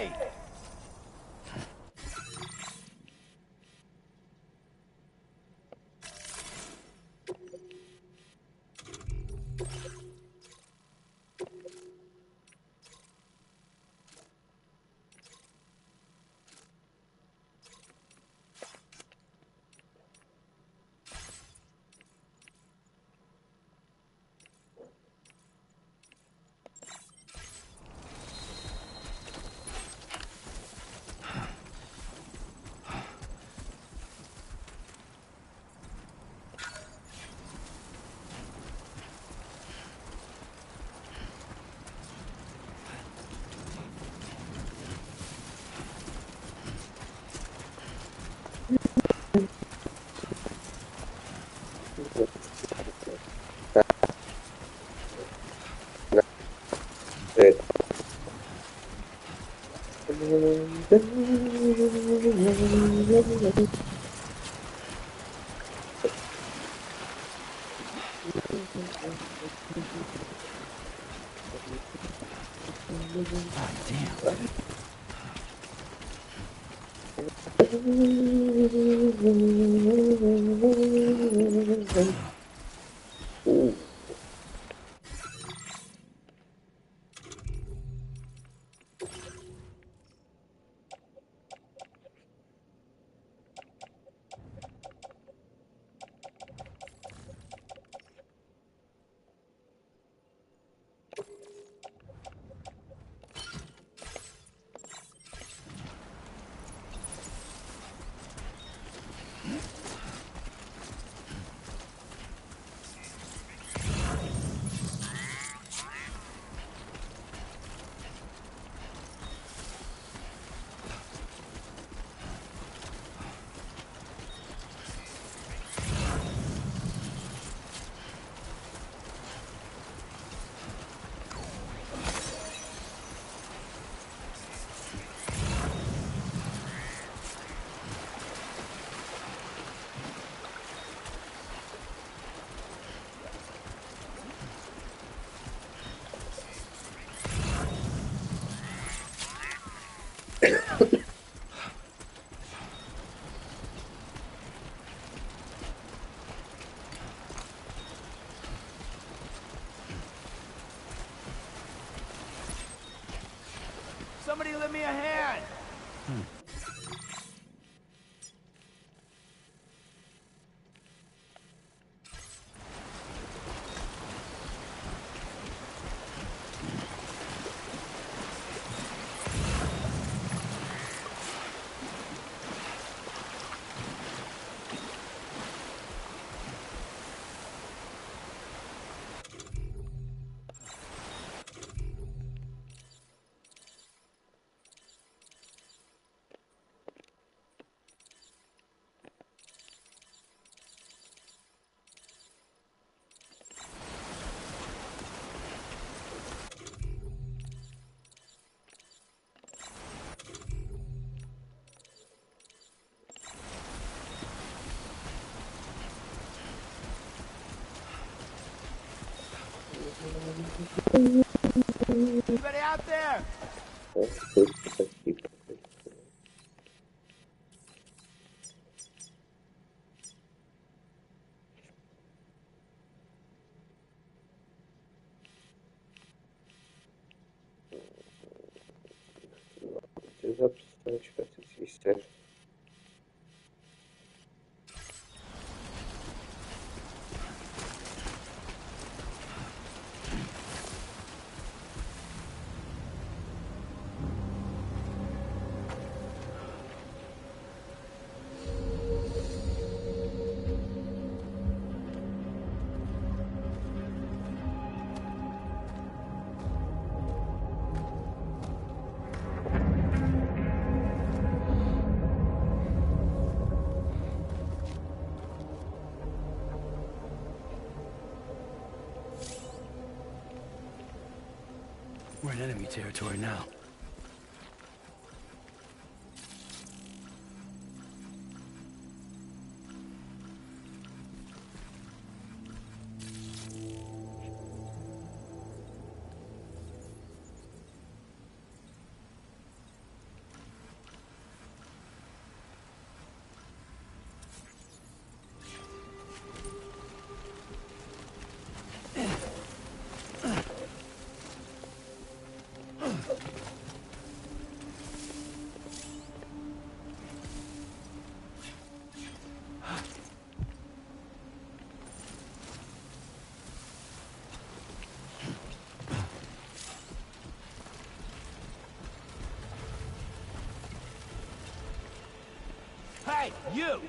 Hey! God damn. Somebody lend me a hand! Anybody out there? We're in enemy territory now. Hey, you!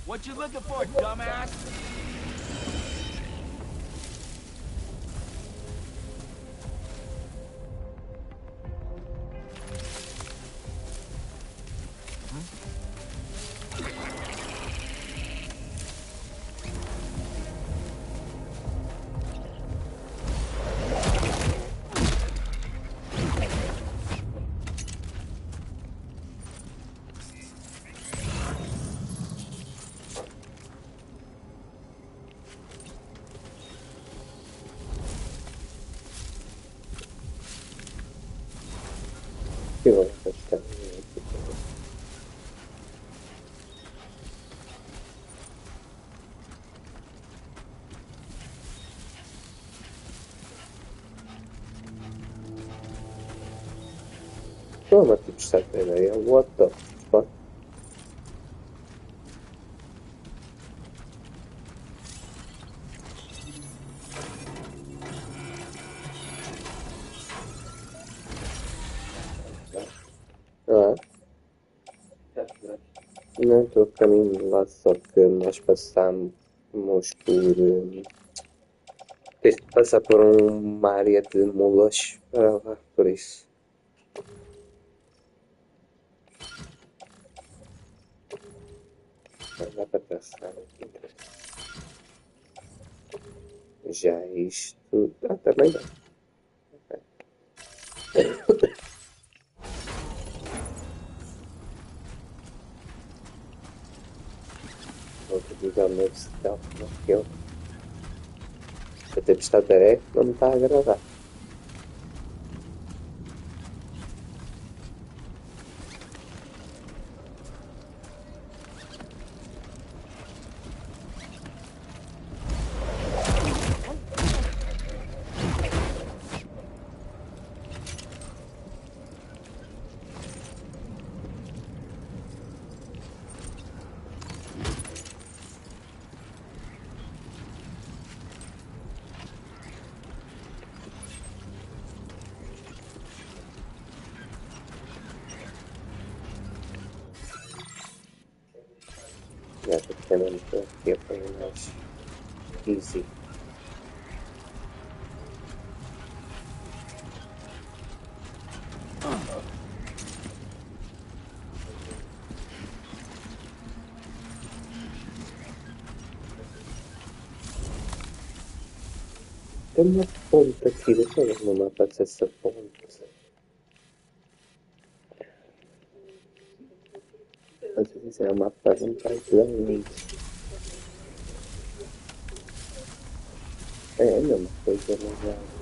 What you looking for, dumbass? Che vuole questa? Oh, ma ti sta bene, what the fuck? Ah, não estou a caminho lá, só que nós passamos por. Tens de passar por uma área de mulas para lá, por isso. Não dá para passar aqui. Já isto. Ah, também dá. Vou utilizar o meu stealth naquele. A tempestade de areia não me está a agradar. Já praticamente aqui foi mais easy. Tem uma ponte aqui, deixa eu ver no mapa se essa ponte. Não sei se é um mapa não está grande. É a mesma coisa, mas já.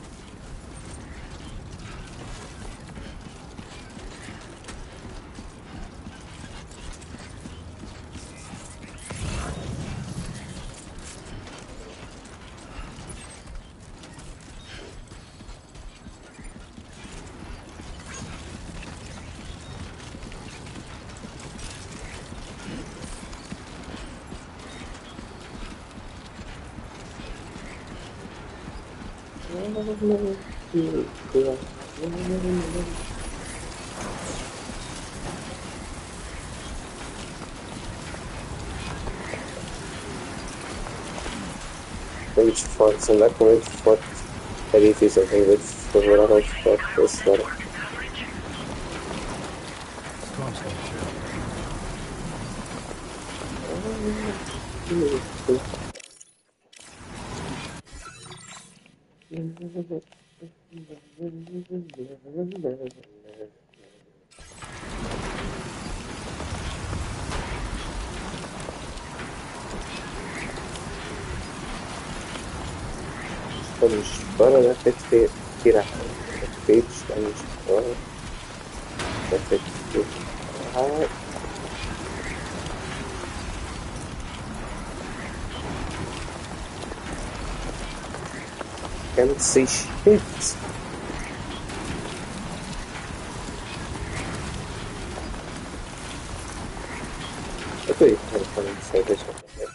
Muito forte, andar com muito forte é difícil, tem que ver favorável aos fortes agora. Estamos fora da PT. Tirar. Estamos fora da PT. Ai. Can't see shit. Eu tô aí, não sei, deixa eu ver.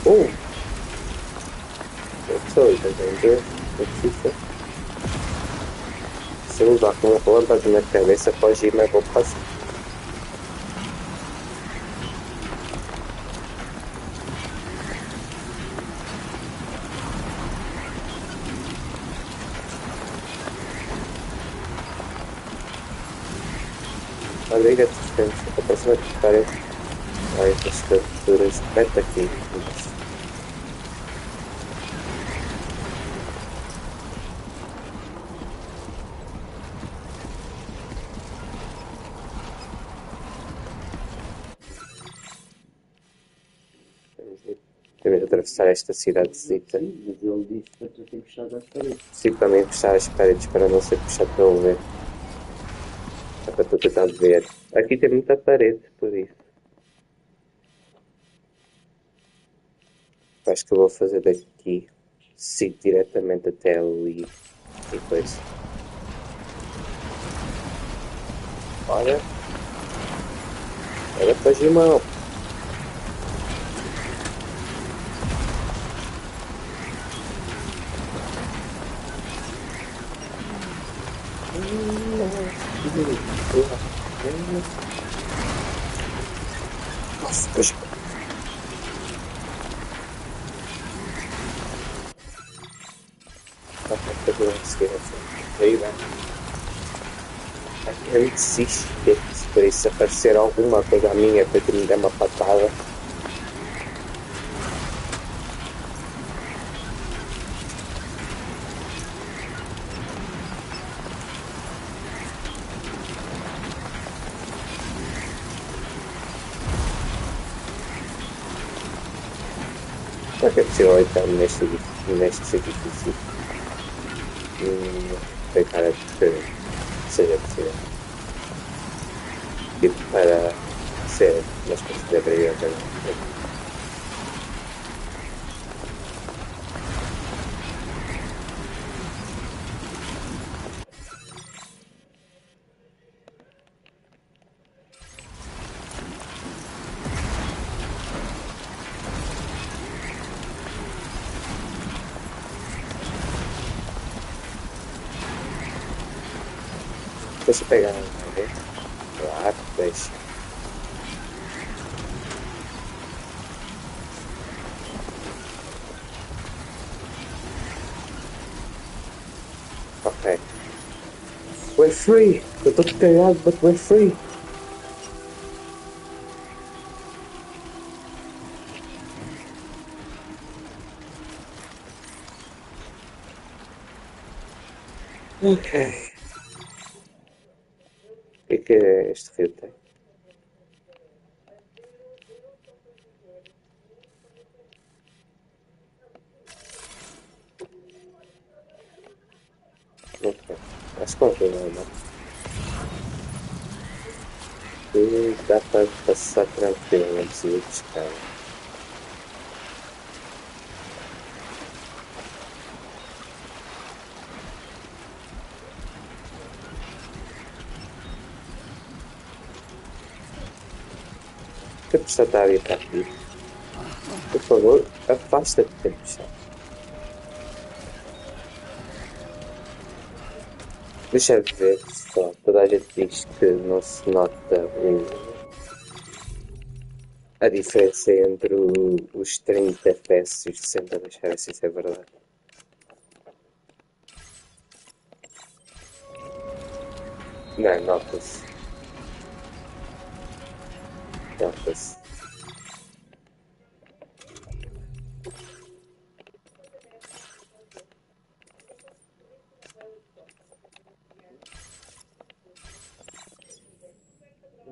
Oh! So, it is danger. Se eu usar com uma lâmpada na cabeça, pode ir, mas vou passar. Obrigado, gente. A próxima vitória vai ter capturas perto aqui. Temos de atravessar esta cidadezita. Mas ele disse para tu ter puxado as paredes. Sim, também puxar as paredes para não ser puxado pelo vento. É para tu tentar ver. Aqui tem muita parede, por isso. Acho que eu vou fazer daqui. Sigo diretamente até ali. E depois. Olha. Olha para Gimão. Nossa, poxa. Aí vai. Aqui é muito xixi. Por isso, se aparecer alguma coisa a minha para que me dê uma patada. Será que é possível entrar neste edifício? Tem cara de que seja possível. Tipo, para ser, mas deveria haver. Deixa eu pegar lá, deixa. Ok. We're free! Eu tô cagado, but we're free! Ok. O que é este rio tem? Ok. Acho que continua, não? E dá para passar tranquilo, não precisa de escada. A tempestade está a vir para aqui. Por favor, afasta-te da tempestade. Deixa eu ver só. Toda a gente diz que não se nota a diferença entre os 30 FPS e os 60. Deixa eu ver se isso é verdade. Não, nota-se. Nota-se.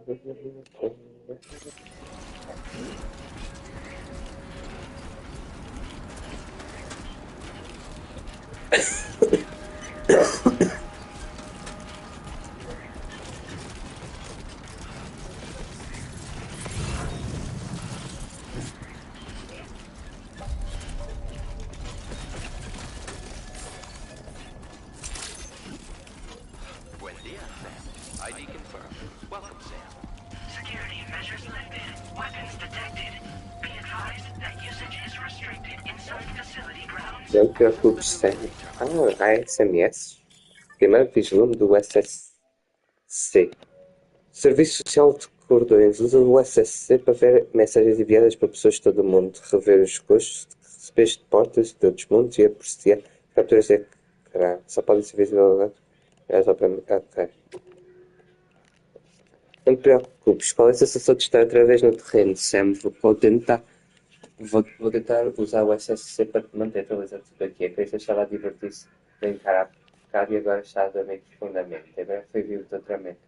Buen dia, Sam. ID confirmed. Welcome, Sam. Security measures lifted. Weapons detected. Be advised that usage is restricted inside facility grounds. Não te preocupes, Sam. Ah, há SMS. Primeiro vislumbre do SSC. Serviço Social de Cordões usa o SSC para ver mensagens enviadas para pessoas de todo o mundo, rever os custos que recebeste de portas de outros mundos e apreciar capturas de ecrã. Só podem ser visualizados. É só para mim. Ok. Não te preocupes, qual é a sensação de estar outra vez no terreno, Sam? Vou tentar usar o SSC para te manter atualizado tudo aqui. A criança estava a divertir-se, brincar há bocado e agora está a dormir profundamente. Em breve foi vir o teu tratamento.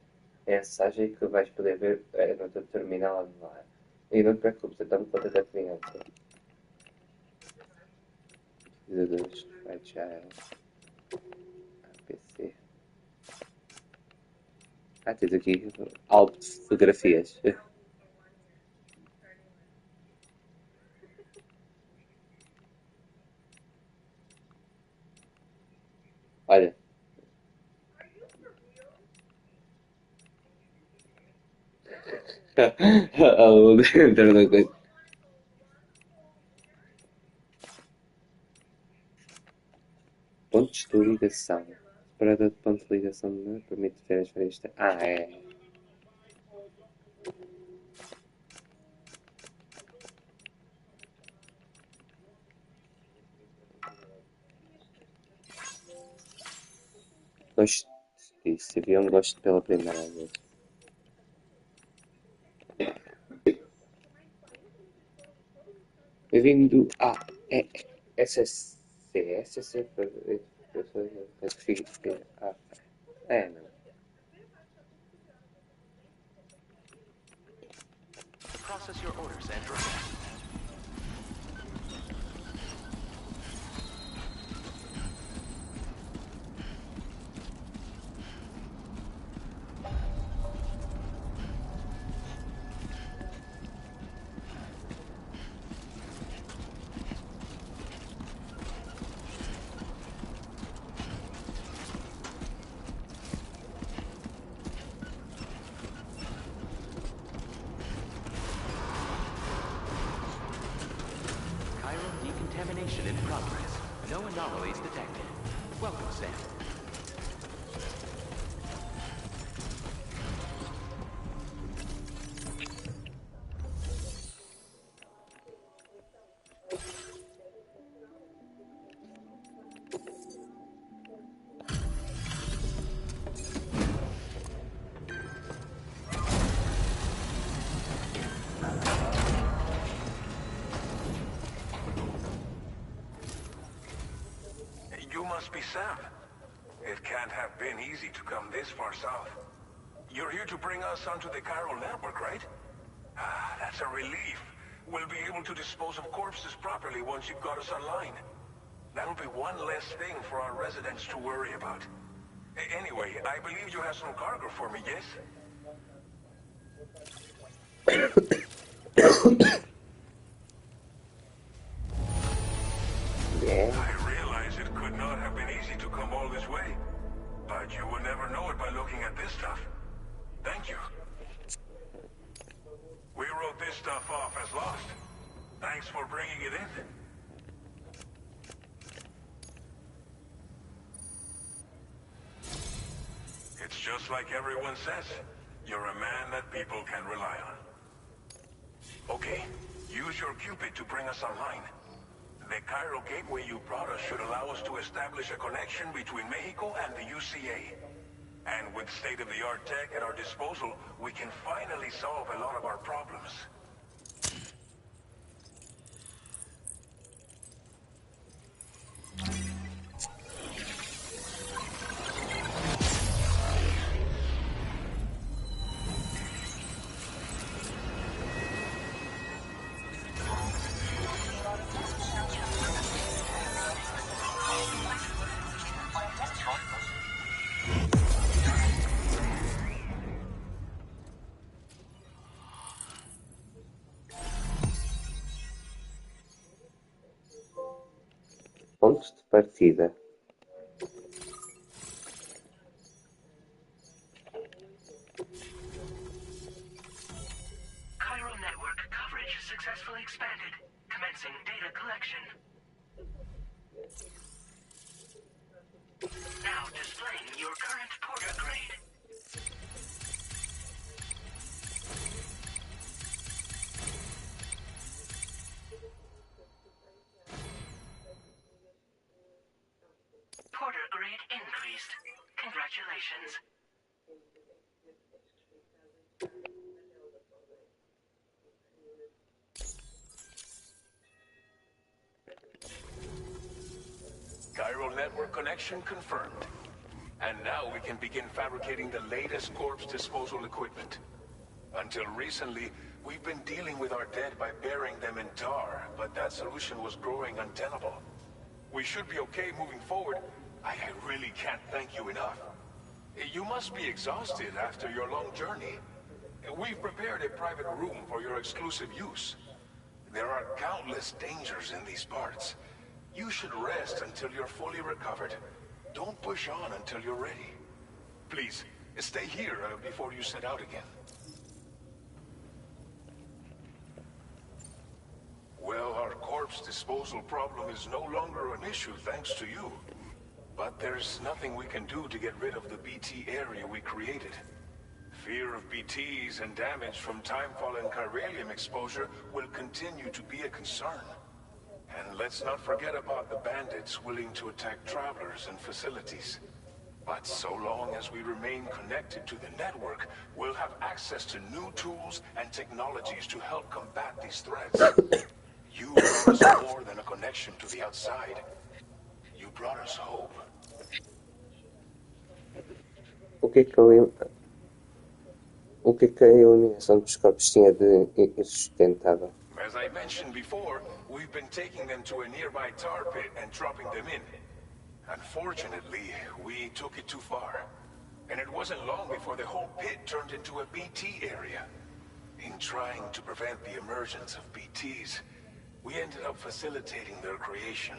A mensagem que vais poder ver no teu terminal online. E não te preocupes, eu tomo conta da criança. Utilizadores, Agile, APC. Ah, tens aqui álbum de fotografias. Olha. Dentro da coisa. Pontos de ligação. Separador de ponto de ligação não permite ver as várias. Ah, é. Gosto disso. Havia um gosto pela primeira vez. Bem-vindo a SSC. SSC. É, não. Process your orders and requests. Decontamination in progress. No anomalies detected. Welcome, Sam. You must be Sam. It can't have been easy to come this far south. You're here to bring us onto the chiral network, right? Ah, that's a relief. We'll be able to dispose of corpses properly once you've got us online. That'll be one less thing for our residents to worry about. Anyway, I believe you have some cargo for me, yes? Yeah. I realize it could not have been easy to come all this way. But you would never know it by looking at this stuff. Thank you. We wrote this stuff off as lost. Thanks for bringing it in. It's just like everyone says. You're a man that people can rely on. Okay, use your Cupid to bring us online. The chiral gateway you brought us should allow us to establish a connection between Mexico and the UCA. And with state-of-the-art tech at our disposal, we can finally solve a lot of our problems. partida. Chiral network coverage successfully expanded. Commencing data collection. Now displaying your current porter grade. Porter grade increased. Congratulations. Chiral network connection confirmed. And now we can begin fabricating the latest corpse disposal equipment. Until recently, we've been dealing with our dead by burying them in tar, but that solution was growing untenable. We should be okay moving forward. I really can't thank you enough. You must be exhausted after your long journey. We've prepared a private room for your exclusive use. There are countless dangers in these parts. You should rest until you're fully recovered. Don't push on until you're ready. Please, stay here before you set out again. Well, our corpse disposal problem is no longer an issue thanks to you. But there's nothing we can do to get rid of the BT area we created. Fear of BTs and damage from timefall and chiralium exposure will continue to be a concern. And let's not forget about the bandits willing to attack travelers and facilities. But so long as we remain connected to the network, we'll have access to new tools and technologies to help combat these threats. You brought us more than a connection to the outside. You brought us hope. O que é que a eliminação dos corpos tinha de insustentável? As I mentioned before, we've been taking them to a nearby tar pit and dropping them in. Unfortunately, we took it too far. And it wasn't long before the whole pit turned into a BT area. In trying to prevent the emergence of BTs, we ended up facilitating their creation.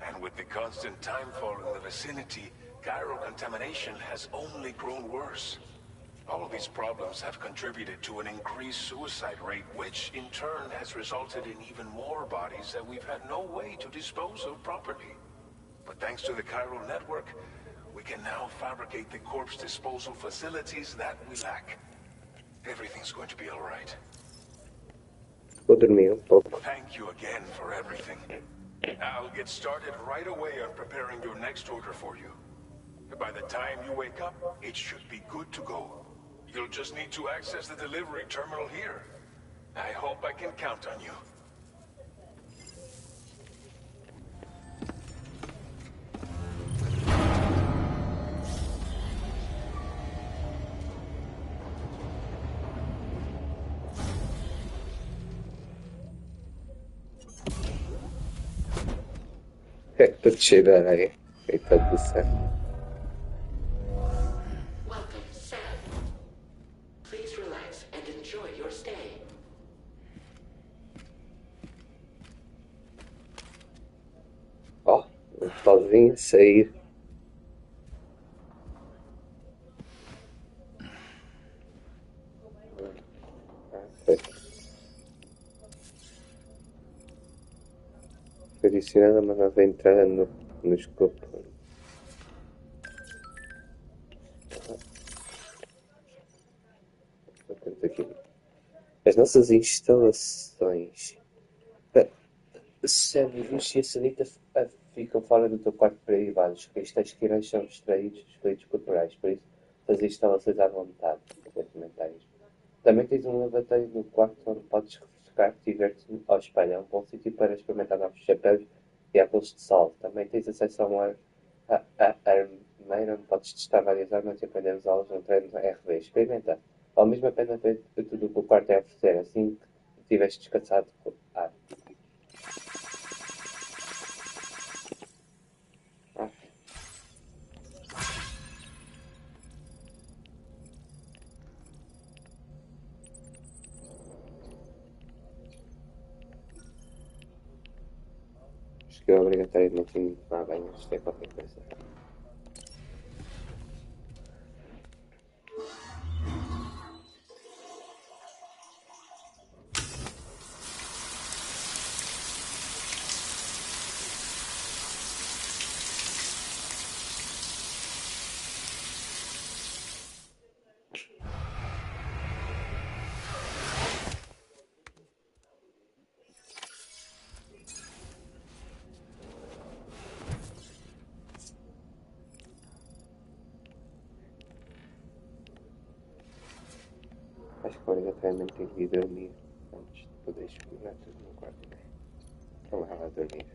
And with the constant timefall in the vicinity, chiral contamination has only grown worse. All of these problems have contributed to an increased suicide rate, which in turn has resulted in even more bodies that we've had no way to dispose of properly. But thanks to the chiral network, we can now fabricate the corpse disposal facilities that we lack. Everything's going to be all right. Vou dormir pouco. Thank you again for everything. I'll get started right away on preparing your next order for you. By the time you wake up, it should be good to go. You'll just need to access the delivery terminal here. I hope I can count on you. É tudo cheio de areia. Coitado do céu. Welcome, Sam. Please relax and enjoy your stay. Ó, não sozinho sair. Foi. Foi adicionada uma nova entrada no escopo. Temos aqui. As nossas instalações. Servos e a sanita ficam fora do teu quarto privados. Os cristais quirais são extraídos dos fluidos corporais, por isso faz instalações à vontade. Comentários. Também tens um lavatório no quarto onde podes refrescar-te e ver-te ao espelho. É um bom sítio para experimentar novos chapéus e óculos de sol. Também tens acesso a uma armeira onde podes testar várias armas e aprender as aulas no treino RV. Experimenta. Vale mesmo a pena ver tudo o que o quarto tem a oferecer, assim que estiveres descansado. que eu obrigatoriamente tenho que tomar banho antes de ter qualquer coisa. Acho que obrigatoriamente tenho que ir dormir antes de poder explorar tudo no quarto. Então vai lá dormir.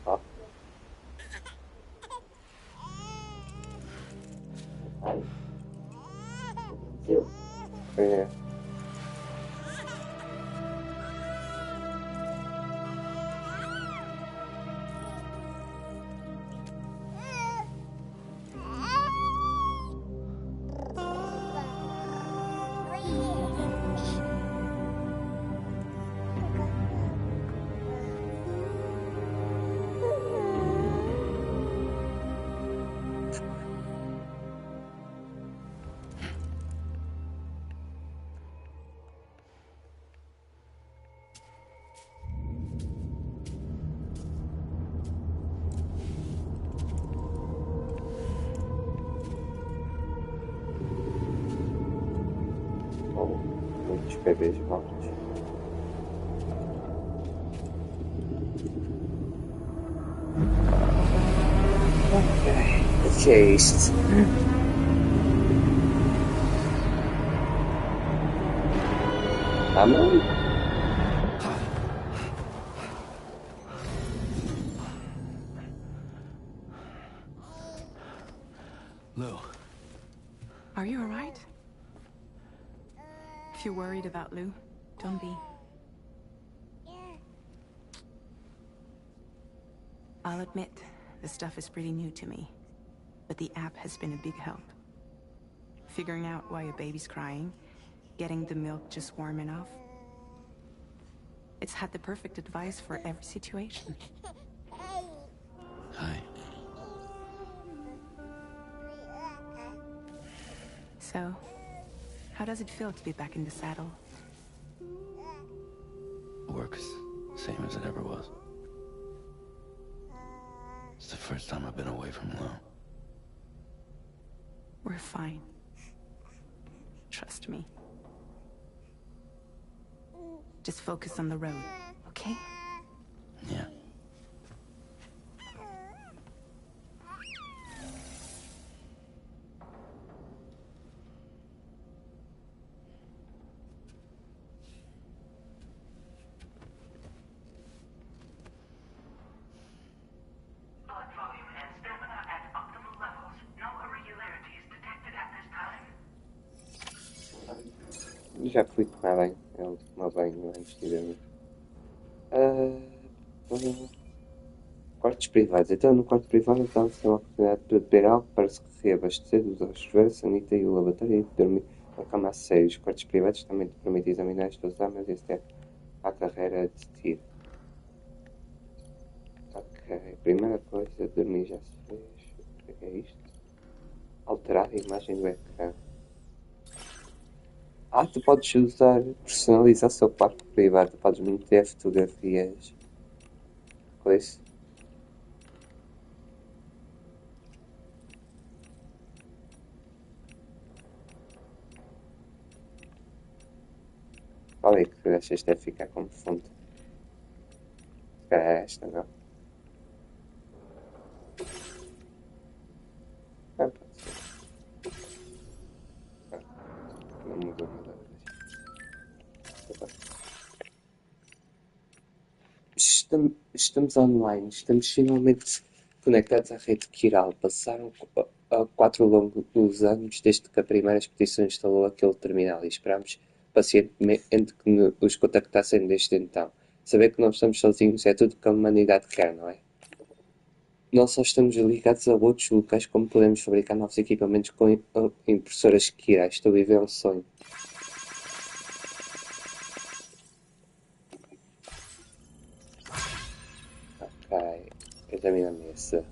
Ó. Ai. É. Oh, muitos bebês mortos. O que é isto? Ah, mãe? Lou, Are you alright? If you're worried about Lou, don't be. I'll admit, this stuff is pretty new to me, but the app has been a big help. Figuring out why a baby's crying, getting the milk just warm enough. It's had the perfect advice for every situation. hi. So, how does it feel to be back in the saddle? Works same as it ever was. It's the first time I've been away from Lou. We're fine. Trust me. Just focus on the road, okay? Yeah. Blood volume and stamina at optimal levels. No irregularities detected at this time. Já fui tomar banho. Eu tomar banho antes de dormir. Quartos privados. Então, no quarto privado, dá-se a oportunidade de beber algo para se reabastecer dos ossos verdes, sanita e o lavatório e de dormir na cama a sério. Os quartos privados também te permitem examinar as tuas armas e aceder à carreira de tiro. Ok, primeira coisa, dormir já se fez. O que é isto? Alterar a imagem do ecrã. Ah, tu podes usar, personalizar o seu quarto privado. Tu podes meter fotografias. Coisa. Qual é que achas que deve ficar como fundo? Se calhar é esta, não? Ah, pode ser. Ah, não mudou nada. Estamos online, estamos finalmente conectados à rede Kiral. Passaram 4 longos anos desde que a primeira expedição instalou aquele terminal e esperamos pacientemente que nos contactassem desde então. Saber que não estamos sozinhos é tudo que a humanidade quer, não é? Não só estamos ligados a outros locais, como podemos fabricar novos equipamentos com impressoras que irá. Estou a viver um sonho. Ok, examina a mesa.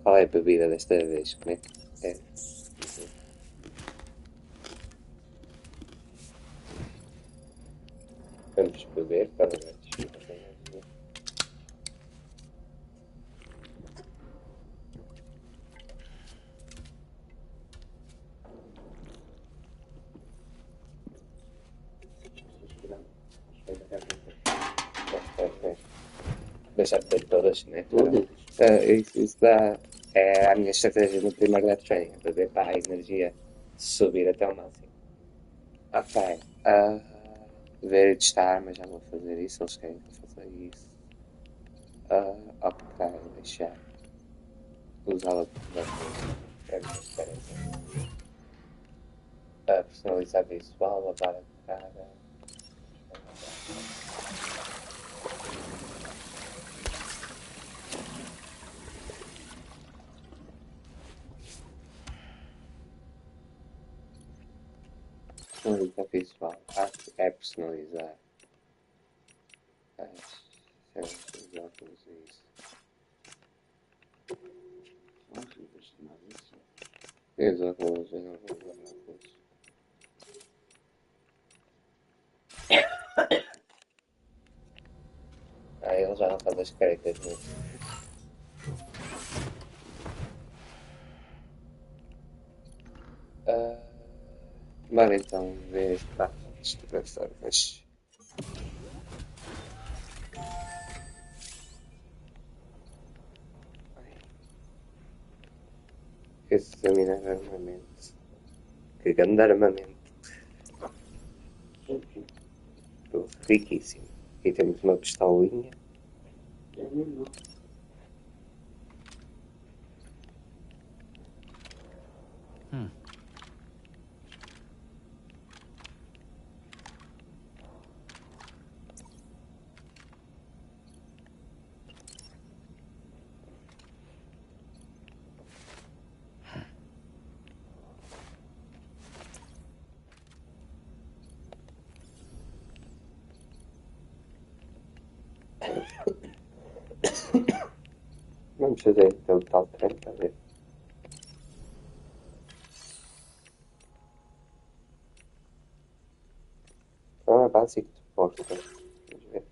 Qual é a bebida desta vez? Como é que é? Vamos beber para ver. Deixar de ter todas, né? Todas. Isso dá. É a minha estratégia no primeiro Death Training, beber para a energia subir até ao máximo. Ok. Ver e testar armas, já vou fazer isso. Eles querem que eu faça isso. Ok, deixar. Usá-la para é personalizar visual, lavar a cara. Personalizar visual. É personalizar. Os óculos e isso. Os óculos, eu não vou usar óculos. Ele já não faz as caretas nisso. Bora então ver. Isto deve estar, mas. Examinar armamento. Que grande armamento. Riquíssimo. Aqui temos uma pistolinha. Vamos fazer então o tal treino para ver. É básico de porta. Vamos ver.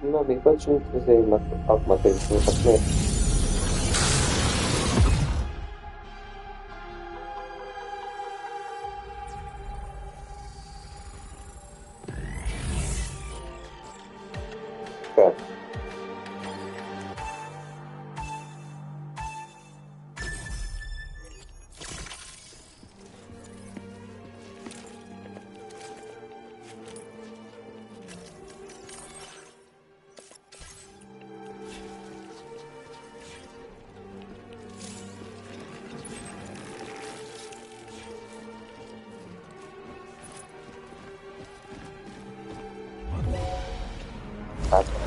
Meu amigo, podes-me trazer alguma coisa para comer? Claro.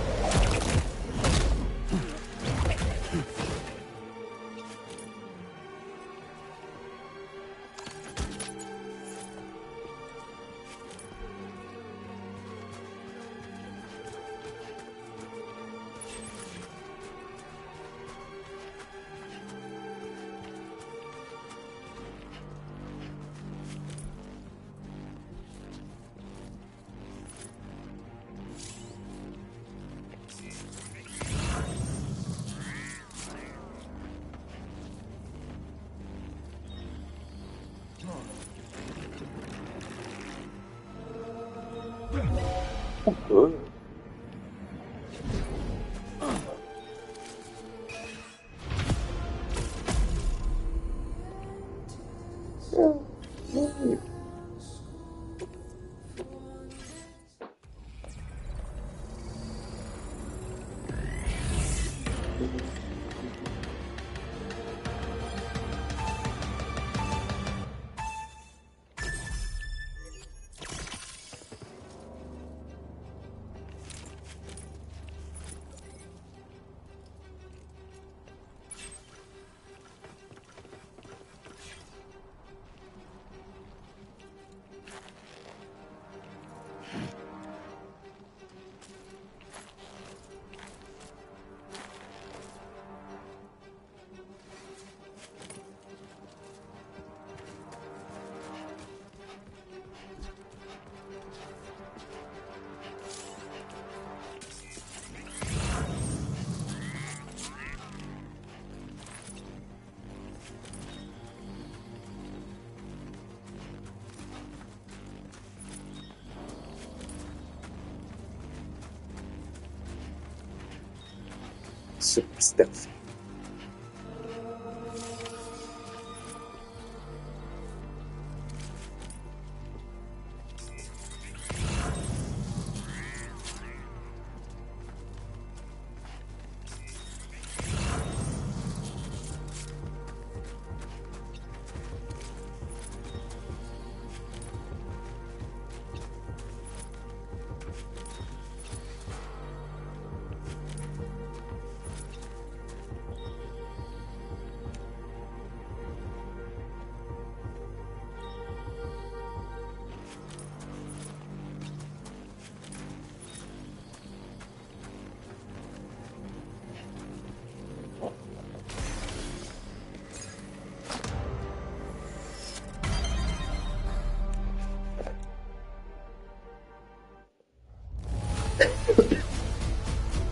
super stealth.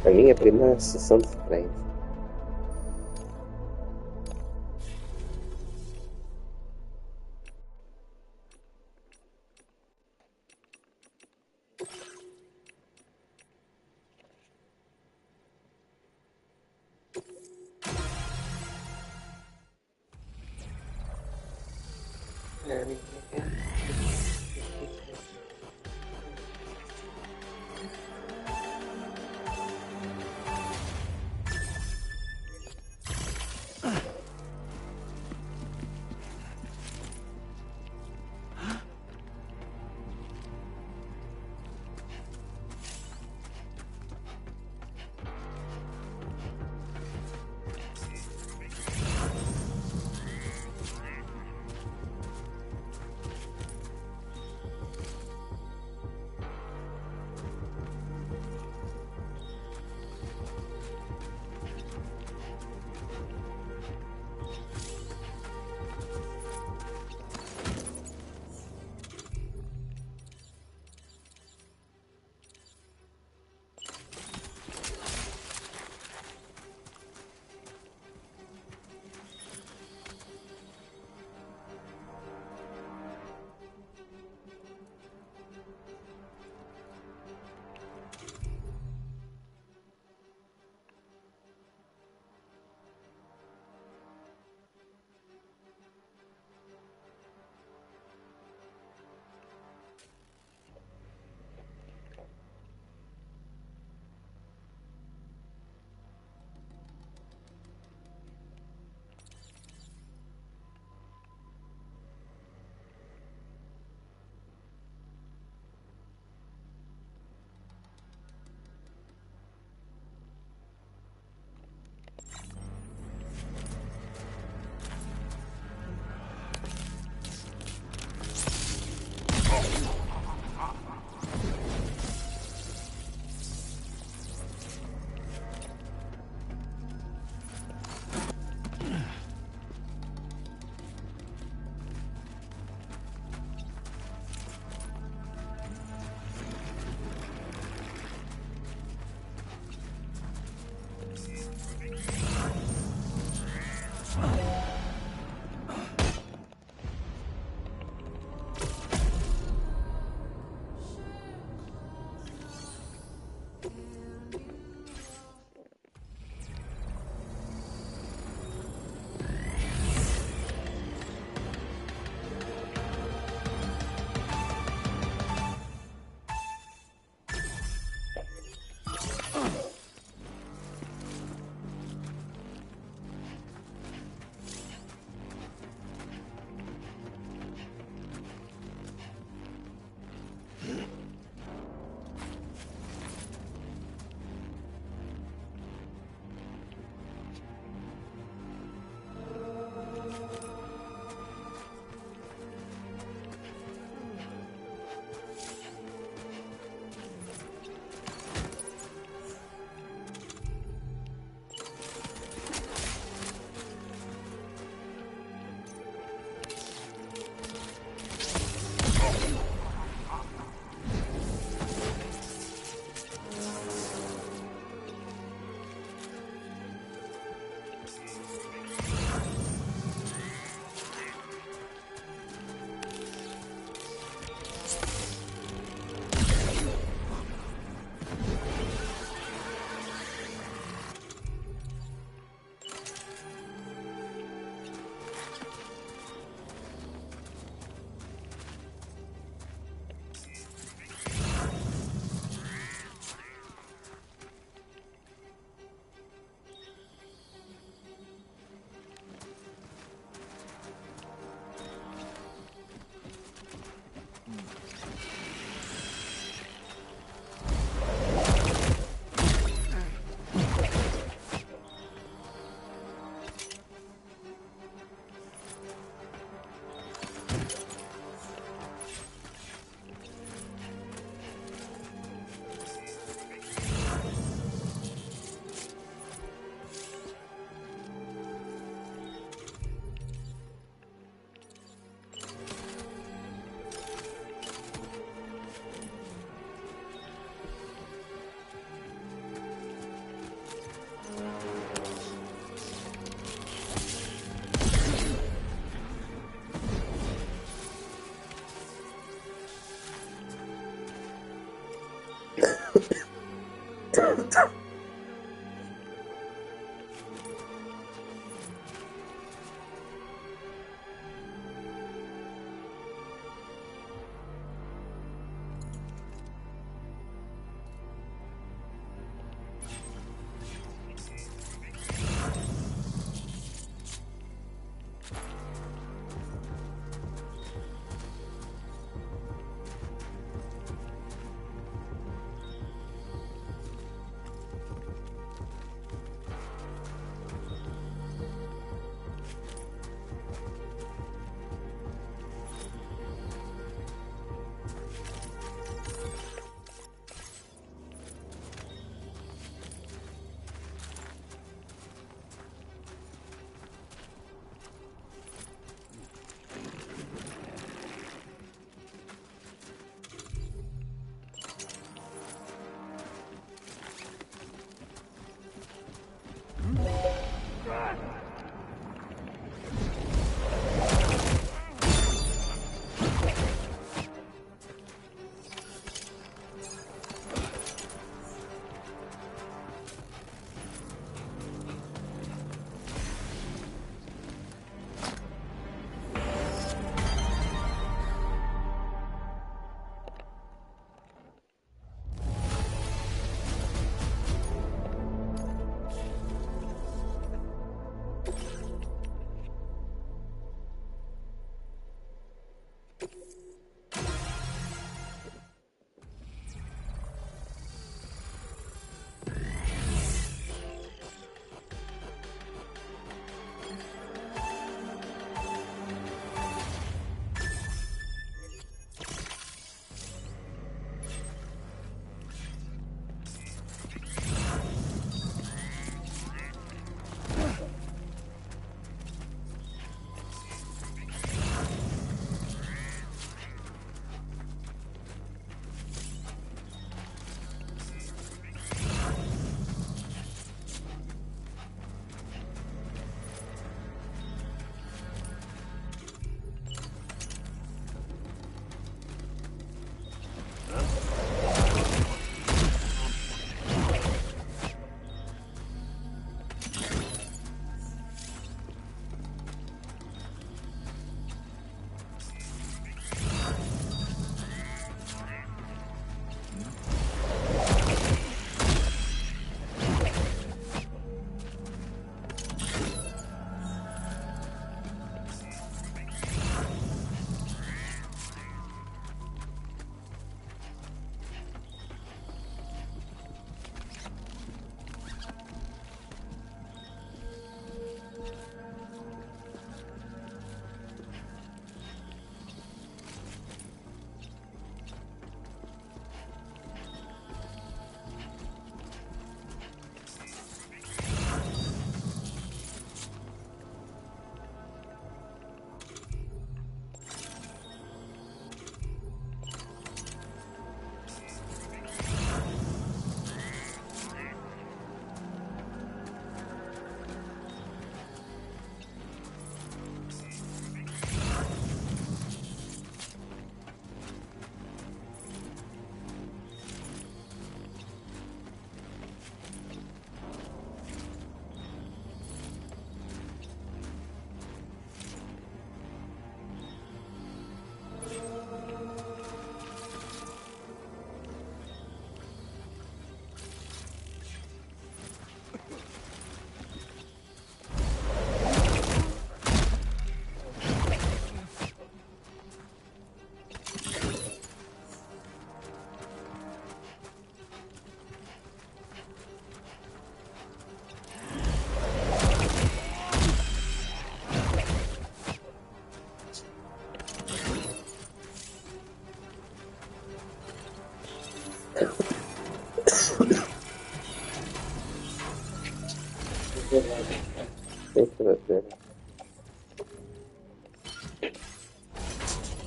A minha primeira sessão de treino.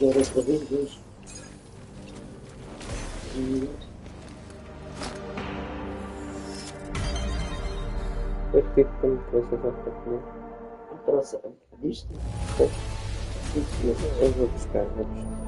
Desta vez, dois. Eu fico como trouxe já para comer. Trouxe disto? Eu vou buscar, vou buscar.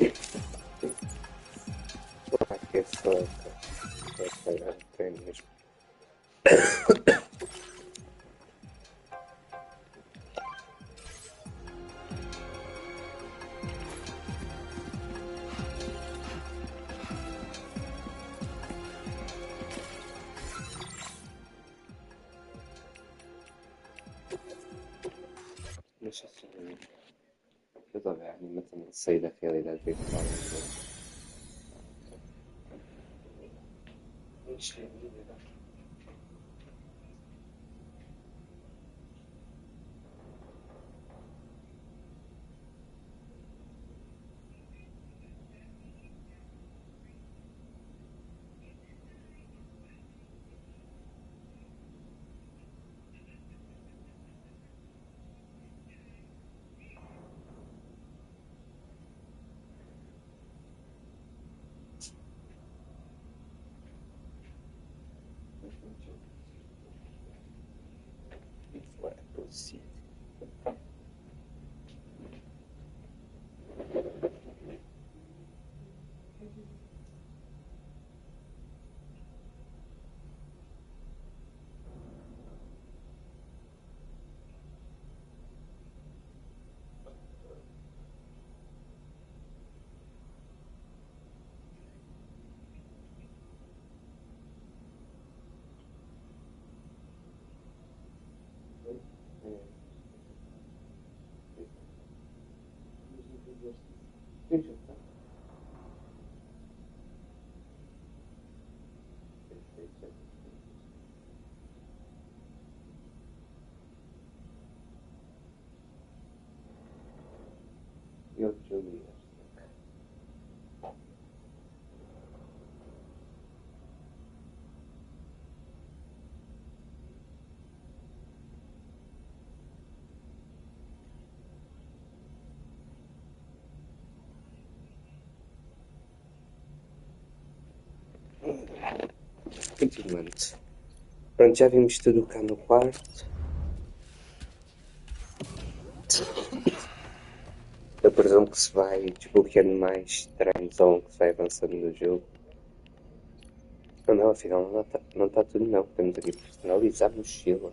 Será que é só vai pagar o trem mesmo? Deixa eu ver. Eu estou a ver a animação de sair da realidade virtual. Isto é vida. Isso é possível. E outros dias. Continuando. Pronto, já vimos tudo cá no quarto. Eu presumo que se vai desbloqueando mais treinos ao longo que se vai avançando no jogo. Não, não, afinal não tá tudo não. Temos aqui personalizar mochila.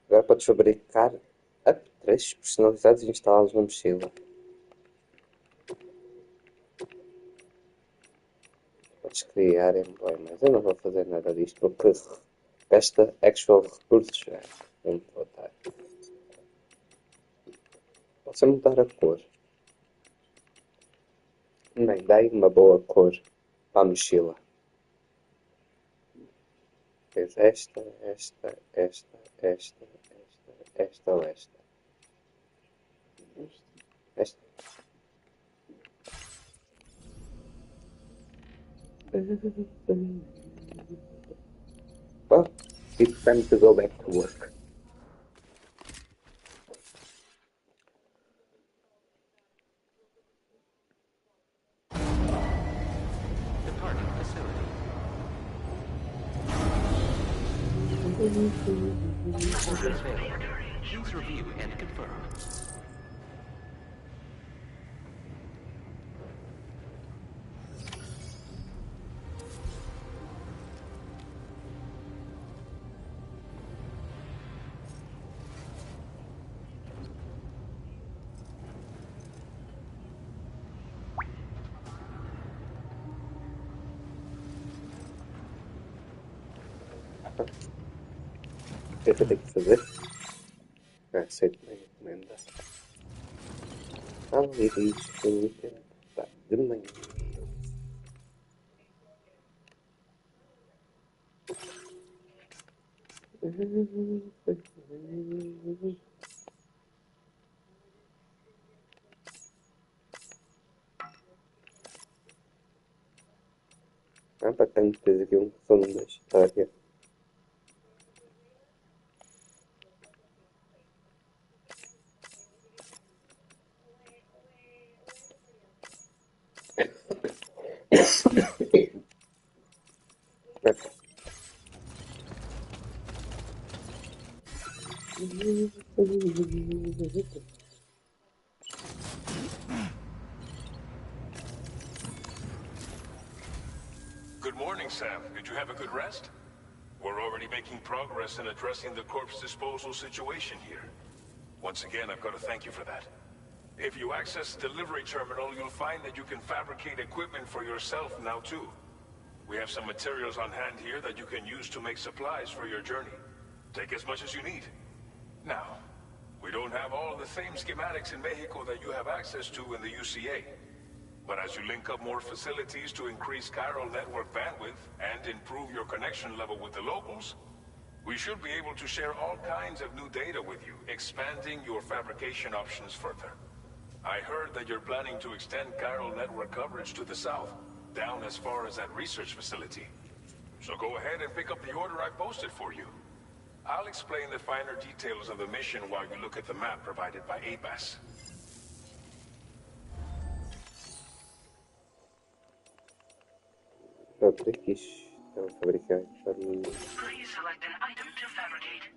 Agora podes fabricar apetrechos personalizados e instalá-los na mochila. Podes criar emblemas. Eu não vou fazer nada disto porque gasta actual recursos. Não vou estar. Posso mudar a cor. Bem, dá-lhe uma boa cor para a mochila. Fez esta ou esta. Esta. Well, it's time to go back to work. Departing facility. Please review and confirm. O que é que eu tenho que fazer? Aceito a encomenda. Ali diz que o item está de manhã. Bacana, tens aqui um resumo da história. morning, Sam. Did you have a good rest? We're already making progress in addressing the corpse disposal situation here. Once again, I've got to thank you for that. If you access the delivery terminal, you'll find that you can fabricate equipment for yourself now too. We have some materials on hand here that you can use to make supplies for your journey. Take as much as you need. Now, we don't have all the same schematics in Mexico that you have access to in the UCA. But as you link up more facilities to increase chiral network bandwidth and improve your connection level with the locals, we should be able to share all kinds of new data with you, expanding your fabrication options further. I heard that you're planning to extend chiral network coverage to the south, down as far as that research facility. So go ahead and pick up the order I posted for you. I'll explain the finer details of the mission while you look at the map provided by ABAS. Fabrique isto. Então, fabricar. Please select an item to fabricate.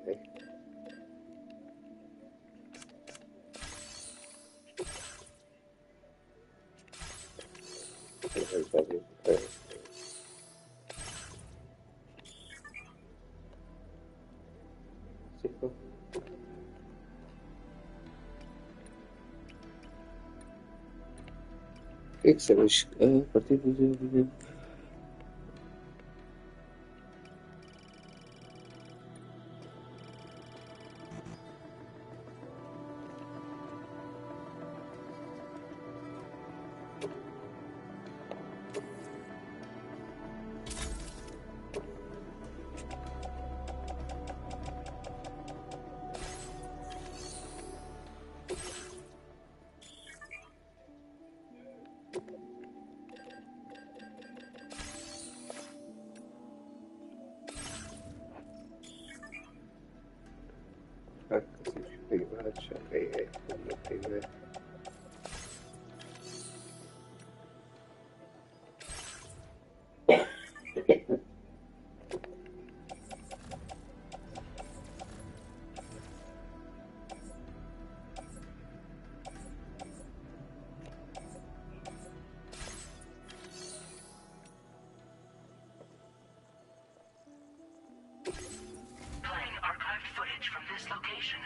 Ok. O que sabes? A partir do. Privados, ok, uma primeira. Playing archived footage from this location.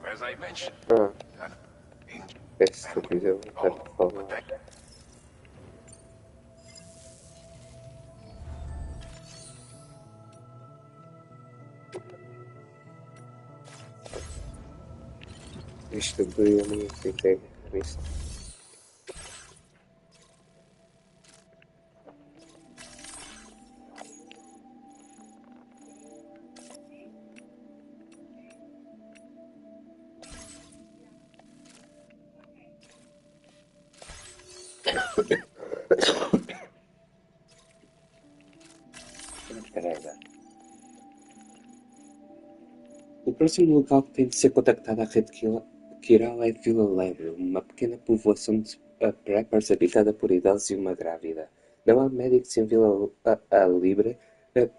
As I mentioned, Peço se quiser voltar a falar. Isto doeu a minha fiquei nisso. Caramba. O próximo local que tem de ser contactado à rede quiral é Vila Lebre, uma pequena povoação de preppers habitada por idosos e uma grávida. Não há médicos em Vila Libre,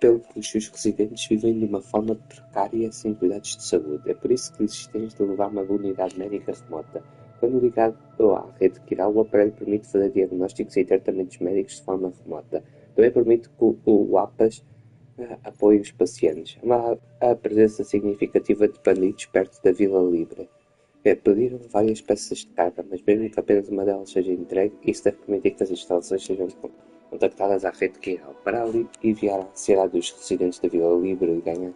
pelo que os seus residentes vivem de uma forma precária sem cuidados de saúde. É por isso que lhes tens de levar uma unidade médica remota. Quando ligado à rede quiral, o aparelho permite fazer diagnósticos e tratamentos médicos de forma remota. Também permite que o APAS apoie os pacientes. Há a presença significativa de bandidos perto da Vila Libre. Pediram várias peças de carga, mas mesmo que apenas uma delas seja entregue, isso deve permitir que as instalações sejam contactadas à rede quiral. Para aliviar a ansiedade dos residentes da Vila Libre e ganhar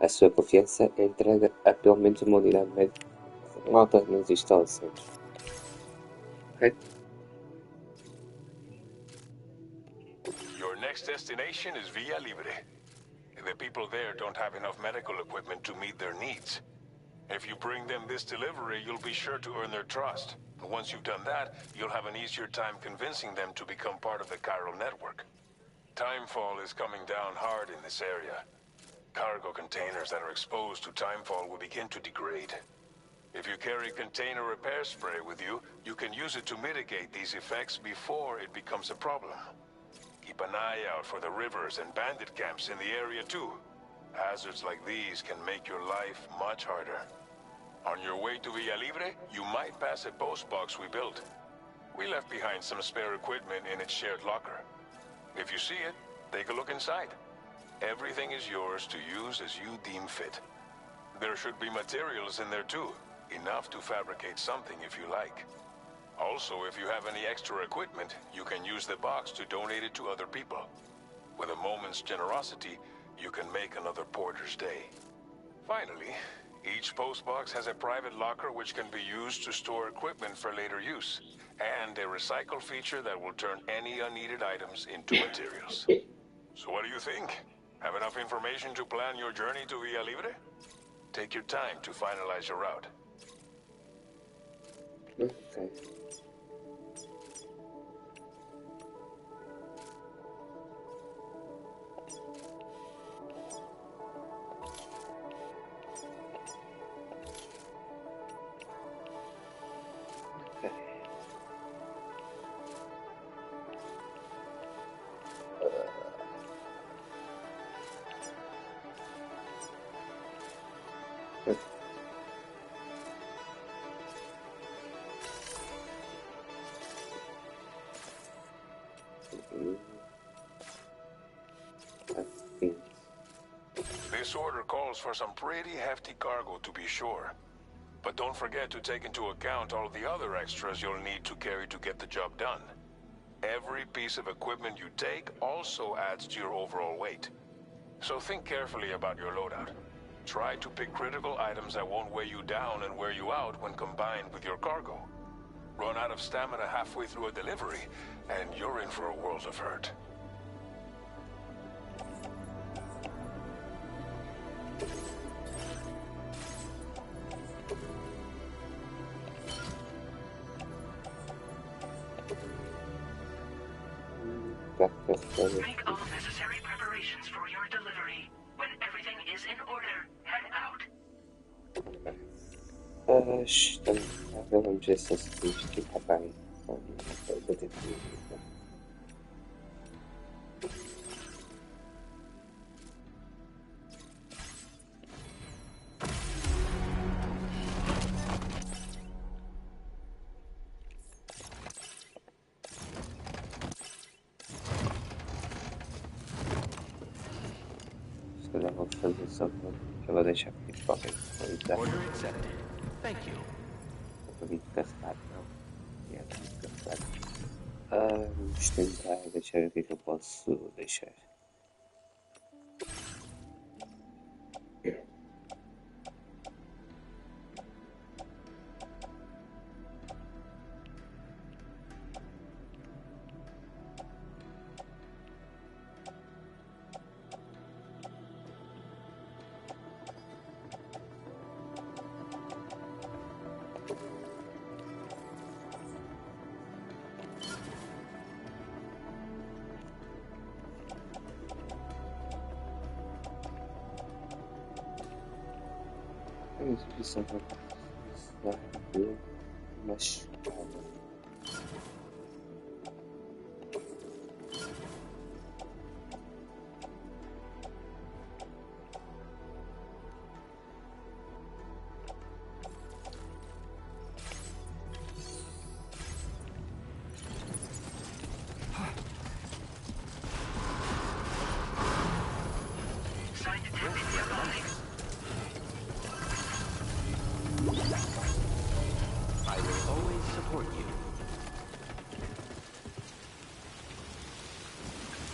a sua confiança, é entregue a pelo menos uma unidade médica remota nas instalações. Okay. your next destination is Villa Libre. The people there don't have enough medical equipment to meet their needs. If you bring them this delivery, you'll be sure to earn their trust. And once you've done that, you'll have an easier time convincing them to become part of the chiral network. Timefall is coming down hard in this area. Cargo containers that are exposed to timefall will begin to degrade. If you carry container repair spray with you, you can use it to mitigate these effects before it becomes a problem. Keep an eye out for the rivers and bandit camps in the area too. Hazards like these can make your life much harder. On your way to Villa Libre, you might pass a post box we built. We left behind some spare equipment in its shared locker. If you see it, take a look inside. Everything is yours to use as you deem fit. There should be materials in there too, enough to fabricate something if you like. Also, if you have any extra equipment, you can use the box to donate it to other people. With a moment's generosity, you can make another porter's day. Finally, each postbox has a private locker which can be used to store equipment for later use, and a recycle feature that will turn any unneeded items into materials. So what do you think? Have enough information to plan your journey to Villa Libre? Take your time to finalize your route. Okay. This order calls for some pretty hefty cargo to be sure. But don't forget to take into account all the other extras you'll need to carry to get the job done. Every piece of equipment you take also adds to your overall weight. So think carefully about your loadout. Try to pick critical items that won't weigh you down and wear you out when combined with your cargo. Run out of stamina halfway through a delivery, and you're in for a world of hurt. Make all necessary preparations for your delivery. When everything is in order, head out. Vamos ver se isto fica bem. Vou ter que... Eu vou fazer só. Eu vou deixar aqui qualquer coisa. Order accepted. Thank you. Vou descarregar, não. É descarregar. Vamos tentar deixar o que é que eu posso deixar. Isso vai ser mais calma. Site detected nearby. I will always support you.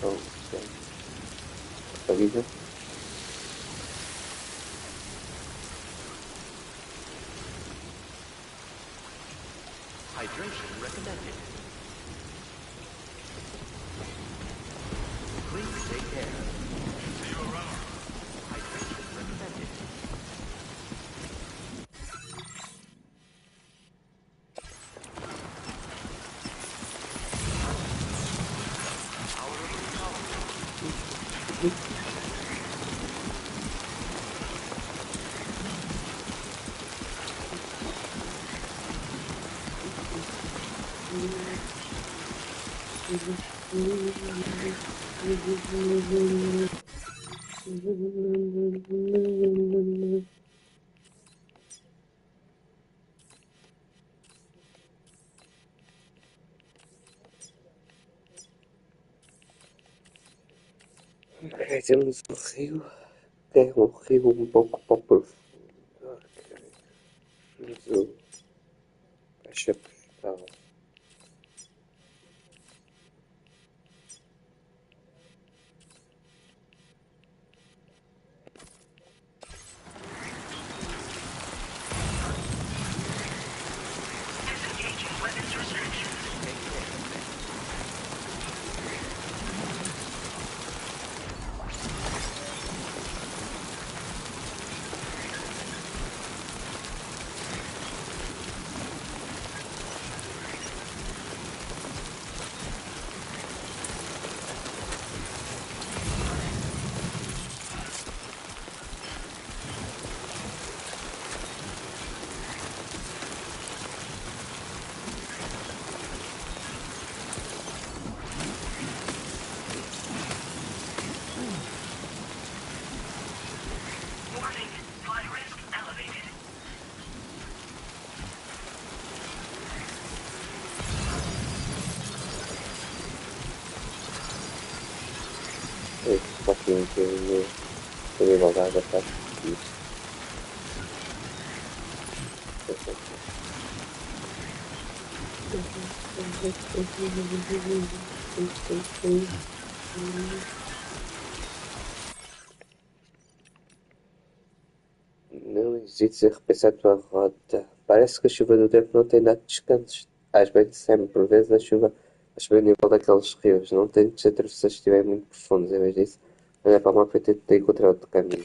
Oh, avisa. Hydration recommended. Please take care. See you around. Hydration recommended. temos o rio. É um rio um pouco para o profundo. Ok. Temos o caixa postal. Disengaging weapons restrictions. Warning, flight risk elevated. Um pouquinho de nível de água está aqui. Não hesites em repensar a tua rota. Parece que a chuva do tempo não tem dado descansos. Às vezes, sempre, por vezes, a chuva a nível daqueles rios. Não tentes atravessar se estiverem muito profundos. Em vez disso, olha para o mapa e tenta encontrar outro caminho.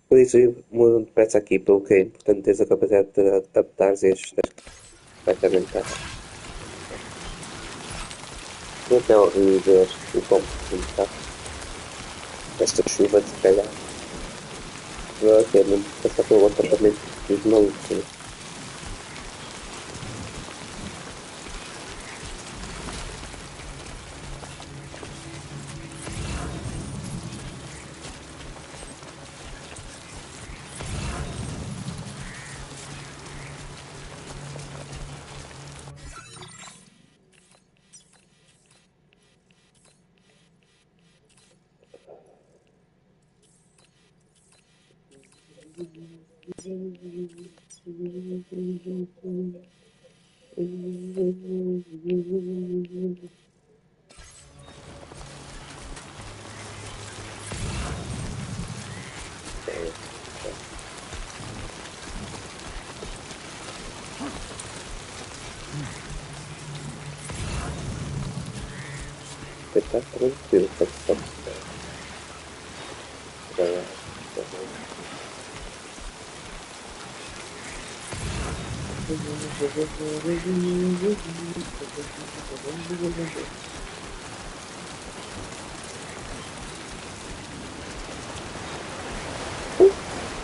Por isso, mudam depressa aqui, pelo que é importante teres a capacidade de adaptares e ajustar perfeitamente. Vou até ao rio ver o quão profundo está. Esta chuva, se calhar. Ok, não passar pelo apartamento dos malucos. Né? Você tá tranquilo, tá tudo certo.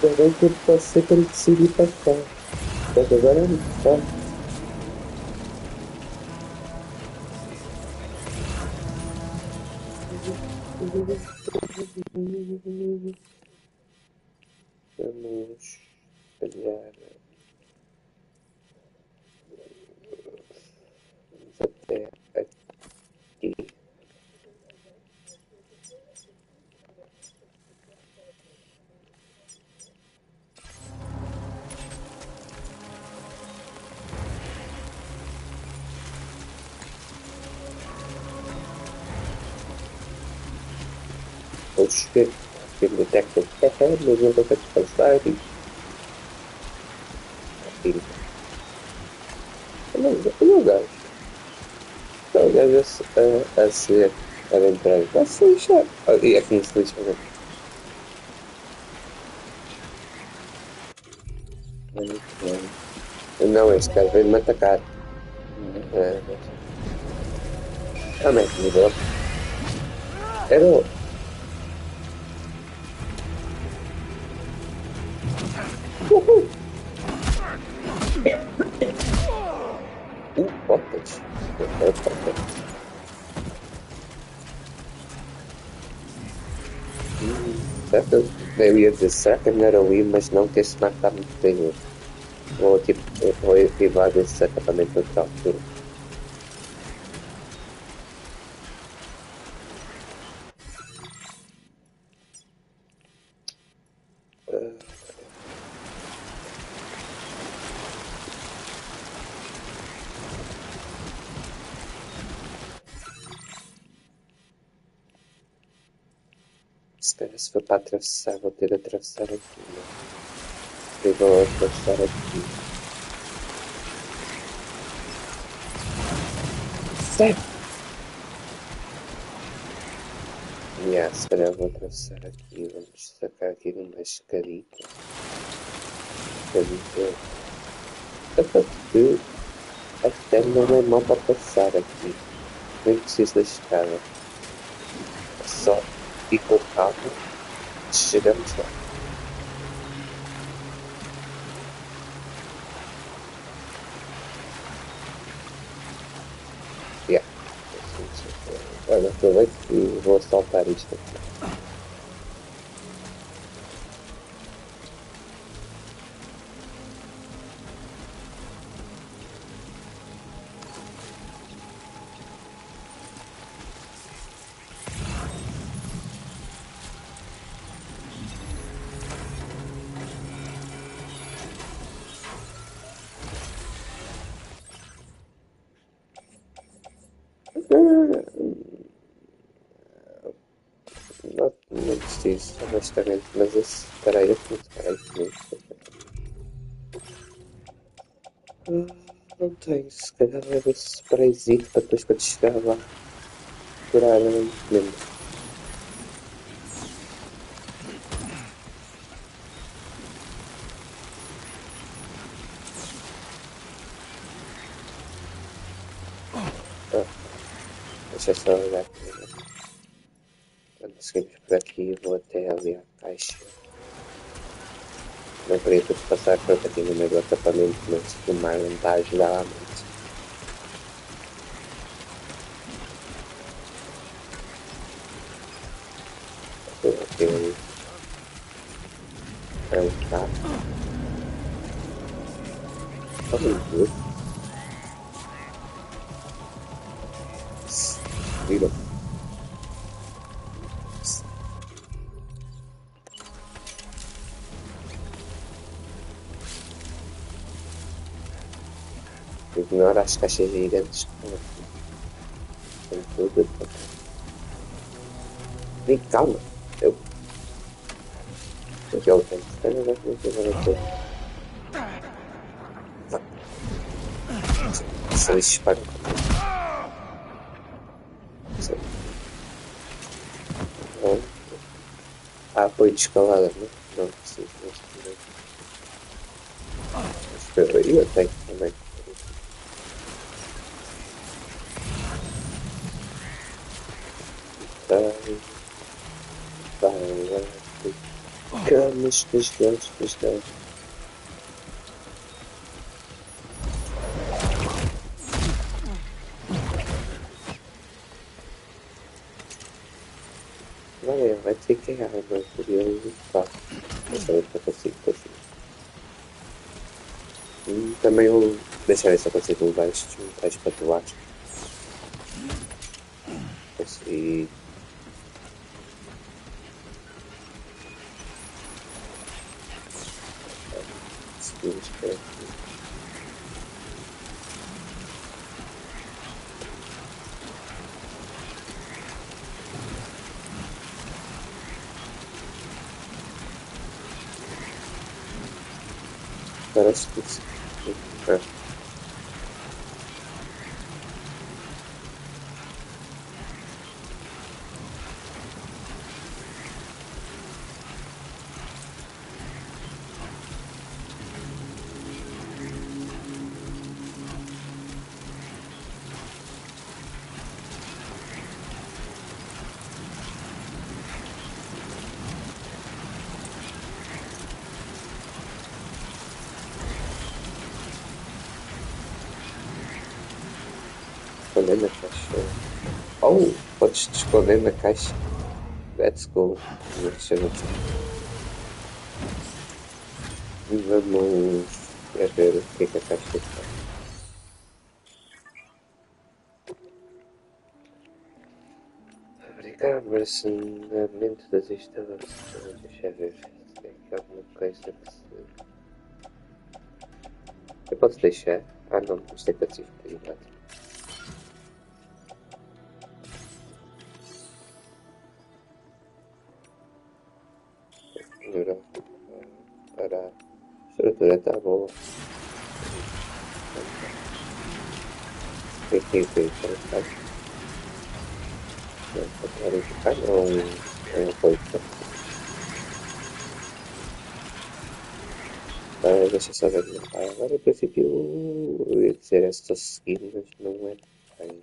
Também que ele pode ser para ele decidir para cá. Mas agora é muito fácil. Vamos olhar até aqui. Eu cheguei à biblioteca de café, mas não vou descansar e eu gajo. Então, o gajo a ser aventureiro. Vai se lixar. E é que não se lixa, né? Não, este gajo veio-me atacar. Ah, não é que mudou. Era o... Botas. Certo? Eu ia dizer, será que é melhor ali, mas não, que este mapa está muito perigoso. Ou tipo, ou evitar esse acampamento natural. Se calhar se for para atravessar, vou ter de atravessar aqui, né? E vou atravessar aqui. Sério? Se calhar vou atravessar aqui. Vamos sacar aqui de uma escadita. Escadita. Até que até não é mal para passar aqui. Nem preciso da escada. É só ir com calma. Chegamos lá. Olha, aproveito e vou saltar isto aqui. Não preciso, honestamente, mas esse. Espera aí, não tenho, se calhar levo esse sprayzito para depois quando chegar lá curar mesmo. Deixa só olhar aqui. Quando seguimos por aqui, vou até ali à caixa. Não queria tudo passar pronto aqui no meio do acampamento, mas o mar não está a ajudar lá muito. Aqui é um carro. Olha tudo. Viram? Ignora as caixas gigantes que estão aqui. Tem tudo. Vem, calma. Eu já o tempo. Se eles disparam. Há apoio de escalada, não? Não preciso. Espera aí, eu tenho também. Camas, castelhos. Vai ter que errar, mas podia lutar. Dessa vez eu consigo. E também eu deixar ver se eu consigo levar estes metais patulados. Consegui. Seguimos por aqui. Parece que sim. Esconder na caixa. Oh, podes te esconder na caixa. Let's go. Deixa eu vamos ver o que é que a caixa está. Fabricar armazenamento das instalações. Deixa eu ver se tem aqui alguma coisa que se. Eu posso deixar? Ah não, isto é passivo privado. melhorar para a estrutura está boa. Aqui para cá. Não, é um coisa. Deixa eu só ver. Agora, em princípio, eu ia dizer esta seguir, mas não é bem.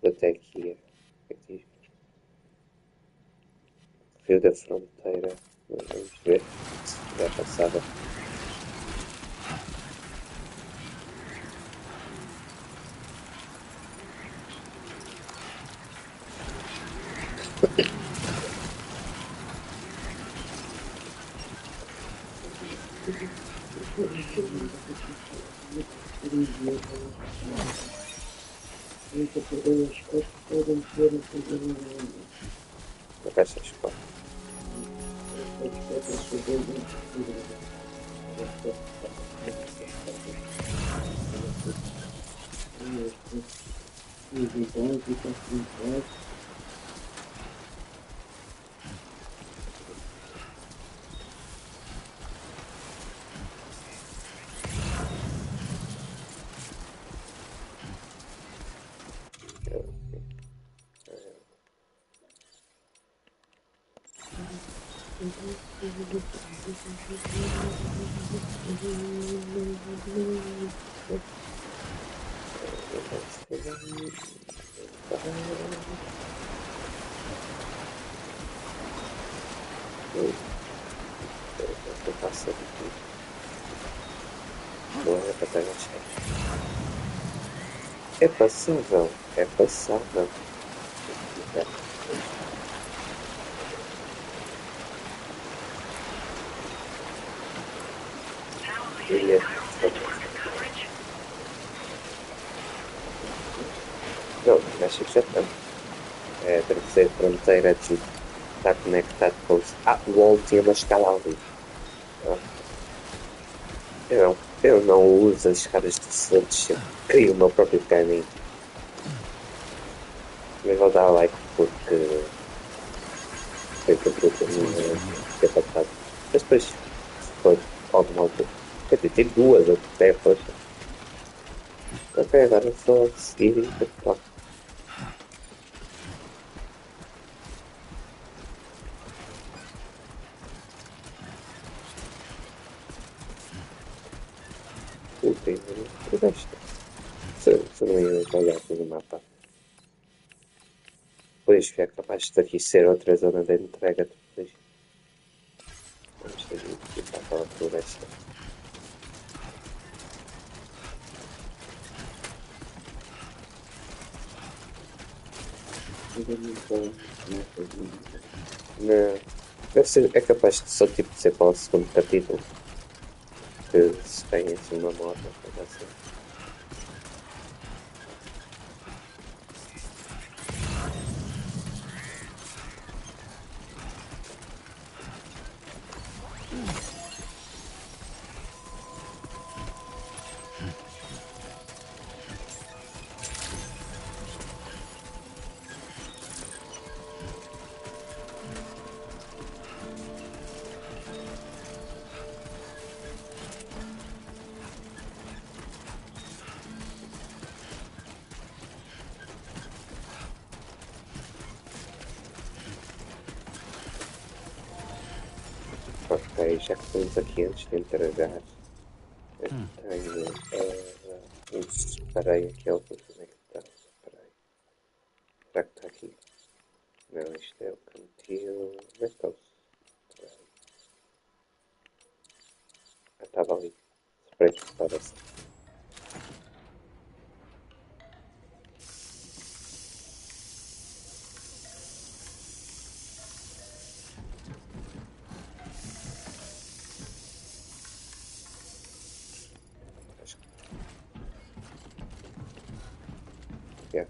Até aqui. Aqui. Rio da Fronteira. Vamos ver se já passava. Uma caixa de escola. Passa aqui. Não é para estar cheio. É passável. É passável. Não, acho que já está. É a terceira fronteira de está conectado com os. O wall tinha uma escala ali. Eu não uso as escadas de selos, eu crio o meu próprio caminho. Mas vou dar like porque foi que eu ter passado. Mas depois, se for alguma altura. Quer dizer, tem duas ou até força. Ok, agora é só seguir e continuar. O resto. Se não ia olhar pelo mapa. Pois é capaz de aqui ser outra zona de entrega depois. Vamos ter que ir para aquela floresta. Não. Deve ser, é capaz de só tipo de ser para o segundo capítulo. Que se tem assim uma moto, coisa assim. Ok, já que estamos aqui antes de entregar, eu tenho um spray aqui, como é que está o spray? Será que está aqui? Não, isto é o cantil. Onde é que está o spray? Estava ali. Spray que estava assim.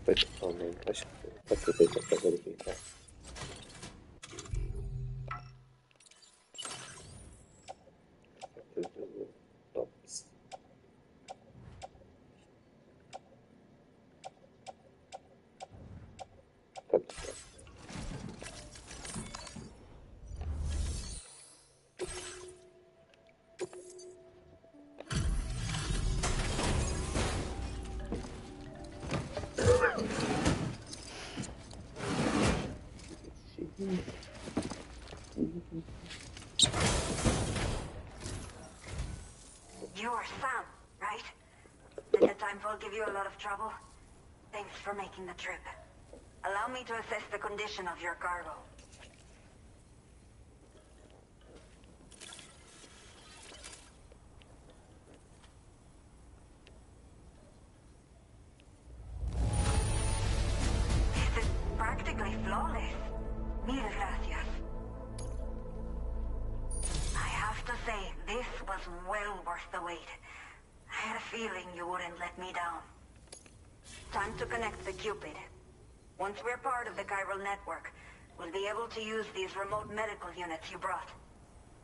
Foi totalmente. Acho que pode ter feito para verificar. É tudo tops. Está tudo top. You are Sam, right? Did the time will give you a lot of trouble? Thanks for making the trip. Allow me to assess the condition of your cargo. This is practically flawless. Mil gracias. I have to say, this was well worth the wait. I had a feeling you wouldn't let me down. Time to connect the Cupid. Once we're part of the chiral network, we'll be able to use these remote medical units you brought.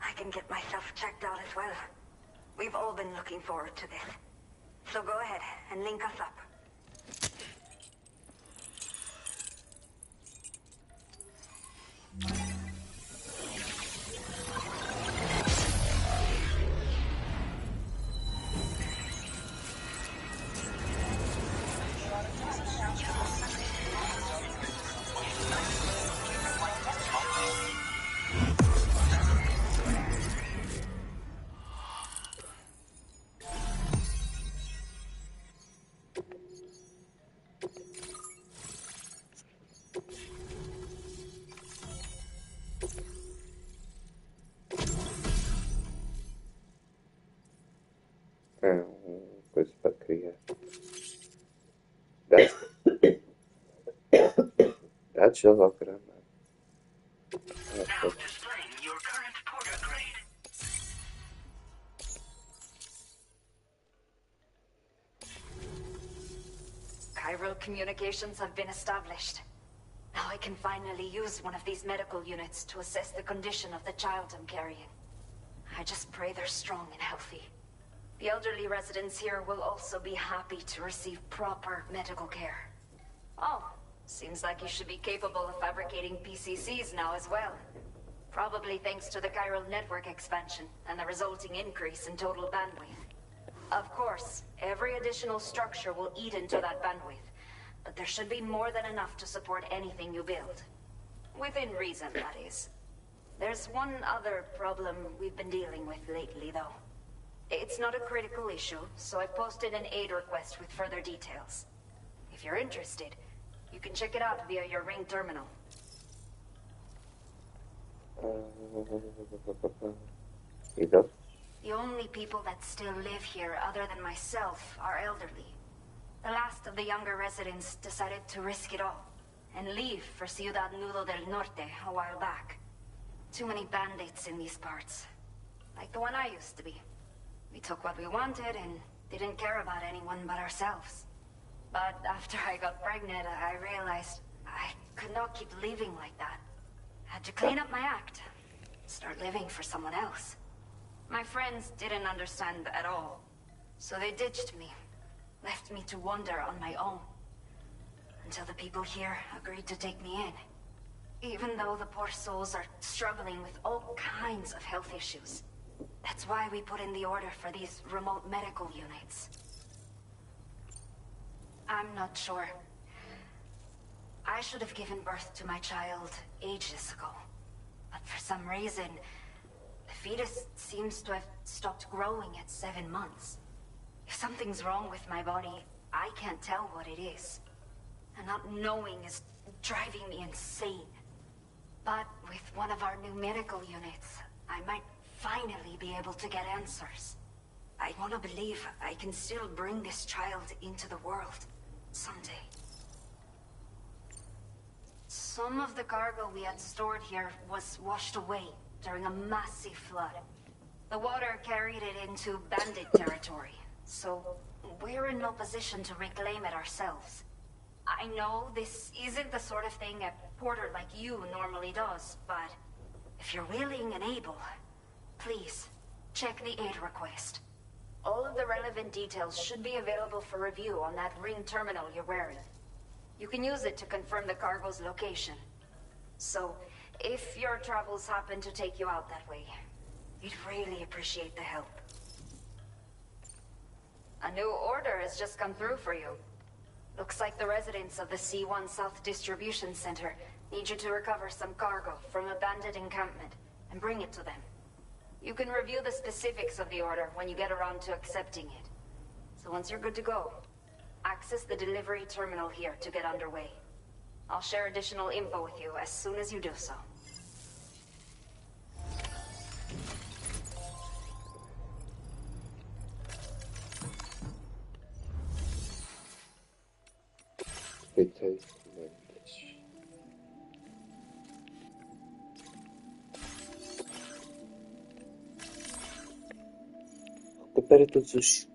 I can get myself checked out as well. We've all been looking forward to this. So go ahead and link us up. Coisa para criar. That's holograma. Now displaying your current porter grade. Chiral communications have been established. Now I can finally use one of these medical units to assess the condition of the child I'm carrying. I just pray they're strong and healthy. The elderly residents here will also be happy to receive proper medical care. Oh, seems like you should be capable of fabricating PCCs now as well. Probably thanks to the chiral network expansion and the resulting increase in total bandwidth. Of course, every additional structure will eat into that bandwidth, but there should be more than enough to support anything you build. Within reason, that is. There's one other problem we've been dealing with lately, though. It's not a critical issue, so I posted an aid request with further details. If you're interested, you can check it out via your ring terminal. Either. The only people that still live here other than myself are elderly. The last of the younger residents decided to risk it all and leave for Ciudad Nudo del Norte a while back. Too many bandits in these parts. Like the one I used to be. We took what we wanted and didn't care about anyone but ourselves. But after I got pregnant, I realized I could not keep living like that. Had to clean up my act. Start living for someone else. My friends didn't understand at all. So they ditched me. Left me to wander on my own. Until the people here agreed to take me in. Even though the poor souls are struggling with all kinds of health issues. That's why we put in the order for these remote medical units. I'm not sure. I should have given birth to my child ages ago. But for some reason, the fetus seems to have stopped growing at 7 months. If something's wrong with my body, I can't tell what it is. And not knowing is driving me insane. But with one of our new medical units, I might finally be able to get answers. I want to believe I can still bring this child into the world someday. Some of the cargo we had stored here was washed away during a massive flood. The water carried it into bandit territory, so we're in no position to reclaim it ourselves. I know this isn't the sort of thing a porter like you normally does, but if you're willing and able, please, check the aid request. All of the relevant details should be available for review on that ring terminal you're wearing. You can use it to confirm the cargo's location. So, if your travels happen to take you out that way, we'd really appreciate the help. A new order has just come through for you. Looks like the residents of the C1 South Distribution Center Need you to recover some cargo from a bandit encampment and bring it to them. You can review the specifics of the order when you get around to accepting it. So once you're good to go, access the delivery terminal here to get underway. I'll share additional info with you as soon as you do so. Recupera todos os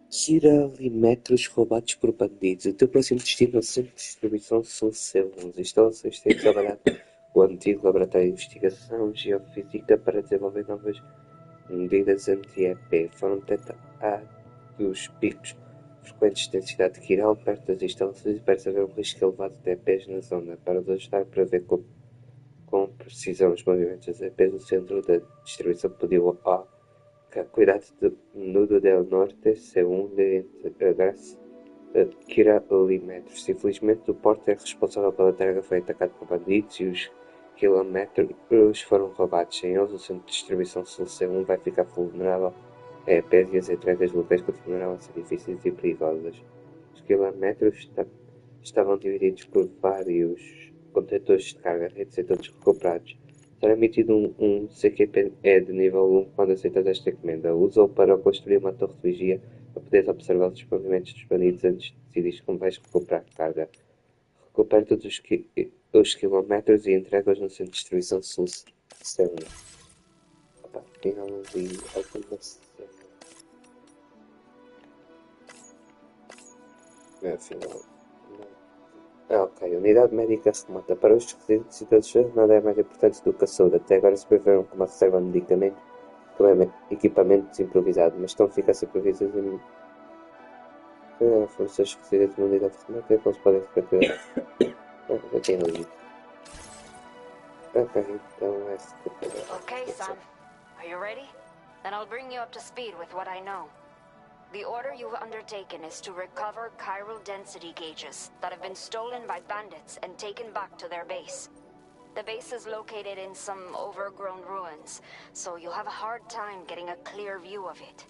quiralimetros roubados por bandidos. O teu próximo destino é o centro de distribuição Sul C1. As instalações têm trabalhado com o antigo laboratório de investigação geofísica para desenvolver novas medidas anti-EP. Foram detectados picos frequentes de densidade de quiral perto das instalações e parece haver um risco elevado de EPs na zona. Para nos ajudar a prever com precisão os movimentos das EPs, o centro da distribuição pediu ao cuidado do nudo del norte C1 de entregar-se a quiralímetros. Infelizmente, o porto responsável pela entrega foi atacado por bandidos e os quilómetros foram roubados. Sem eles, o centro de distribuição Sul C1 vai ficar vulnerável a EPs e as entregas locais continuarão a ser difíceis e perigosas. Os quilómetros estavam divididos por vários contentores de carga, redes e todos recuperados. Será emitido um CQPE de nível 1 quando aceitas esta encomenda. Usa-o para construir uma torre de vigia para poderes observar os movimentos dos bandidos antes de decidir como vais recuperar carga. Recupera todos os quilómetros e entrega-os no centro de distribuição Sul C1. Afinal, não vi alguma cena. Afinal, não. Ok, unidade médica remota. Para os residentes nada é mais importante do que a saúde. Até agora sobreviveram com uma reserva de medicamentos, equipamentos improvisados, mas estão a ficar supervisados em forças residentes na unidade remota e eles podem recuperar. Já tenho lido. Ok, então é Okay, son. Are you ready? Then I'll bring you up to speed with what I know. The order you've undertaken is to recover chiral density gauges that have been stolen by bandits and taken back to their base. The base is located in some overgrown ruins, so you'll have a hard time getting a clear view of it.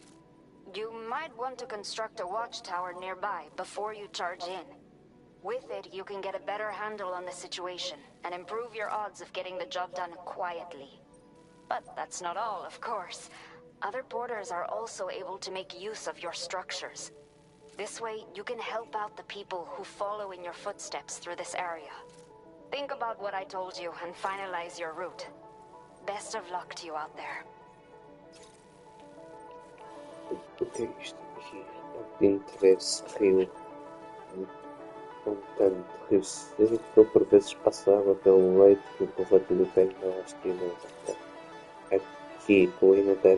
You might want to construct a watchtower nearby before you charge in. With it, you can get a better handle on the situation and improve your odds of getting the job done quietly. But that's not all, of course. Other porters are also able to make use of your structures. This way, you can help out the people who follow in your footsteps through this area. Think about what I told you and finalize your route. Best of luck to you out there. O que é isto aqui? De interesse, rio. Tanto rio seco que eu por vezes passava pelo leito que o correto do pé não estive. Aqui, colina da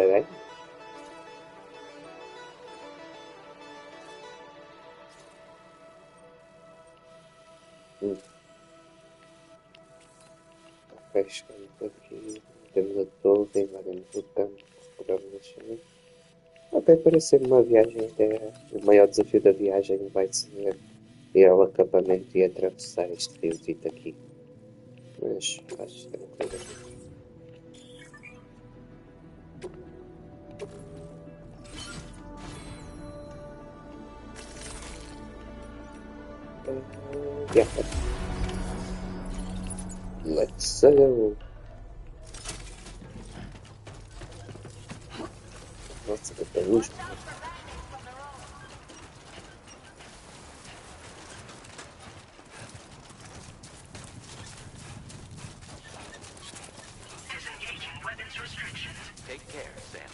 aranha? Ok, chegamos aqui, temos a torre, invadimos o campo, recuperamos as chamas. Ok, parece ser uma viagem até. O maior desafio da viagem vai ser ir ao acampamento e atravessar este riozito aqui. Mas acho tranquilo. Yeah. Let's go. Nossa, que tem luz. Take care, Sam.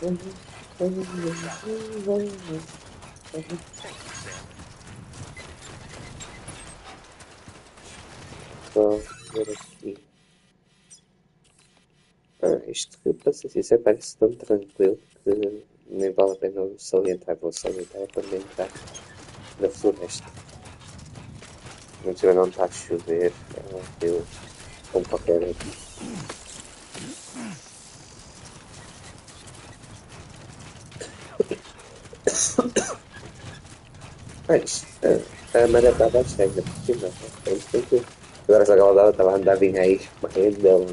Thank you, Sam. Só ver aqui. Isto que para ser sincero parece tão tranquilo que nem vale a pena eu salientar. Vou salientar quando entrar na floresta. Não sei, não está a chover. Eu como qualquer outro. Mas a maré está baixa ainda por cima. Tem que. Agora só que ela estava a andar bem aí, morrendo dela.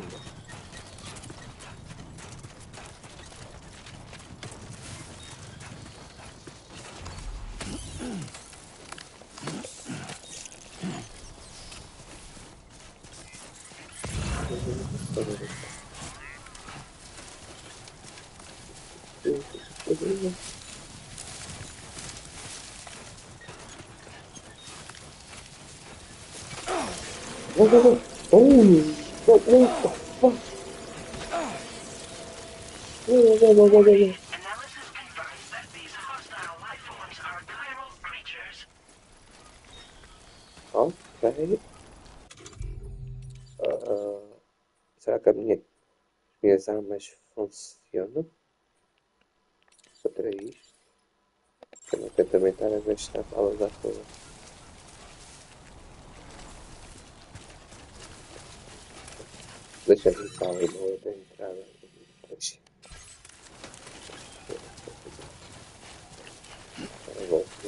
Whoa, whoa, whoa. Oh, what the fuck? Whoa, whoa, whoa, whoa, whoa, whoa. Analysis confirms that these hostile life forms are chiral creatures. Ok. Será que minhas armas funcionam? Contra isto? Eu não quero também estar a gastar balas à toa. Deixa eu ver ali na outra entrada. Deixa. Eu vou aqui.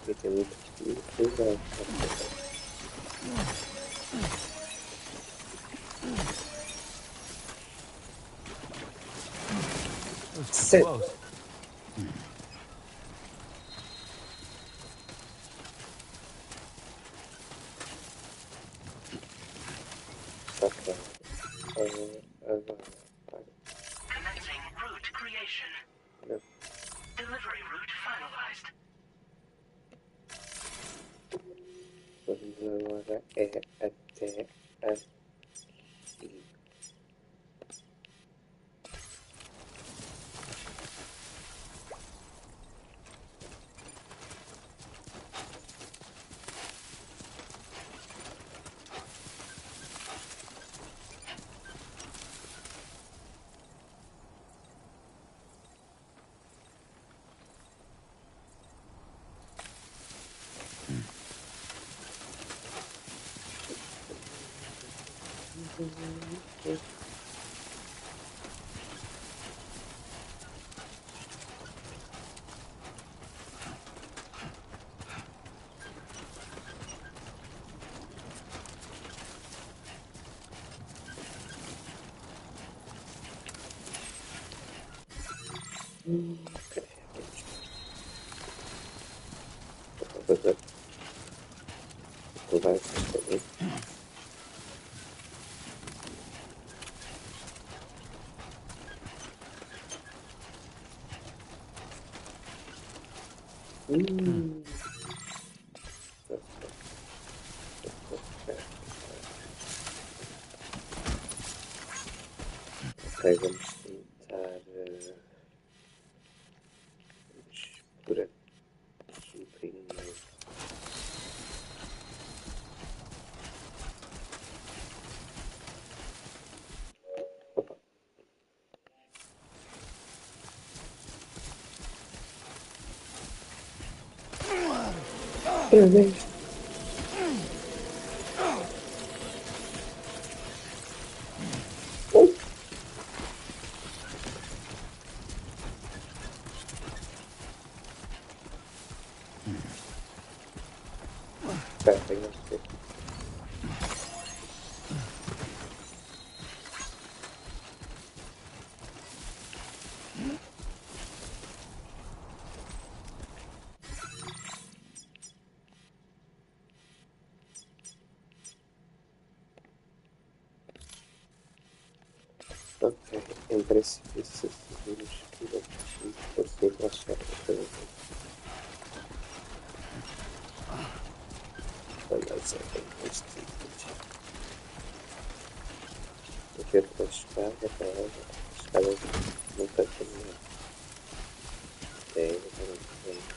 Aqui tem muito cuidado. Set. Close. Ok. Agora. Commencing route creation. Não. Delivery route finalized. Vamos agora é até aqui. Vai fazer. Ok, vamos tentar por aqui primeiro. Opa. Outra vez. Espera, tenho que ver. Ok, em princípio, se seguirmos por aqui, consigo achar outra vez. Beleza, é este aqui. Aqui outra escada para ela. Escada nunca terminei. É, agora não.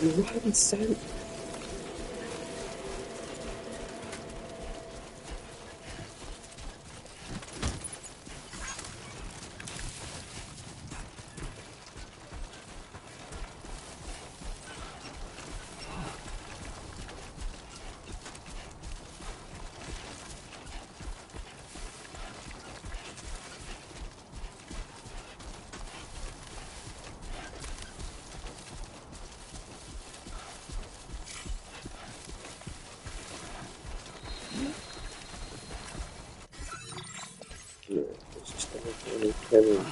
What? Sério? Yellow.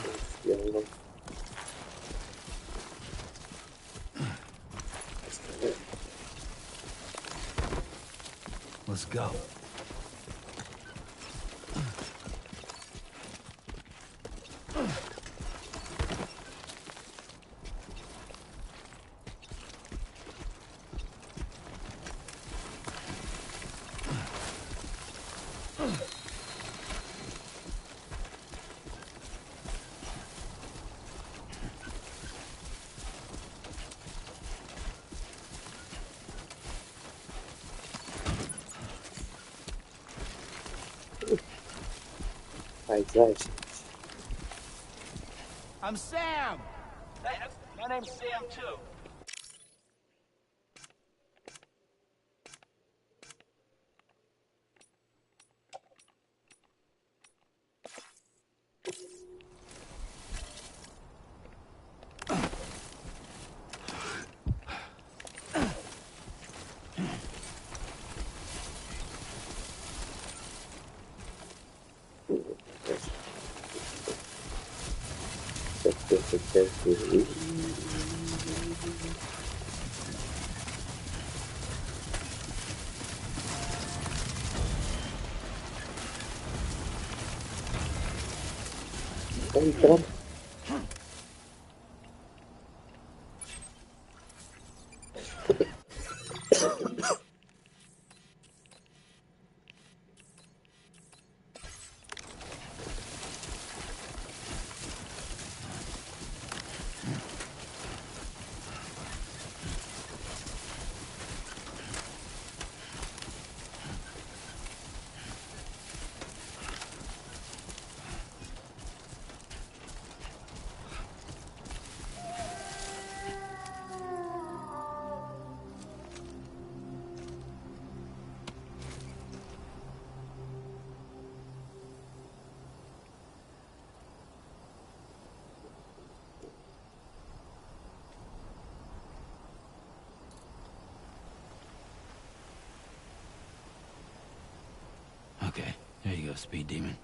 Let's go. Paisagens. I'm Sam. Hey, my name's Sam too. Entrar. Okay, there you go, Speed Demon.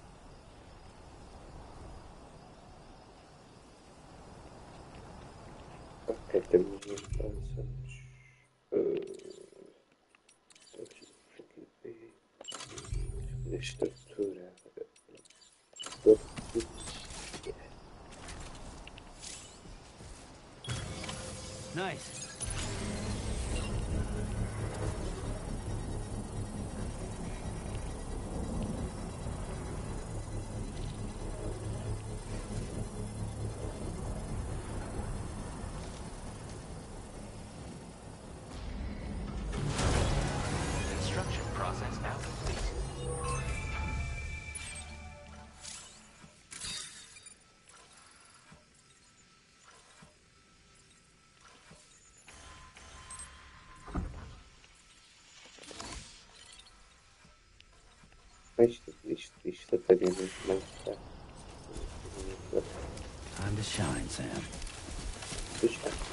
Ok, temos a estrutura. Nice. Construction process now complete. Isto apaga muito mais tarde. Time to shine, Sam. Puxa.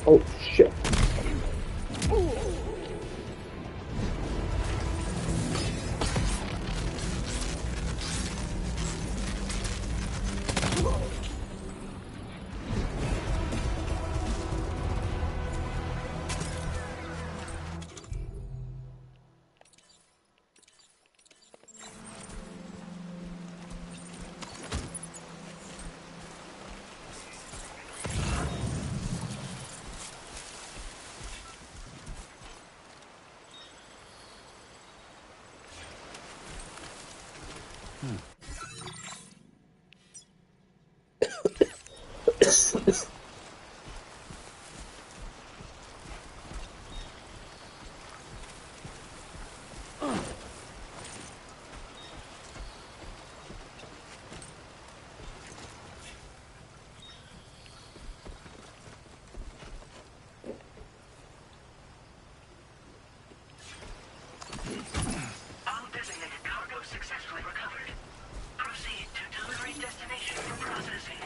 Oh shit. All designated cargo successfully recovered. Proceed to delivery destination for processing.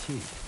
Teeth.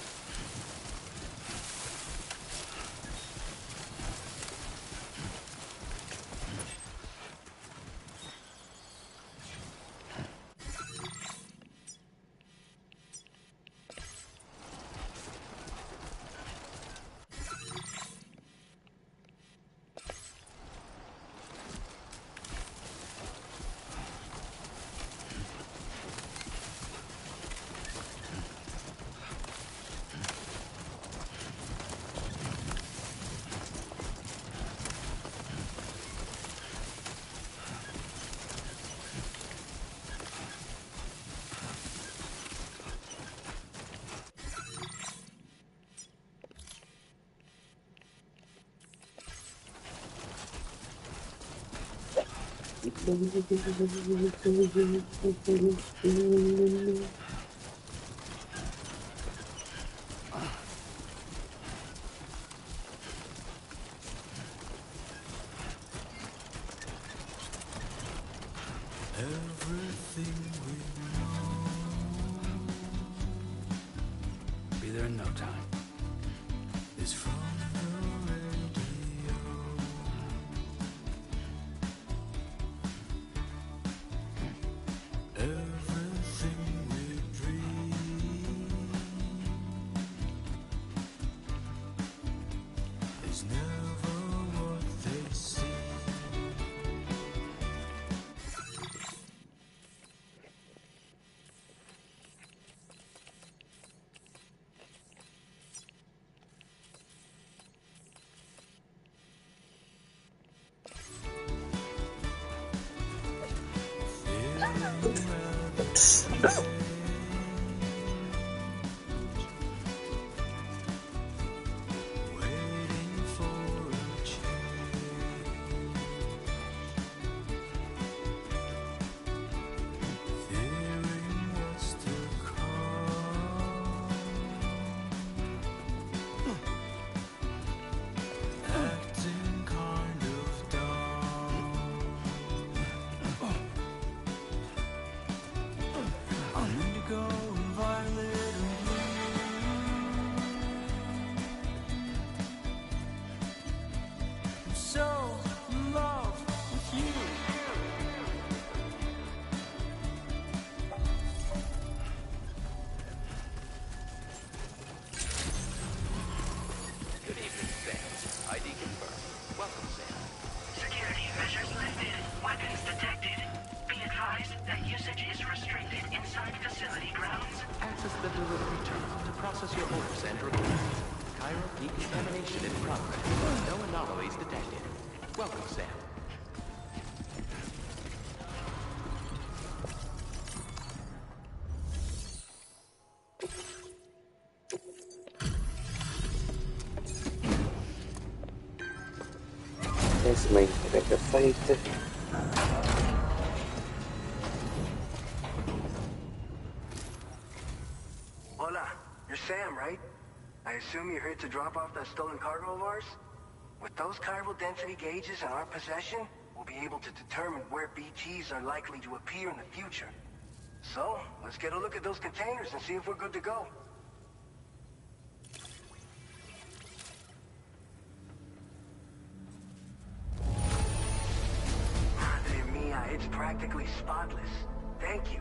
Be there in no time. command report. Chiral decontamination in progress. No anomalies detected. Welcome, Sam. Essa uma entrega feita. Hola, you're Sam, right? I assume you're here to drop off that stolen cargo of ours? With those chiral density gauges in our possession, we'll be able to determine where BTs are likely to appear in the future. So, let's get a look at those containers and see if we're good to go. Madre mia, it's practically spotless. Thank you.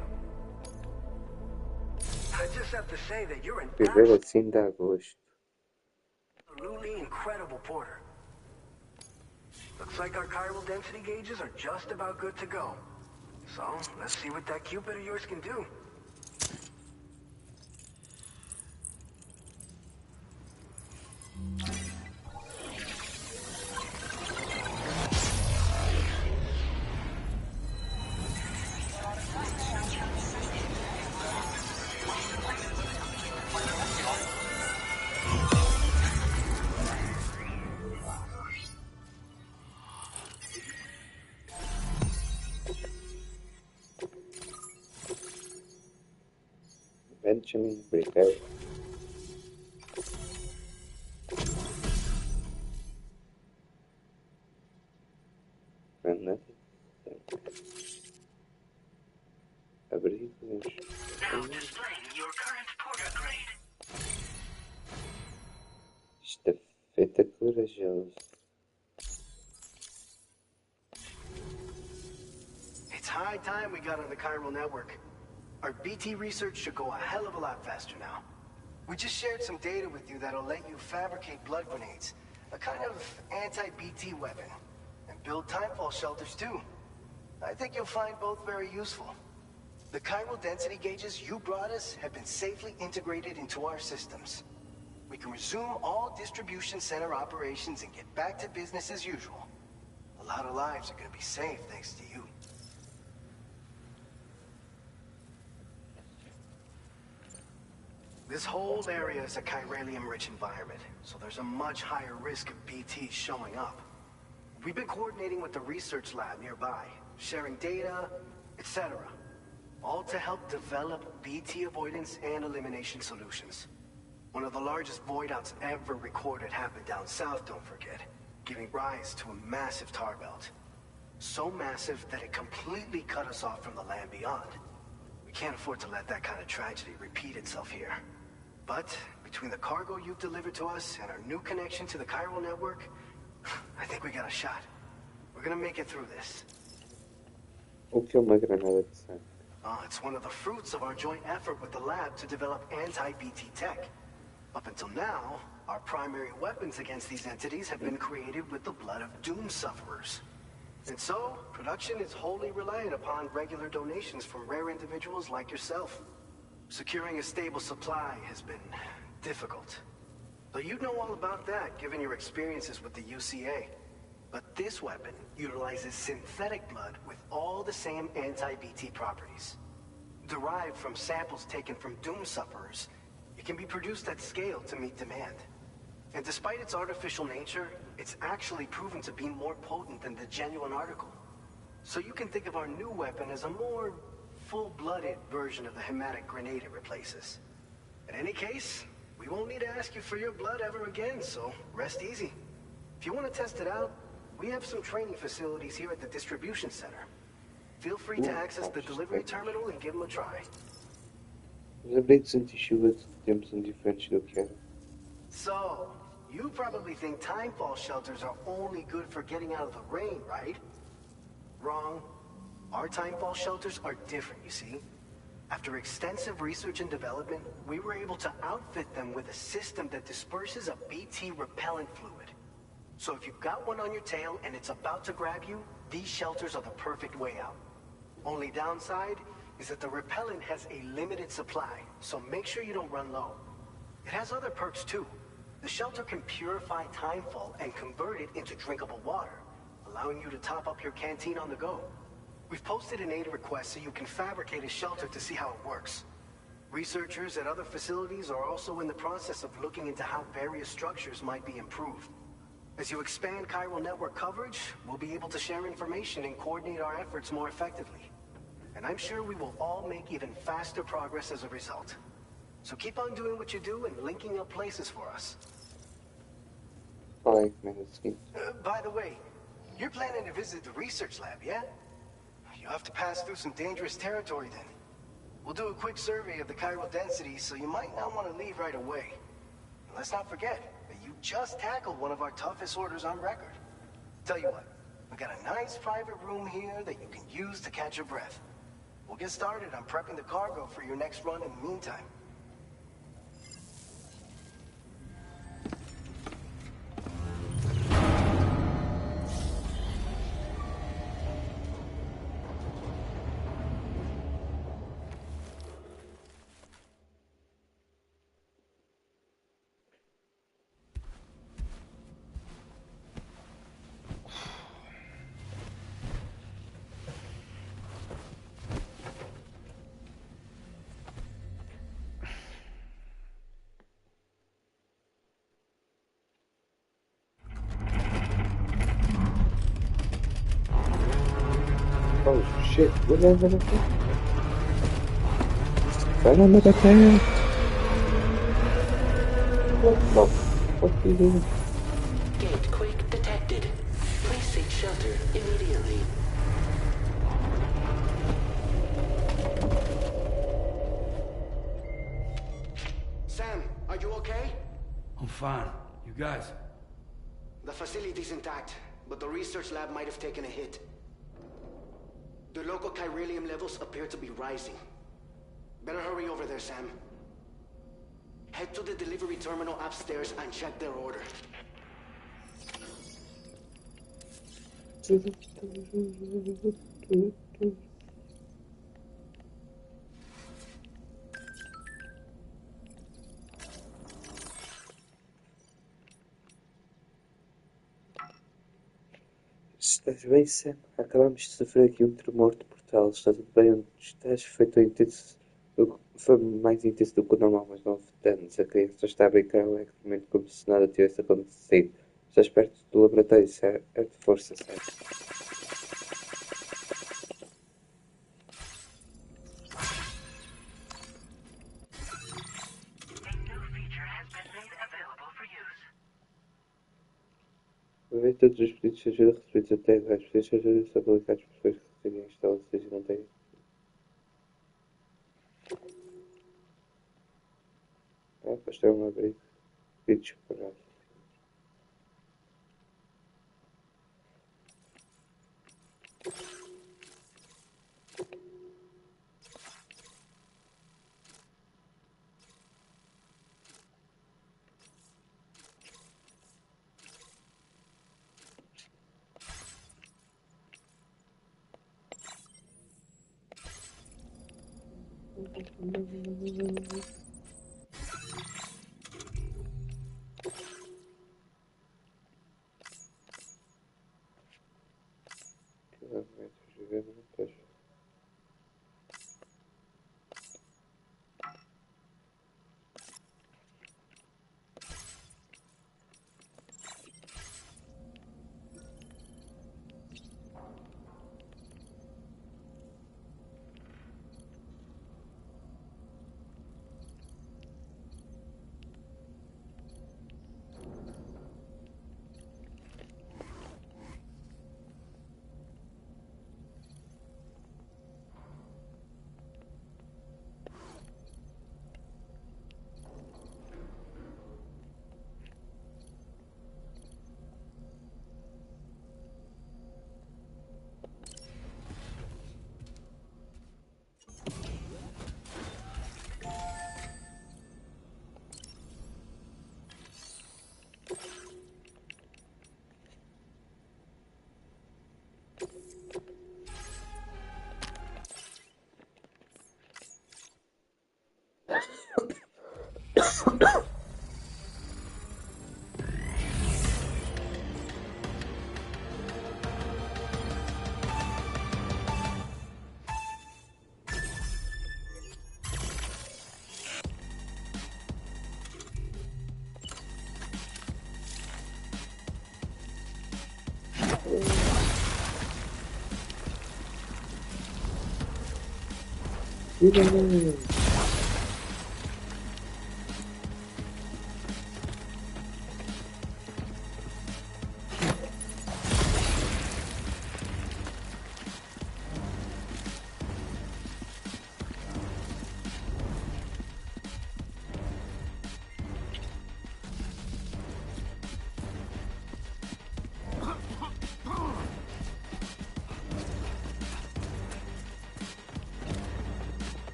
I just have to say that you're an Viver assim dá gosto. absolutely incredible porter. Looks like our chiral density gauges are just about good to go. So, let's see what that Cupid of yours can do. Benjamin Bricker. Nothing. Abrigos. Now displaying your current porter grade. Estafeta corajosa. It's high time we got on the chiral network. Our BT research should go a hell of a lot faster now. We just shared some data with you that'll let you fabricate blood grenades, a kind of anti-BT weapon, and build timefall shelters too. I think you'll find both very useful. The chiral density gauges you brought us have been safely integrated into our systems. We can resume all distribution center operations and get back to business as usual. A lot of lives are gonna be saved thanks to you. This whole area is a chiralium-rich environment, so there's a much higher risk of BTs showing up. We've been coordinating with the research lab nearby, sharing data, etc. All to help develop BT avoidance and elimination solutions. One of the largest void outs ever recorded happened down south, don't forget, giving rise to a massive tar belt. So massive that it completely cut us off from the land beyond. We can't afford to let that kind of tragedy repeat itself here. But between the cargo you've delivered to us and our new connection to the chiral network, I think we got a shot. We're gonna make it through this. O que é uma granada de sangue? It's one of the fruits of our joint effort with the lab to develop anti-BT tech. Up until now, our primary weapons against these entities have been created with the blood of doom sufferers. And so, production is wholly reliant upon regular donations from rare individuals like yourself. Securing a stable supply has been difficult. But you know all about that, given your experiences with the UCA. But this weapon utilizes synthetic blood with all the same anti-BT properties. Derived from samples taken from doom sufferers, it can be produced at scale to meet demand. And despite its artificial nature, it's actually proven to be more potent than the genuine article. So you can think of our new weapon as a more full-blooded version of the hematic grenade it replaces. In any case, we won't need to ask you for your blood ever again, so rest easy. If you want to test it out, we have some training facilities here at the distribution center. Feel free to access the delivery terminal and give them a try. Os abrigos anti-chuva de tempo são diferentes do que era. So, you probably think timefall shelters are only good for getting out of the rain, right? Wrong. Our timefall shelters are different, you see. After extensive research and development, we were able to outfit them with a system that disperses a BT repellent fluid. So if you've got one on your tail and it's about to grab you, these shelters are the perfect way out. Only downside is that the repellent has a limited supply, so make sure you don't run low. It has other perks too. The shelter can purify timefall and convert it into drinkable water, allowing you to top up your canteen on the go. We've posted an aid request so you can fabricate a shelter to see how it works. Researchers at other facilities are also in the process of looking into how various structures might be improved. As you expand chiral network coverage, we'll be able to share information and coordinate our efforts more effectively. And I'm sure we will all make even faster progress as a result. So keep on doing what you do and linking up places for us. Fala aí, como é que By the way, you're planning to visit the research lab, yeah? You'll have to pass through some dangerous territory then. We'll do a quick survey of the chiral density, so you might not want to leave right away. And let's not forget that you just tackled one of our toughest orders on record. Tell you what, we got a nice private room here that you can use to catch your breath. We'll get started on prepping the cargo for your next run in the meantime. Oh shit, what is that? Right on the attack! What the fuck are you doing? Gate quake detected. Please seek shelter immediately. Sam, are you okay? I'm fine. You guys? The facility's intact, but the research lab might have taken a hit. The local chiralium levels appear to be rising. Better hurry over there, Sam. Head to the delivery terminal upstairs and check their order. Estás bem, Sam? Acabamos de sofrer aqui um tremor de portal. Estás bem onde estás? Foi tão intenso. Foi mais intenso do que o normal, mas não afetando-nos. A criança está a brincar alegremente como se nada tivesse acontecido. Estás perto do laboratório, certo? É de força, certo? Ver todos os pedidos de ajuda recebidos até agora. Os pedidos de ajuda são publicados por pessoas que residem em instalações e não têm. Pois tem um abrigo. Pedidos parados.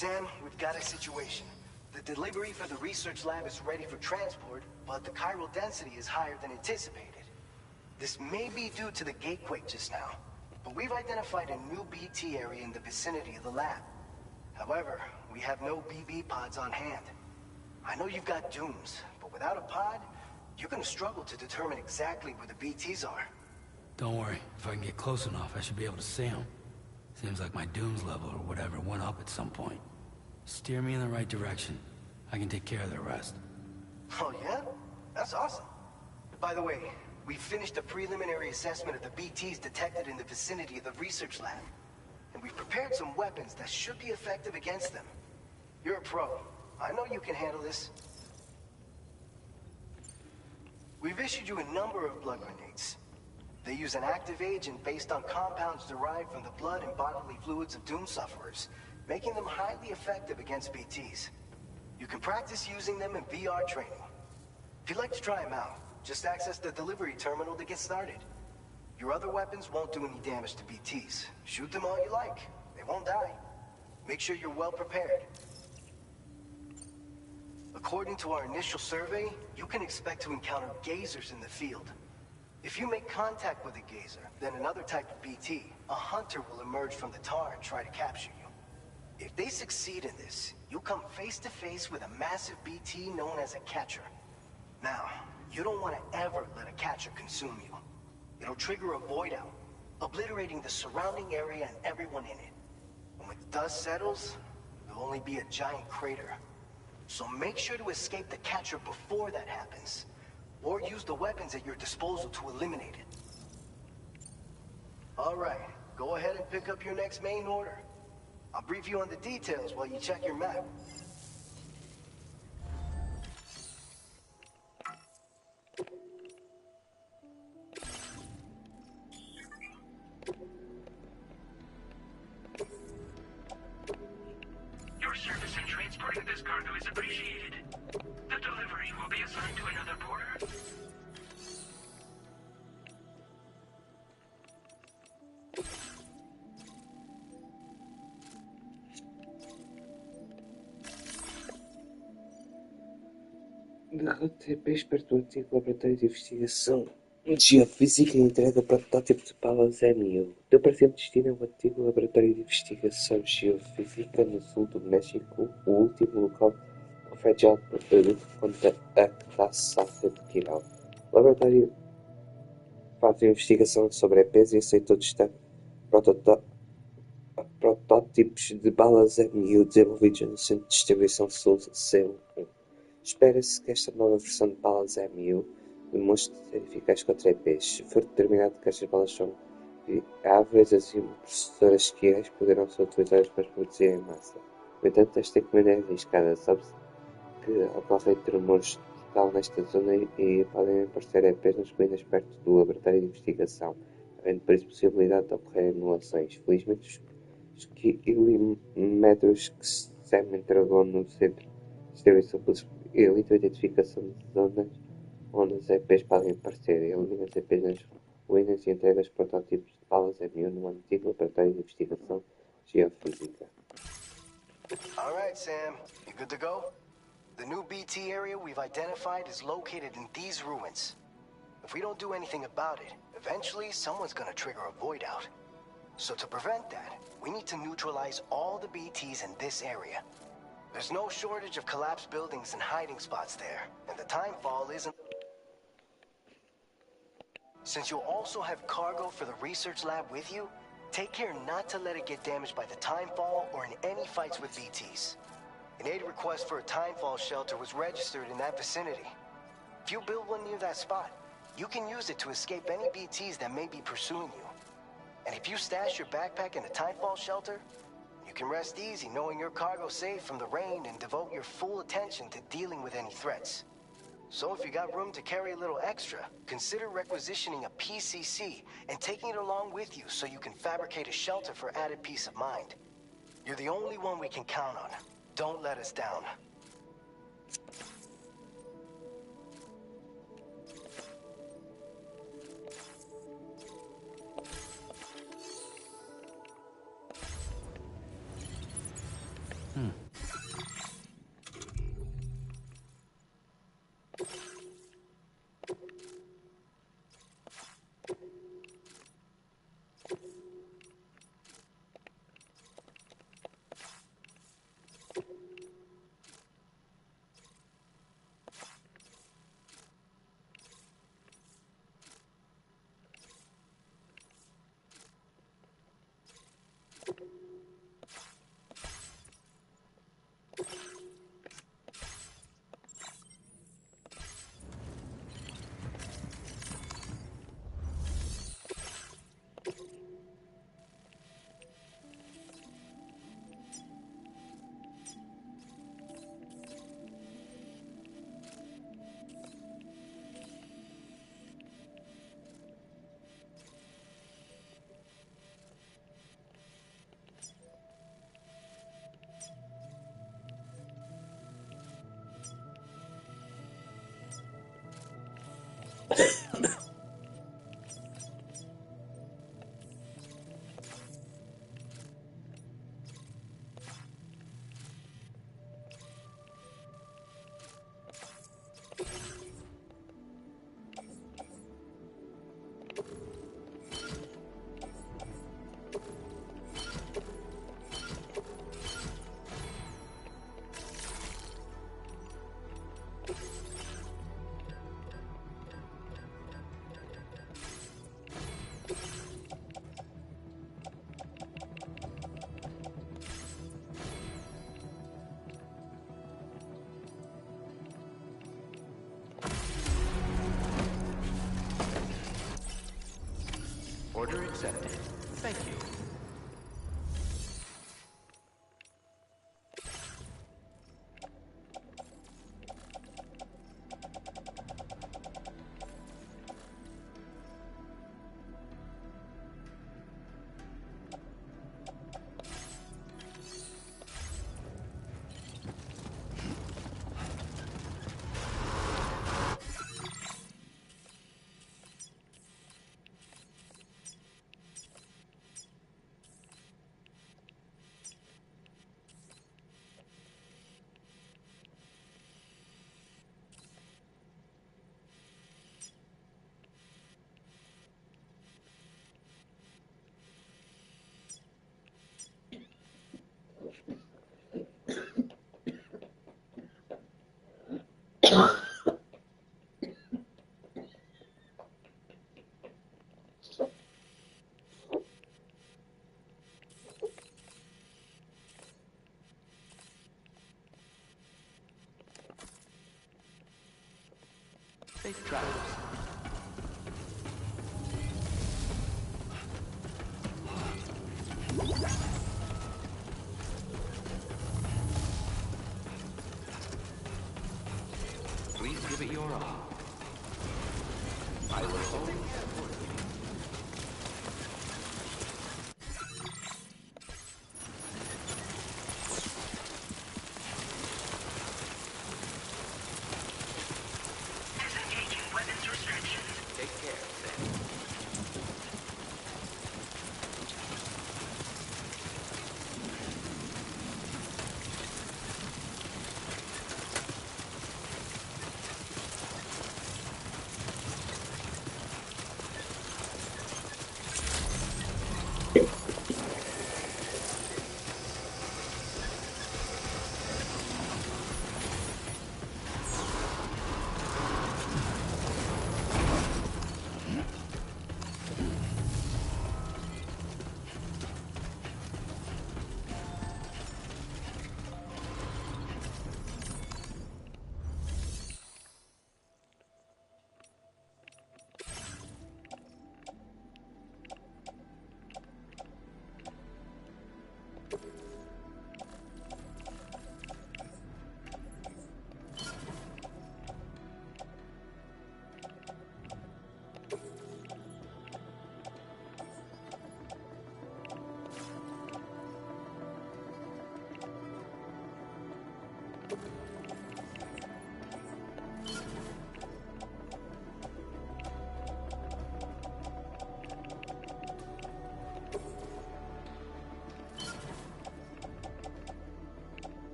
Sam, we've got a situation. The delivery for the research lab is ready for transport, but the chiral density is higher than anticipated. This may be due to the gatequake just now, but we've identified a new BT area in the vicinity of the lab. However, we have no BB pods on hand. I know you've got dooms, but without a pod, you're gonna struggle to determine exactly where the BTs are. Don't worry. If I can get close enough, I should be able to see them. Seems like my Dooms level or whatever went up at some point. Steer me in the right direction. I can take care of the rest. Oh, yeah? That's awesome. By the way, we finished a preliminary assessment of the BTs detected in the vicinity of the research lab. And we've prepared some weapons that should be effective against them. You're a pro. I know you can handle this. We've issued you a number of blood grenades. They use an active agent based on compounds derived from the blood and bodily fluids of Doom sufferers, making them highly effective against BTs. You can practice using them in VR training. If you'd like to try them out, just access the delivery terminal to get started. Your other weapons won't do any damage to BTs. Shoot them all you like. They won't die. Make sure you're well prepared. According to our initial survey, you can expect to encounter gazers in the field. If you make contact with a gazer, then another type of BT, a hunter will emerge from the tar and try to capture you. If they succeed in this, you'll come face to face with a massive BT known as a catcher. Now, you don't want to ever let a catcher consume you. It'll trigger a void out, obliterating the surrounding area and everyone in it. And when the dust settles, there'll only be a giant crater. So make sure to escape the catcher before that happens, or use the weapons at your disposal to eliminate it. All right, go ahead and pick up your next main order. I'll brief you on the details while you check your map. Your service in transporting this cargo is appreciated. The delivery will be assigned to another porter. Derrota EPs perto do antigo laboratório de investigação de geofísica e entrega o protótipo de balas MU. Teu presente destino é o antigo laboratório de investigação geofísica no sul do México, o último local que oferece algo produto contra a catástrofe de Kiral. O laboratório faz investigação sobre EPs e aceitou testar protótipos de balas MU desenvolvidos no Centro de Distribuição Sul C1. Espera-se que esta nova versão de balas MU demonstre ser eficaz contra EPs. Se for determinado que estas balas são viáveis, as impressoras quirais poderão ser utilizadas para produzir em massa. No entanto, esta encomenda é arriscada. Sabe-se que ocorrem tremores total nesta zona e podem aparecer EPs nas colinas perto do laboratório de investigação, havendo por isso possibilidade de ocorrer anulações. Felizmente, os quilímetros que Sam entregou no centro de distribuição elite a identificação de zonas onde os EPs podem aparecer. Elimina os EPs nas ruínas e entrega os protótipos de balas MU no antigo laboratório de investigação geofísica. All right, Sam. You good to go? The new BT area we've identified is located in these ruins. If we don't do anything about it, eventually someone's gonna trigger a void out. So to prevent that, we need to neutralize all the BTs in this area. There's no shortage of collapsed buildings and hiding spots there, and the timefall isn't... Since you'll also have cargo for the research lab with you, take care not to let it get damaged by the timefall or in any fights with BTs. An aid request for a timefall shelter was registered in that vicinity. If you build one near that spot, you can use it to escape any BTs that may be pursuing you. And if you stash your backpack in a timefall shelter, you can rest easy knowing your cargo's safe from the rain and devote your full attention to dealing with any threats. So if you got room to carry a little extra, consider requisitioning a PCC and taking it along with you so you can fabricate a shelter for added peace of mind. You're the only one we can count on. Don't let us down. Order accepted. Thank you. Safe travels. Please give it your all. I will always support you. Disengaging weapons restrictions. Take care, Sam.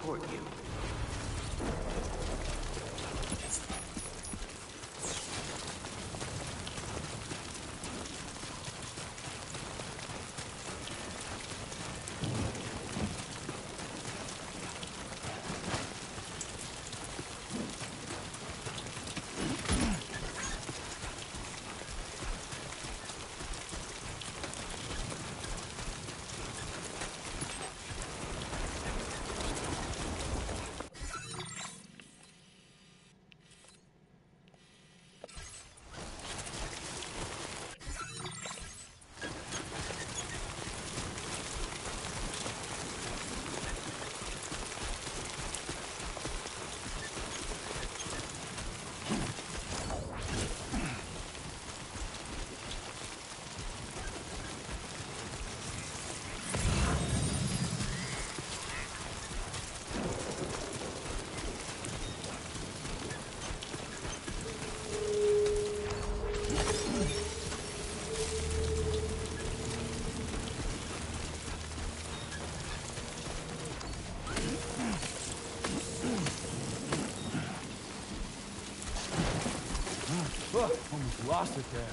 support you. Almost lost it there.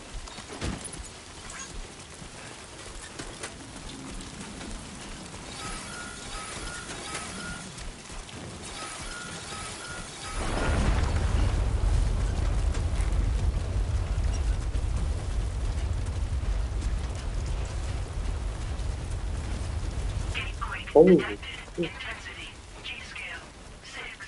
Oh, Intensity, G-scale, 6.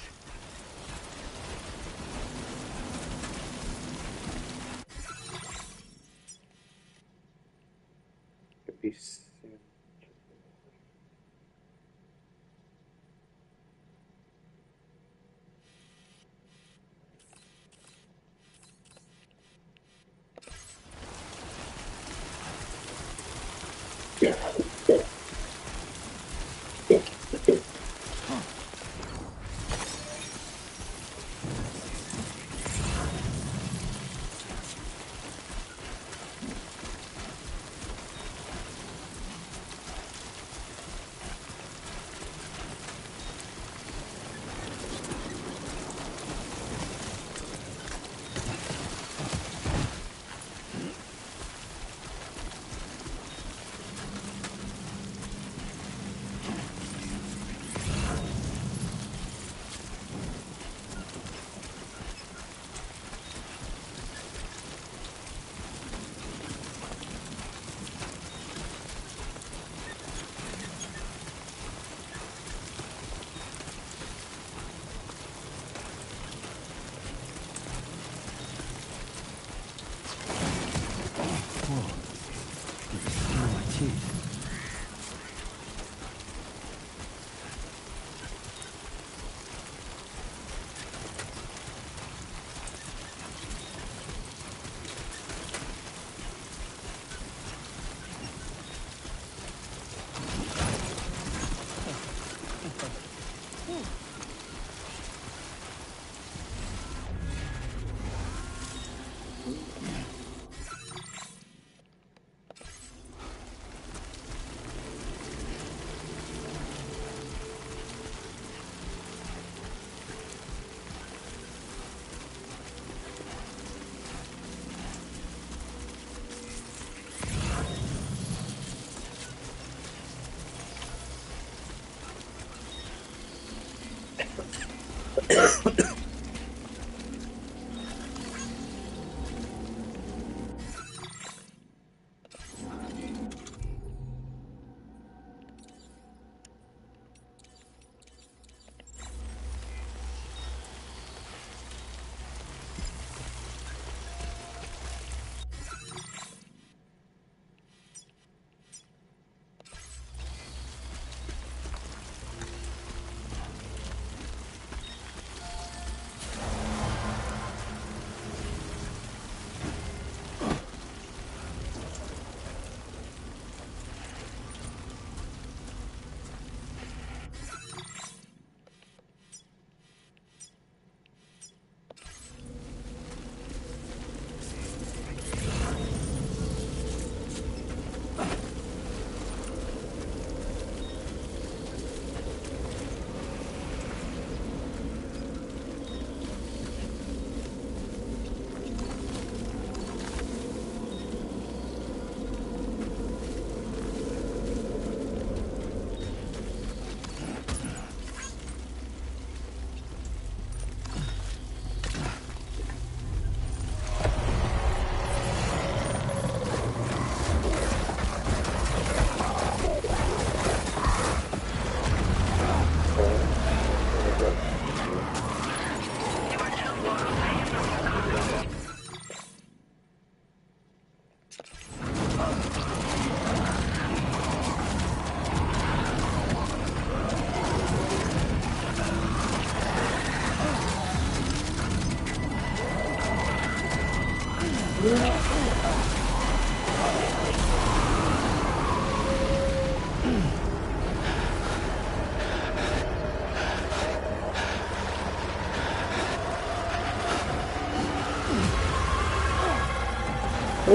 Eu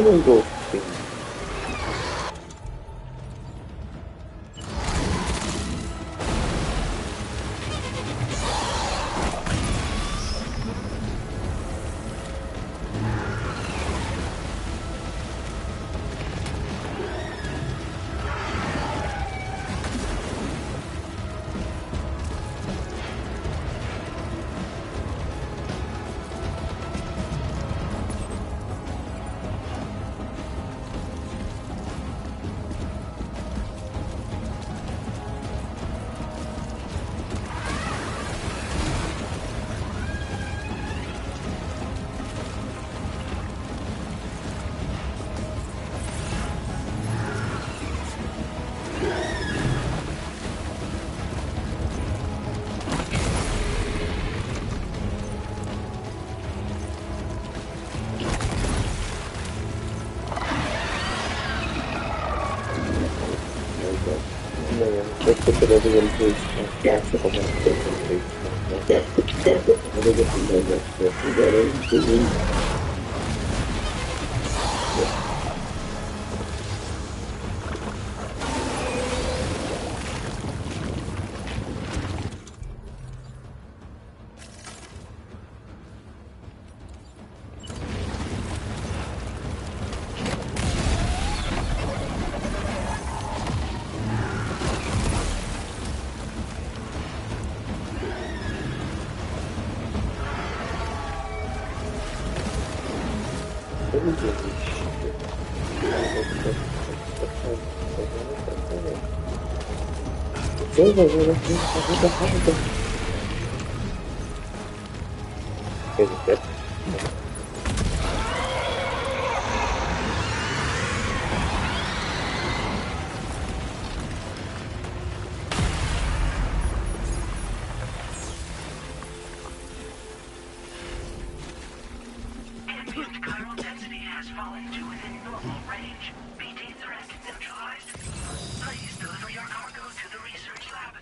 não gostei. Ambient chiral density has fallen to within normal range. BT threat neutralized. Please deliver your cargo to the research lab.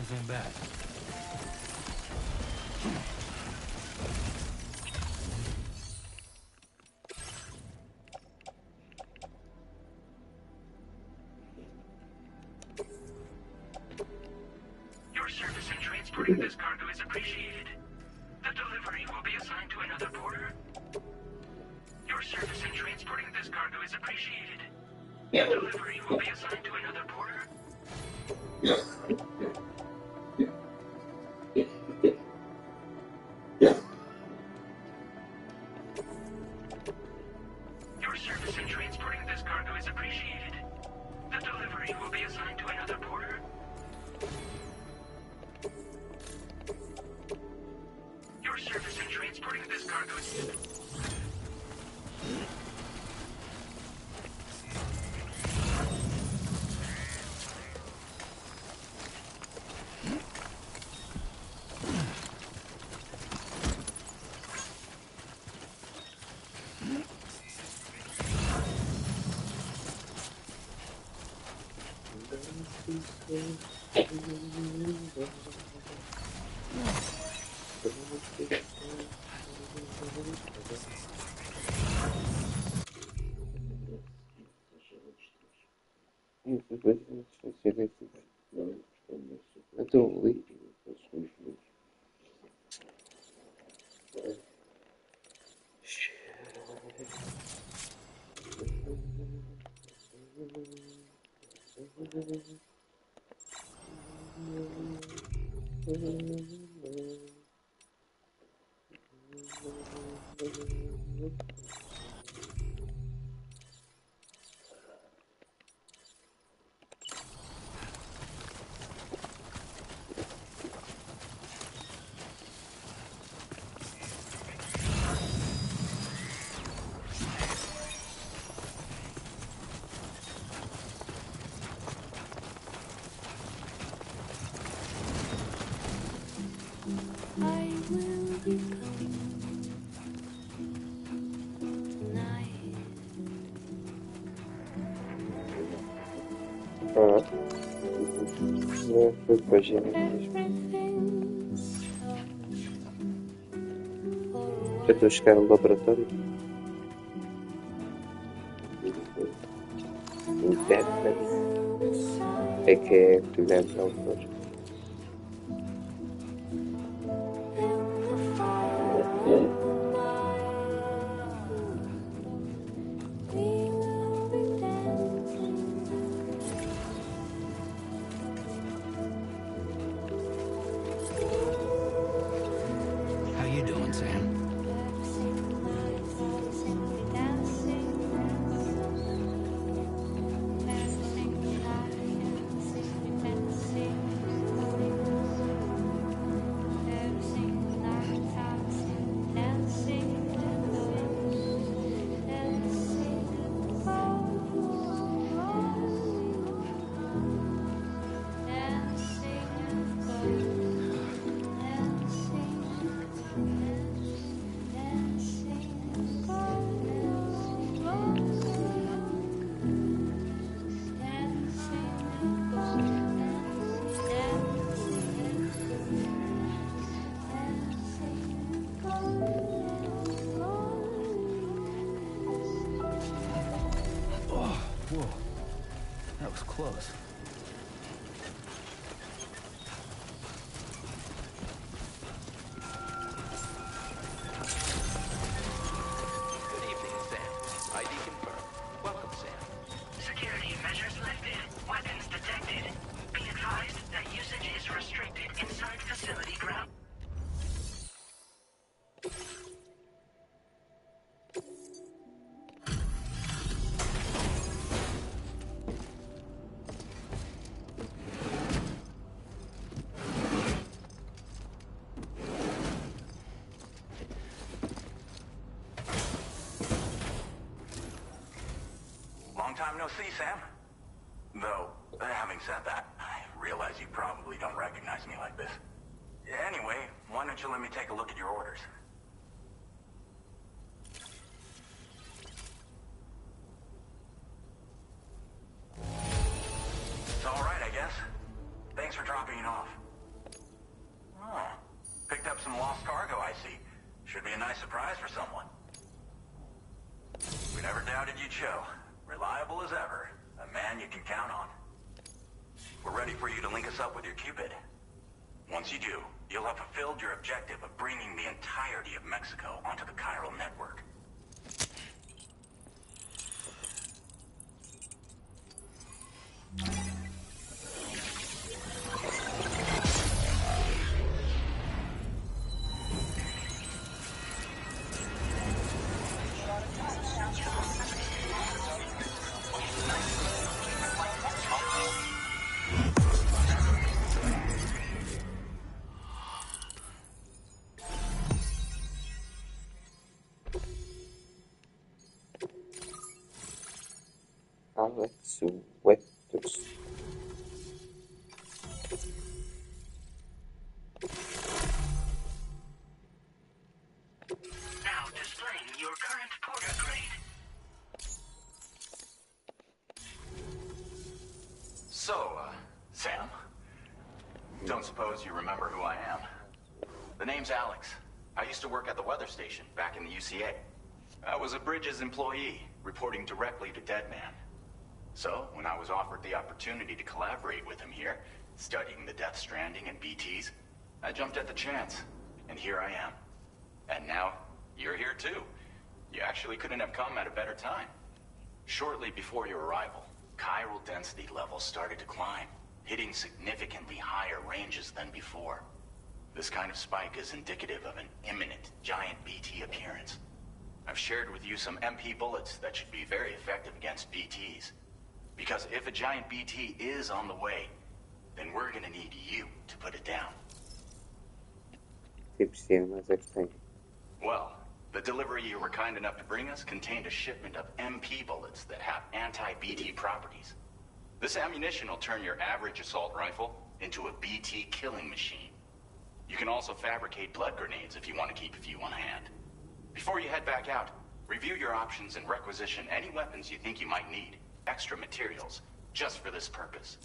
anything back. Your service in transporting this cargo is appreciated. The delivery will be assigned to another porter. Your service in transporting this cargo is appreciated. The delivery will be assigned to another porter. Your service in transporting this cargo is appreciated. The delivery will be assigned to another porter. Your service in transporting this cargo is... Então, li. Não foi pra gente. Já estou a chegar no laboratório. É que é fizemos não todos. How you doing, Sam? Whoa, that was close. Good evening, Sam. ID confirmed. Welcome, Sam. Security measures lifted. Weapons detected. Be advised that usage is restricted inside facility ground. Long time no see, Sam. Though, having said that, I realize you probably don't recognize me like this. Anyway, why don't you let me take a look at your orders? It's all right, I guess. Thanks for dropping it off. How did you, Joe? Reliable as ever. A man you can count on. We're ready for you to link us up with your Cupid. Once you do, you'll have fulfilled your objective of bringing the entirety of Mexico onto the chiral network. Alex Wettus. Now displaying your current porter grade. So, Sam, don't suppose you remember who I am? The name's Alex. I used to work at the weather station back in the UCA. I was a Bridges employee, reporting directly to Deadman. So, when I was offered the opportunity to collaborate with him here, studying the Death Stranding and BTs, I jumped at the chance, and here I am. And now, you're here too. You actually couldn't have come at a better time. Shortly before your arrival, chiral density levels started to climb, hitting significantly higher ranges than before. This kind of spike is indicative of an imminent giant BT appearance. I've shared with you some MP bullets that should be very effective against BTs. Because if a giant BT is on the way, then we're gonna need you to put it down. Well, the delivery you were kind enough to bring us contained a shipment of MP bullets that have anti-BT properties. This ammunition will turn your average assault rifle into a BT killing machine. You can also fabricate blood grenades if you want to keep a few on hand. Before you head back out, review your options and requisition any weapons you think you might need. Extra materials, just for this purpose.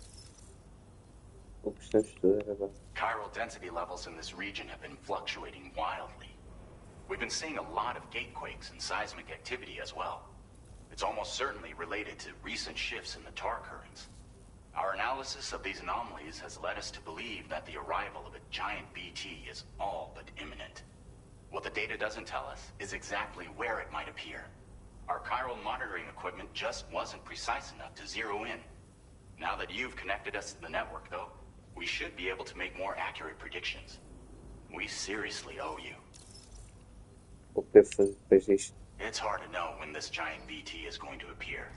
Chiral density levels in this region have been fluctuating wildly. We've been seeing a lot of gatequakes and seismic activity as well. It's almost certainly related to recent shifts in the tar currents. Our analysis of these anomalies has led us to believe that the arrival of a giant BT is all but imminent. What the data doesn't tell us is exactly where it might appear. Our chiral monitoring equipment just wasn't precise enough to zero in. Now that you've connected us to the network, though, we should be able to make more accurate predictions. We seriously owe you. It's hard to know when this giant BT is going to appear.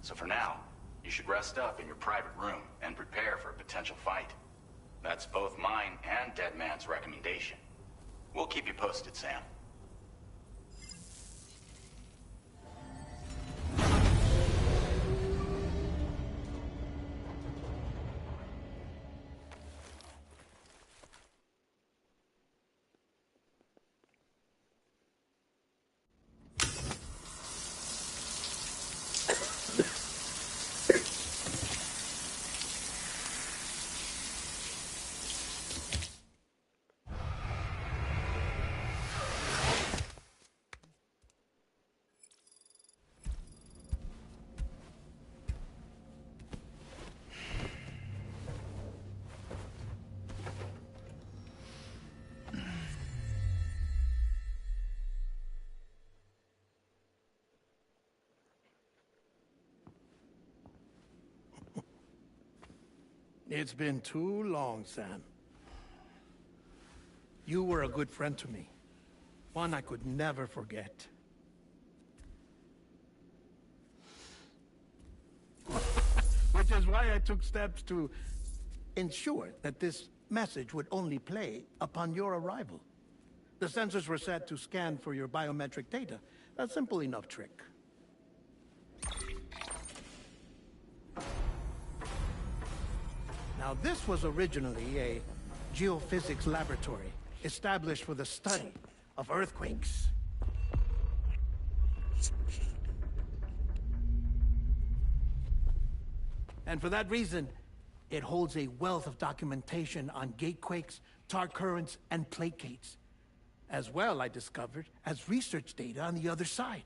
So for now, you should rest up in your private room and prepare for a potential fight. That's both mine and Deadman's recommendation. We'll keep you posted, Sam. It's been too long, Sam. You were a good friend to me. One I could never forget. Which is why I took steps to ensure that this message would only play upon your arrival. The sensors were set to scan for your biometric data. A simple enough trick. Now, this was originally a geophysics laboratory established for the study of earthquakes. And for that reason, it holds a wealth of documentation on gatequakes, tar currents, and placates. As well, I discovered, as research data on the other side.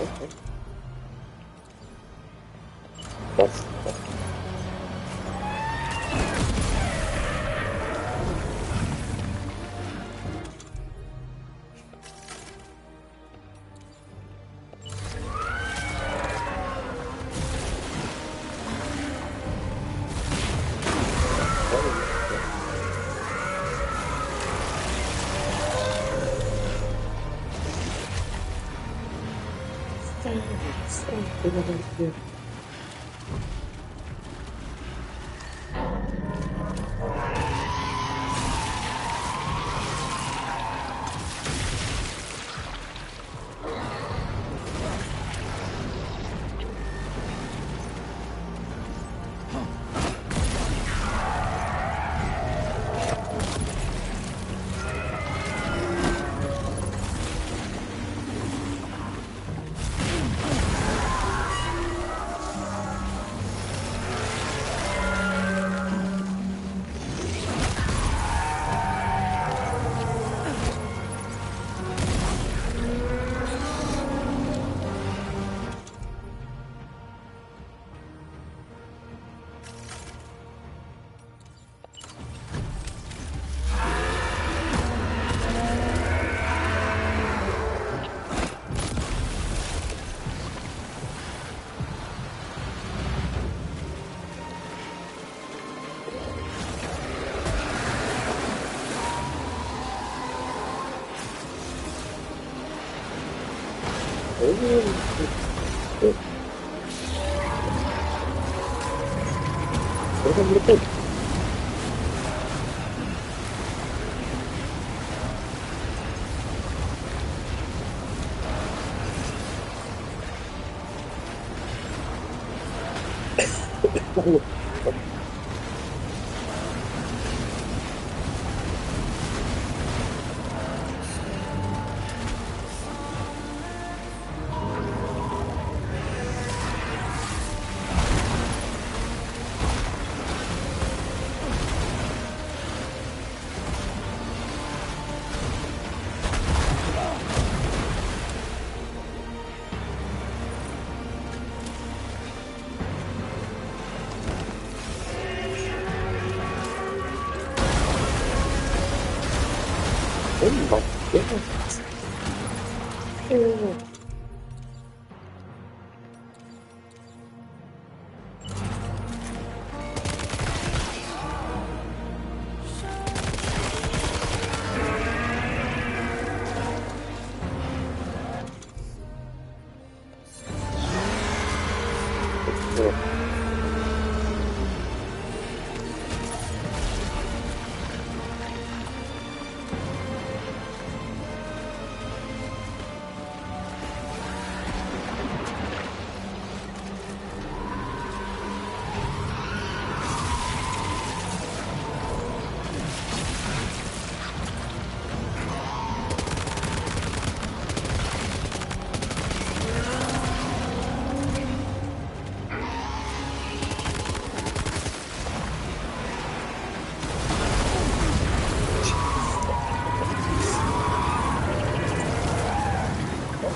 Okay. That's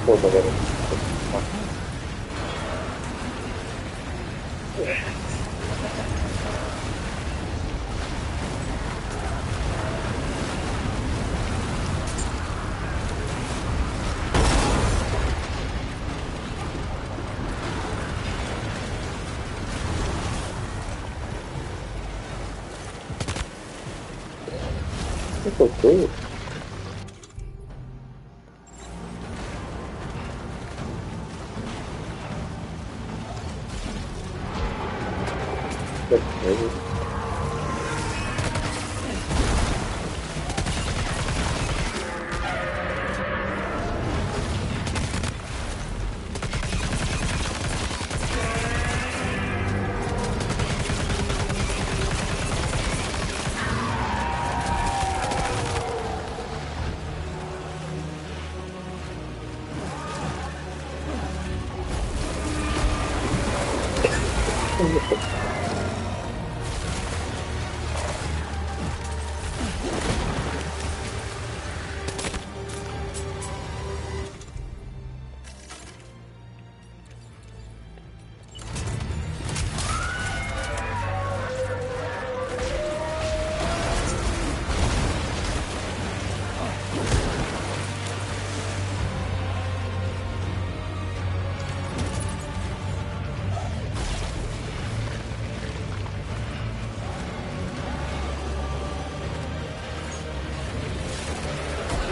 Boba, garoto. Que tocou?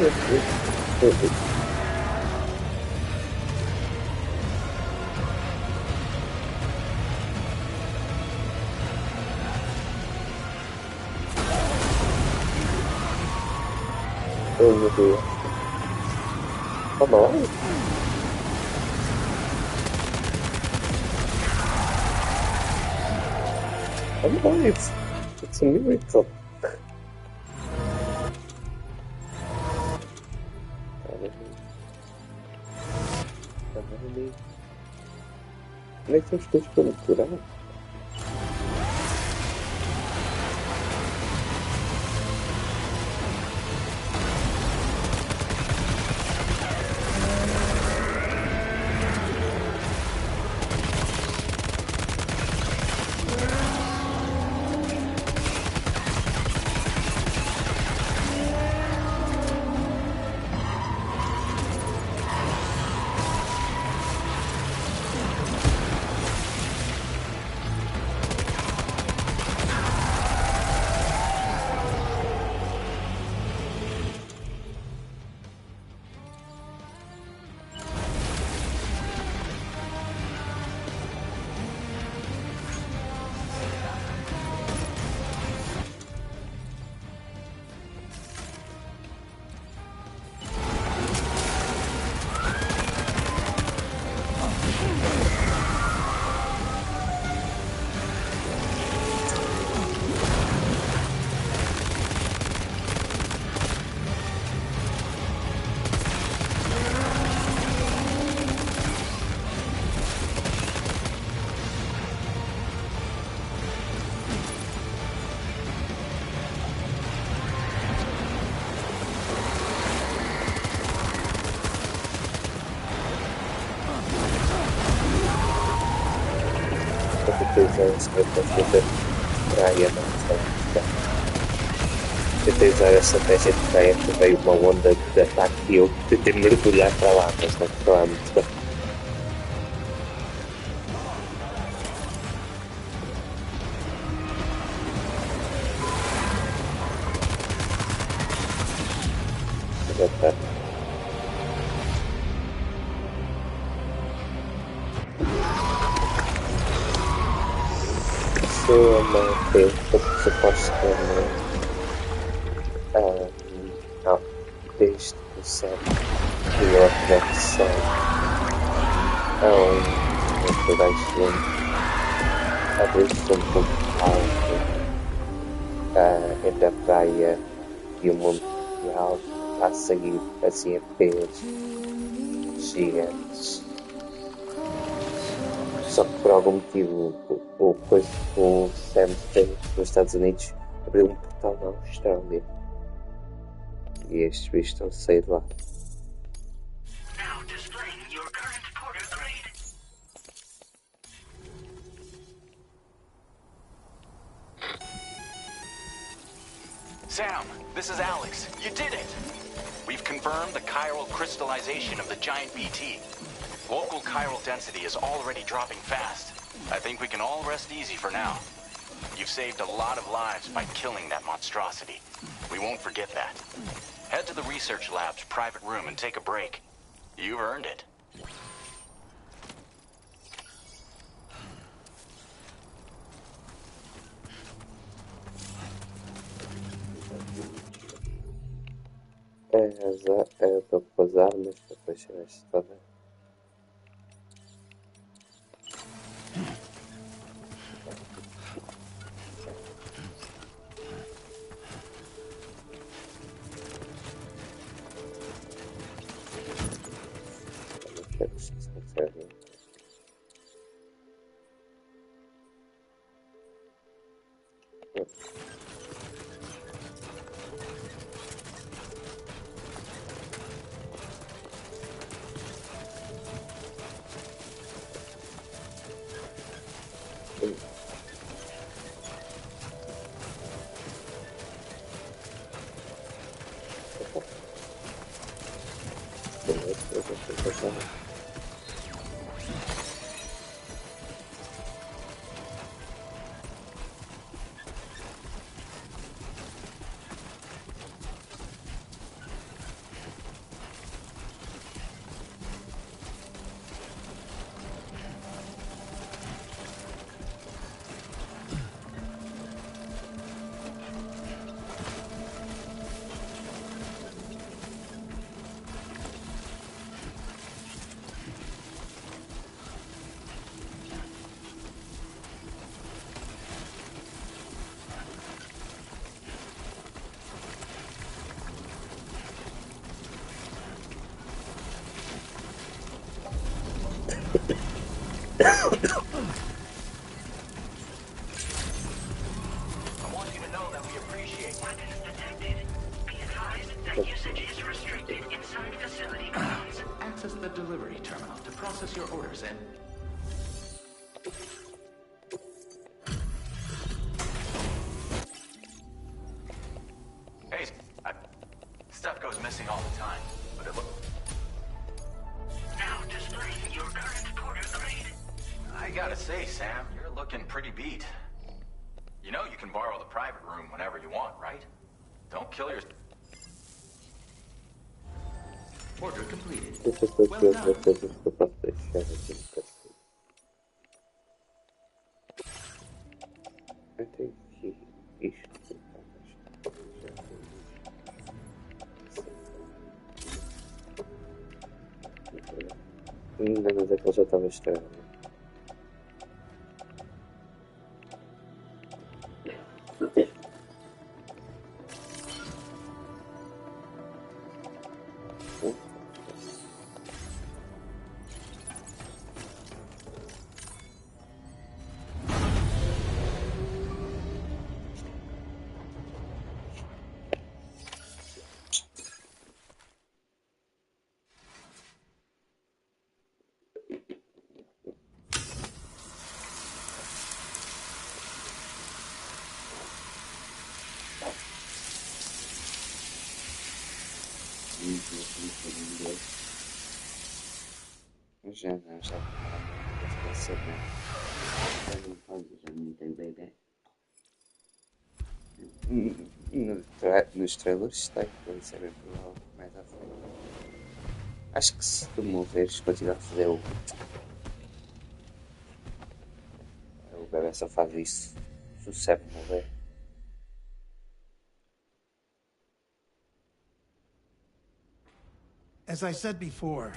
Oh meu Deus. Come on. Come on, it's a miracle. Onde é que temos coisas para me curar? Tentei usar essa estratégia de praia que veio uma onda de ataque e eu tentei mergulhar para lá, mas não foi lá muito bem. Já está. Isso é uma coisa que se possa não, desde que o céu criou a conexão a um baixo abrir-se um portal entre a praia e o mundo real a seguir assim apenas gigantes. Só que por algum motivo o Sam fez nos Estados Unidos abriu um portal na Austrália. E estes bichos estão a sair de lá. Sam, this is Alex. You did it! We've confirmed the chiral crystallization of the giant BT. Local chiral density is already dropping fast. I think we can all rest easy for now. You've saved a lot of lives by killing that monstrosity. We won't forget that. Head to the research lab's private room and take a break. You've earned it. Eu estou com as armas para depois tirar isto toda. want you to know that we appreciate it. Weapons detected. Be advised that usage is restricted inside facility grounds. Access the delivery terminal to process your orders and... Hey, stuff goes missing all the time, but it looks... Now displaying your current porter grade. I gotta say, Sam, you're looking pretty beat. You know you can borrow the private room whenever you want, right? Don't kill your... Order completed. Deixa eu ver Well as done. coisas que eu posso deixar aqui no cacete. Até aqui. Isto. Ainda mas é que ele já estava estragado. Já não, já não sei bem. Já não fazes, já não tem bebê. Nos trailers está que isso é bem provável mais à frente. Acho que se tu morreres continuar a fazer o bebê só faz isso se o cérebro morrer. As I said before,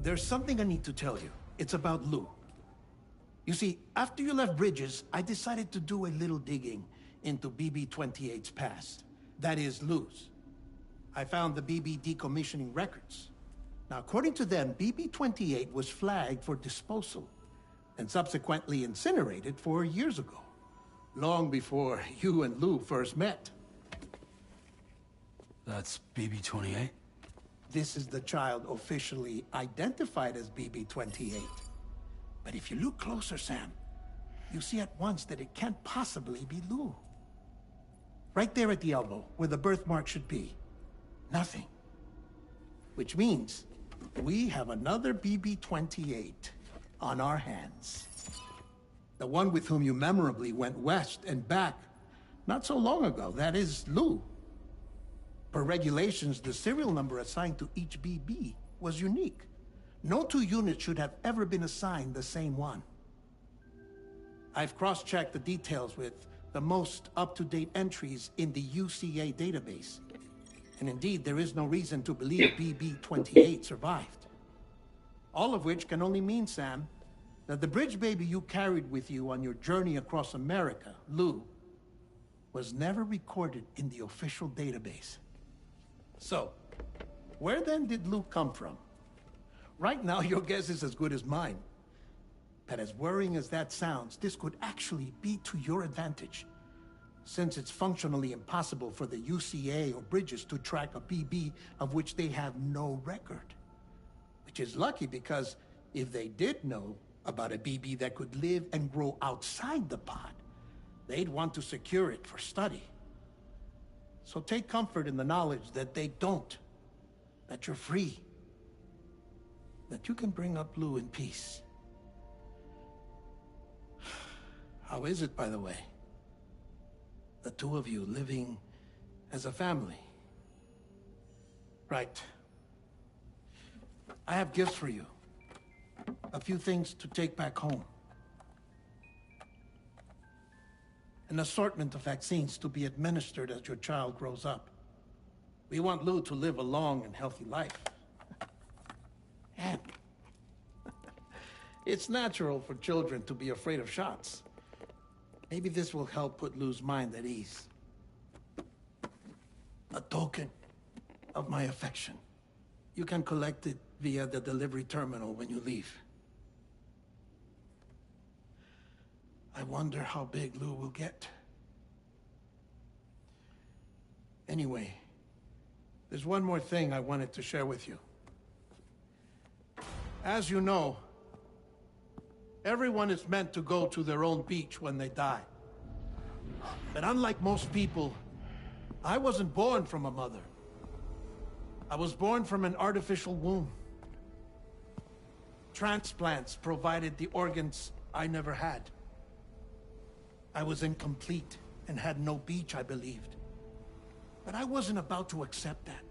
there's something I need to tell you. It's about Lou. You see, after you left Bridges, I decided to do a little digging into BB-28's past. That is, Lou's. I found the BB decommissioning records. Now, according to them, BB-28 was flagged for disposal and subsequently incinerated 4 years ago, long before you and Lou first met. That's BB-28? This is the child officially identified as BB-28. But if you look closer, Sam, you see at once that it can't possibly be Lou. Right there at the elbow, where the birthmark should be. Nothing. Which means we have another BB-28 on our hands. The one with whom you memorably went west and back not so long ago. That is Lou. Per regulations, the serial number assigned to each BB was unique. No two units should have ever been assigned the same one. I've cross-checked the details with the most up-to-date entries in the UCA database. And indeed, there is no reason to believe BB-28 survived. All of which can only mean, Sam, that the bridge baby you carried with you on your journey across America, Lou, was never recorded in the official database. So, where then did Lou come from? Right now, your guess is as good as mine. But as worrying as that sounds, this could actually be to your advantage, since it's functionally impossible for the UCA or Bridges to track a BB of which they have no record. Which is lucky because if they did know about a BB that could live and grow outside the pod, they'd want to secure it for study. So take comfort in the knowledge that they don't, that you're free, that you can bring up Lou in peace. How is it, by the way? The two of you living as a family. Right. I have gifts for you. A few things to take back home. An assortment of vaccines to be administered as your child grows up. We want Lou to live a long and healthy life. And it's natural for children to be afraid of shots. Maybe this will help put Lou's mind at ease. A token of my affection. You can collect it via the delivery terminal when you leave. I wonder how big Lou will get. Anyway, there's one more thing I wanted to share with you. As you know, everyone is meant to go to their own beach when they die. But unlike most people, I wasn't born from a mother. I was born from an artificial womb. Transplants provided the organs I never had. I was incomplete and had no beach, I believed. But I wasn't about to accept that.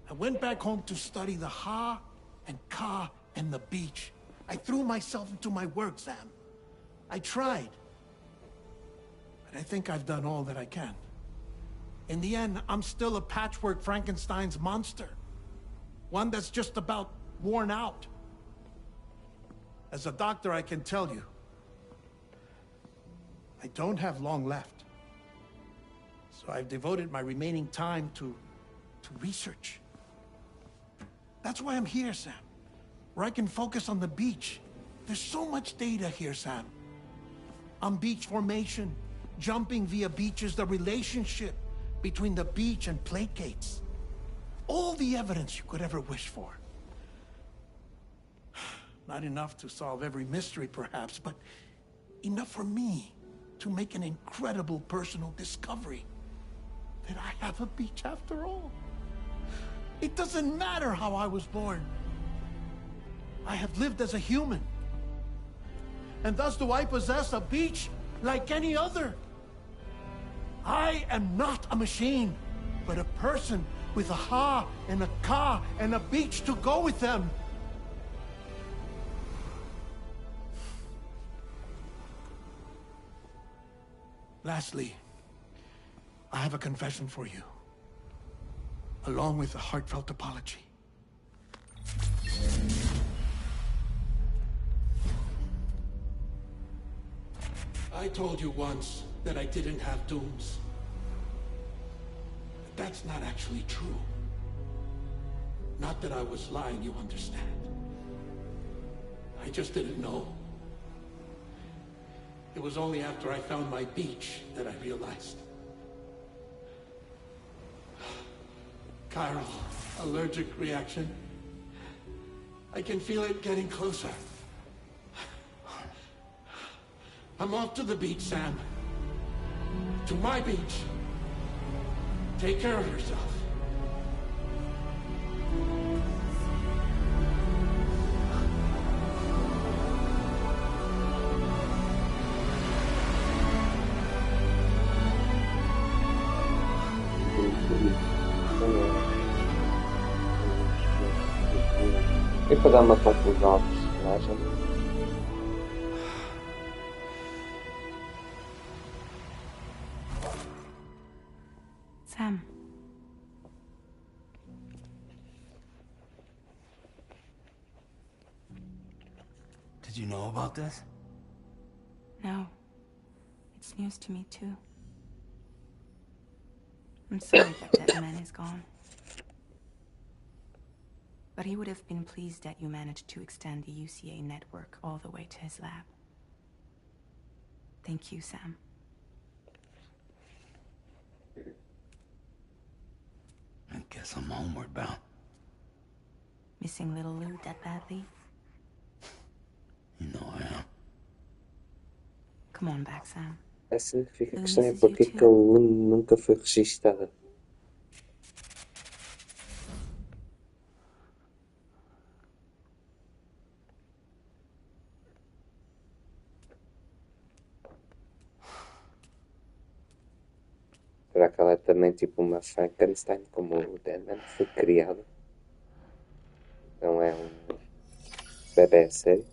I went back home to study the Ha and Ka and the beach. I threw myself into my work, Sam. I tried. But I think I've done all that I can. In the end, I'm still a patchwork Frankenstein's monster. One that's just about worn out. As a doctor, I can tell you, I don't have long left. So I've devoted my remaining time to research. That's why I'm here, Sam. Where I can focus on the beach. There's so much data here, Sam. On beach formation, jumping via beaches, the relationship between the beach and plate gates. All the evidence you could ever wish for. Not enough to solve every mystery, perhaps, but enough for me to make an incredible personal discovery. That I have a beach after all. It doesn't matter how I was born. I have lived as a human. And thus do I possess a beach like any other. I am not a machine, but a person with a Ha and a Ka and a beach to go with them. Lastly, I have a confession for you, along with a heartfelt apology. I told you once that I didn't have dooms. But that's not actually true. Not that I was lying, you understand. I just didn't know. It was only after I found my beach that I realized. Chiral allergic reaction. I can feel it getting closer. I'm off to the beach, Sam. To my beach. Take care of yourself. E para dar uma conclusão ao personagem. Sam. Did you know about this? No. It's news to me, too. I'm sorry that man is gone. But he would have been pleased that you managed to extend the UCA network all the way to his lab. Thank you, Sam. I guess I'm homeward bound. Missing little Lou that badly? You know I am. Come on back, Sam. A significa questão é porque que a Luna nunca foi registada. Será que ela é também tipo uma Frankenstein, como o Deadman foi criado? Não é um bebê sério?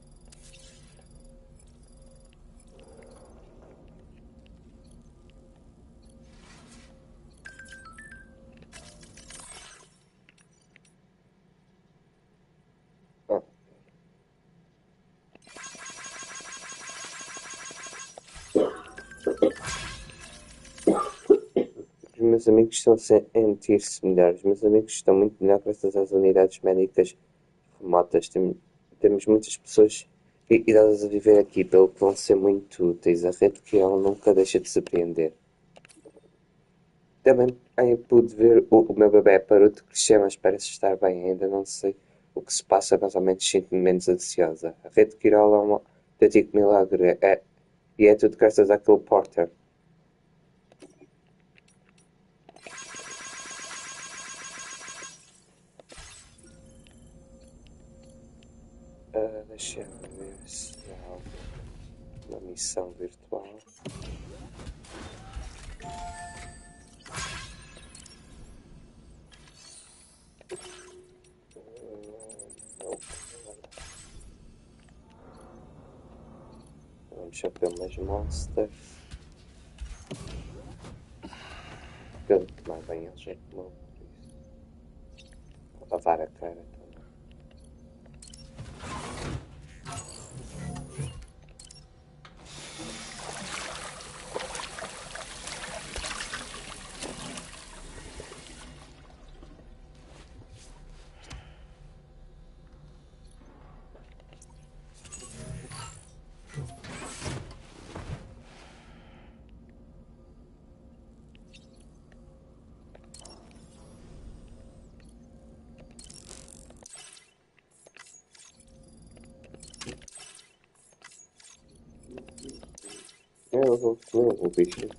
Meus amigos estão a sentir-se melhores. Meus amigos estão muito melhor graças às unidades médicas remotas. Temos muitas pessoas E elas a viver aqui, pelo que vão ser muito úteis. A rede que ela nunca deixa de surpreender. Também pude ver o meu bebê parou de crescer, mas parece estar bem. Ainda não sei o que se passa, mas ao menos sinto-me menos ansiosa. A rede Quirol é um autêntico milagre. E é tudo graças àquele Porter. Deixa-me ver se há alguma missão virtual. Vamos só ver umas monsters. Que eu tomar bem eles é como por isso. Vou lavar a cara também. Eu vou comer o bicho.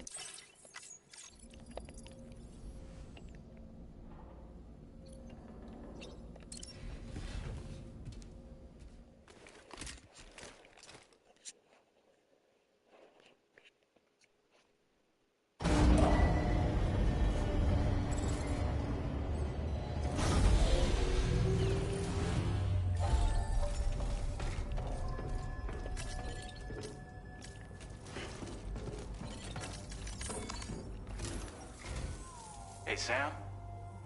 Hey, Sam.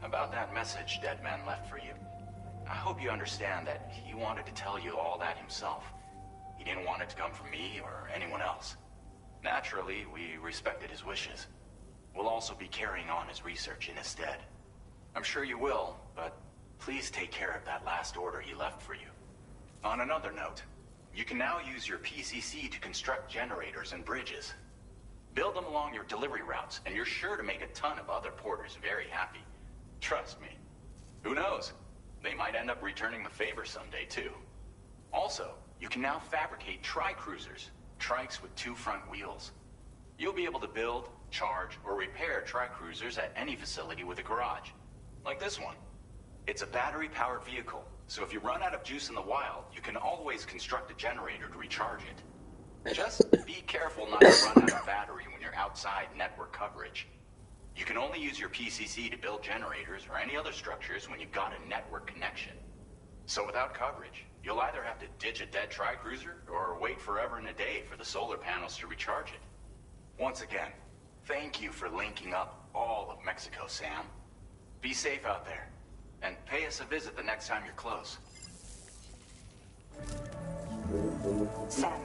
About that message Deadman left for you. I hope you understand that he wanted to tell you all that himself. He didn't want it to come from me or anyone else. Naturally, we respected his wishes. We'll also be carrying on his research in his stead. I'm sure you will, but please take care of that last order he left for you. On another note, you can now use your PCC to construct generators and bridges. Build them along your delivery routes, and you're sure to make a ton of other porters very happy. Trust me. Who knows? They might end up returning the favor someday, too. Also, you can now fabricate tri-cruisers, trikes with 2 front wheels. You'll be able to build, charge, or repair tri-cruisers at any facility with a garage. Like this one. It's a battery-powered vehicle, so if you run out of juice in the wild, you can always construct a generator to recharge it. Just be careful not to run out of battery when you're outside network coverage. You can only use your PCC to build generators or any other structures when you've got a network connection. So without coverage, you'll either have to ditch a dead tri-cruiser or wait forever and a day for the solar panels to recharge it. Once again, thank you for linking up all of Mexico, Sam. Be safe out there, and pay us a visit the next time you're close. Sam,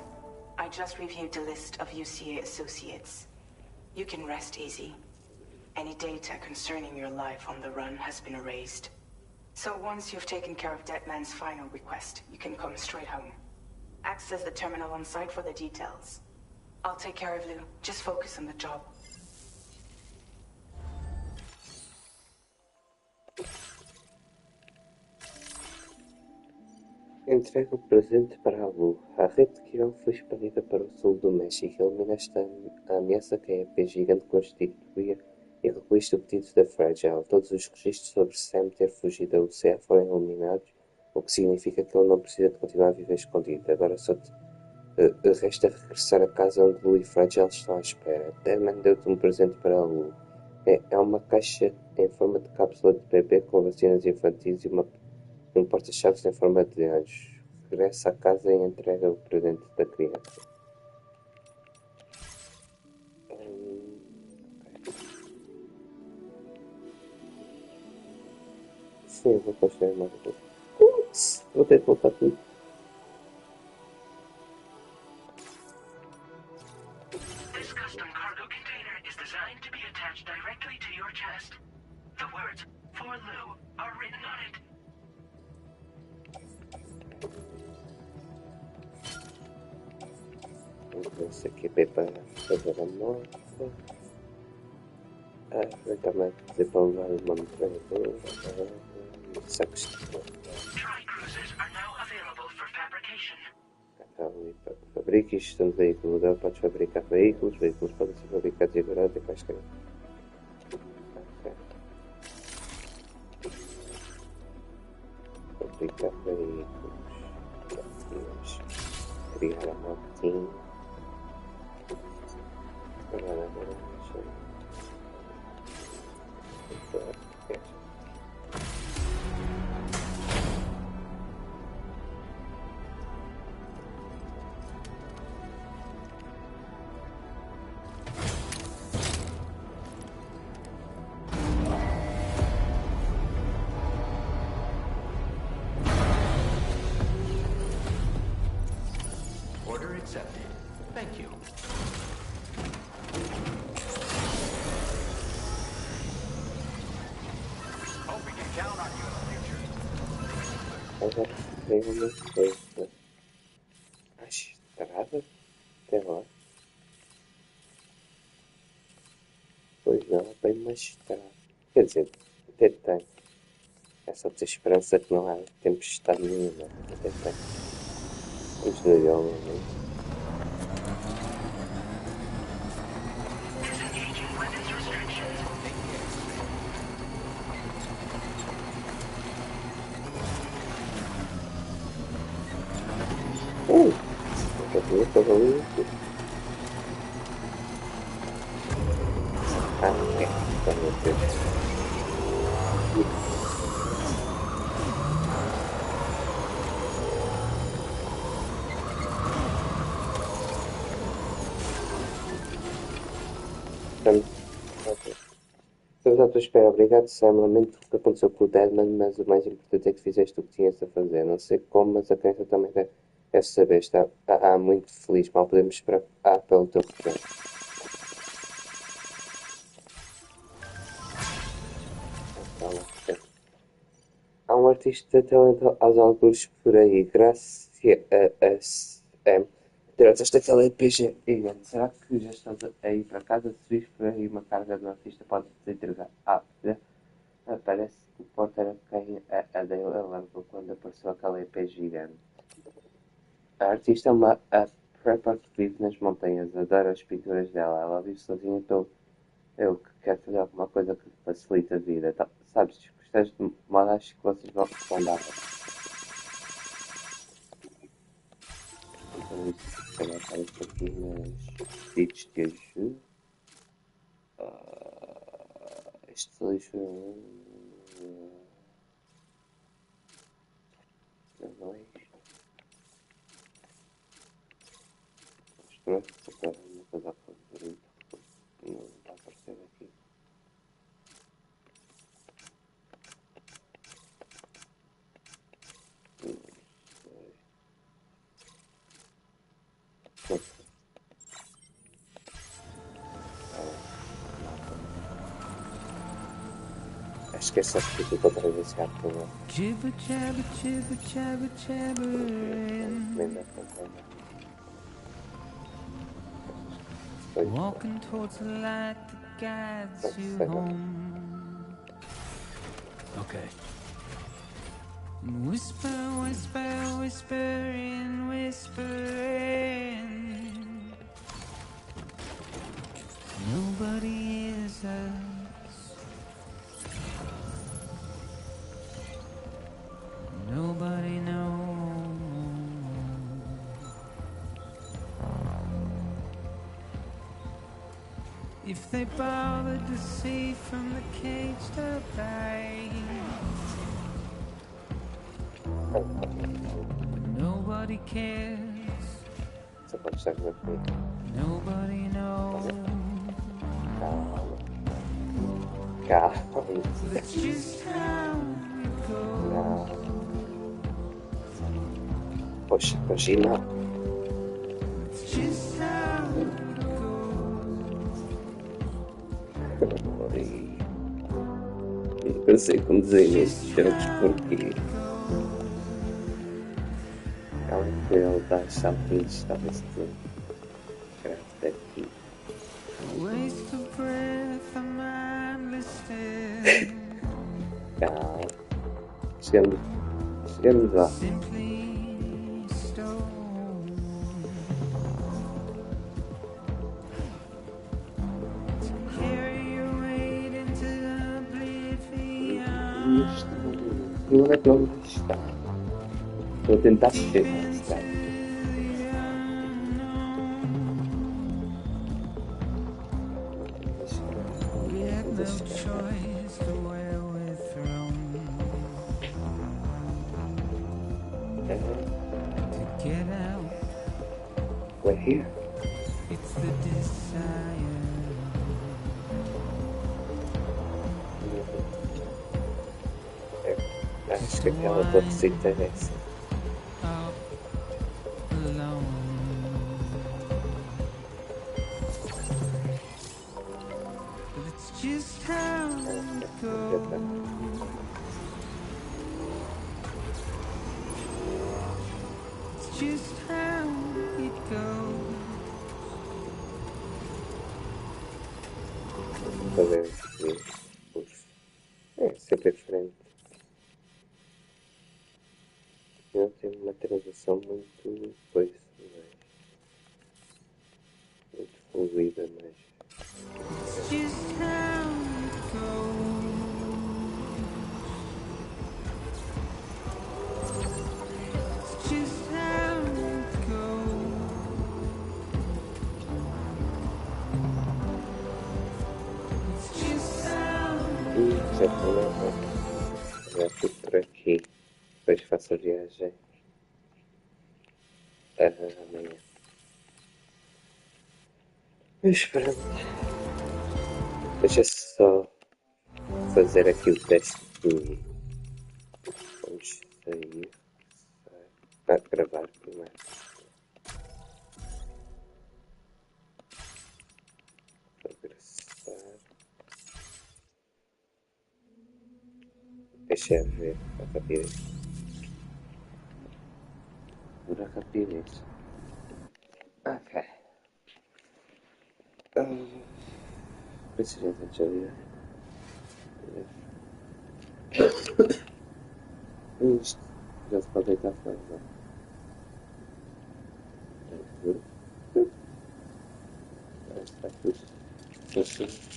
I just reviewed the list of UCA associates. You can rest easy. Any data concerning your life on the run has been erased. So once you've taken care of Deadman's final request, you can come straight home. Access the terminal on site for the details. I'll take care of Lou. Just focus on the job. Entrega o presente para a Lu. A rede de Quirón foi expandida para o sul do México. Elimina esta ameaça que a EP gigante constituía e reconquista o pedido da Fragile. Todos os registros sobre Sam ter fugido da UCA foram eliminados, o que significa que ele não precisa de continuar a viver escondido. Agora só resta regressar a casa onde Lu e Fragile estão à espera. Deadman deu-te um presente para a Lu. É uma caixa em forma de cápsula de bebê com vacinas infantis e um porta-chaves em forma de anjos. Regressa a casa e entrega o presente da criança. Sim, vou construir mais coisa. Putz, vou ter que voltar tudo. This custom cargo container is designed to be attached directly to your chest. The words, "For Lou," are written on it. Esse aqui é para fazer a moto. Aproveitar mais de para levar uma metralhadora. Sacos de Tri-cruisers are now available for fabrication. Fabrique isto de veículo. Dela podes fabricar veículos. Veículos podem ser fabricados e agora até quaisquer. Fabricar veículos. Vamos criar a motinha. Agora vamos. Order accepted. Thank you. Hope we can count on you in the future. Agora tem uma coisa. A estrada? Até lá. Pois não, tem uma estrada. Quer dizer, até tem. É só ter esperança que não há tempestade nenhuma. Até tem. Vamos no idioma, não é? Disengaging weapons restrictions. Estava ali. Ok. Vamos ver. Estamos à tua espera. Obrigado, Sam. Lamento o que aconteceu com o Deadman, mas o mais importante é que fizeste o que tinhas a fazer. Não sei como, mas a criança também deve saber. Está muito feliz. Mal podemos esperar pelo teu retorno. Há um artista de talento aos algures por aí. Graças a Sam. Trouxeste aquela RPG gigante. Será que já estás a ir para casa? Se vires por aí uma carga do artista, podes entregar. Parece que o Porto era quem a dele largou quando apareceu aquela EP gigante. A artista é uma prepper que vive nas montanhas. Adoro as pinturas dela. Ela vive sozinha, então eu que quero fazer alguma coisa que lhe facilite a vida. Sabes, se gostares de moda, acho que vocês vão dar. Então isso, se calhar, aparece aqui nas vídeos de ajuda. Este lixo dois. Mostrou se para uma coisa a fazer. Não está a aparecer aqui. Não sei. Acho que é só porque eu encontrei esse gato por lá. Jibber jabber jibber jabber jabber. Walking towards the light that guides you home. Okay. And whisper, whisper, whispering, whispering. Nobody hears us. Nobody knows. If they bothered to see from the caged up light, nobody cares. Nobody knows. That's just how it goes. Poxa, imagina. It's just how it goes. Eu sei conduzir nesses jogos porque ela foi ele dar saltinhos, talvez tudo. Calma. Chegamos lá. E onde é que ele está? Estou a tentar chegar, está. We're here. Acho que aquela torcida é essa. Fazer isso. É sempre diferente. Eu tenho uma transição muito coisa, muito fluida, mas. Já fui por aqui. Depois faço a viagem amanhã. Mas pronto. Deixa só fazer aqui o teste de. Vamos sair. Gravar primeiro. Regressar. Deixa eu ver a rapidez. Por a rapidez. Ok. Preciso de ajuda. Isto já se pode deitar fora, não? Está tudo. Está tudo.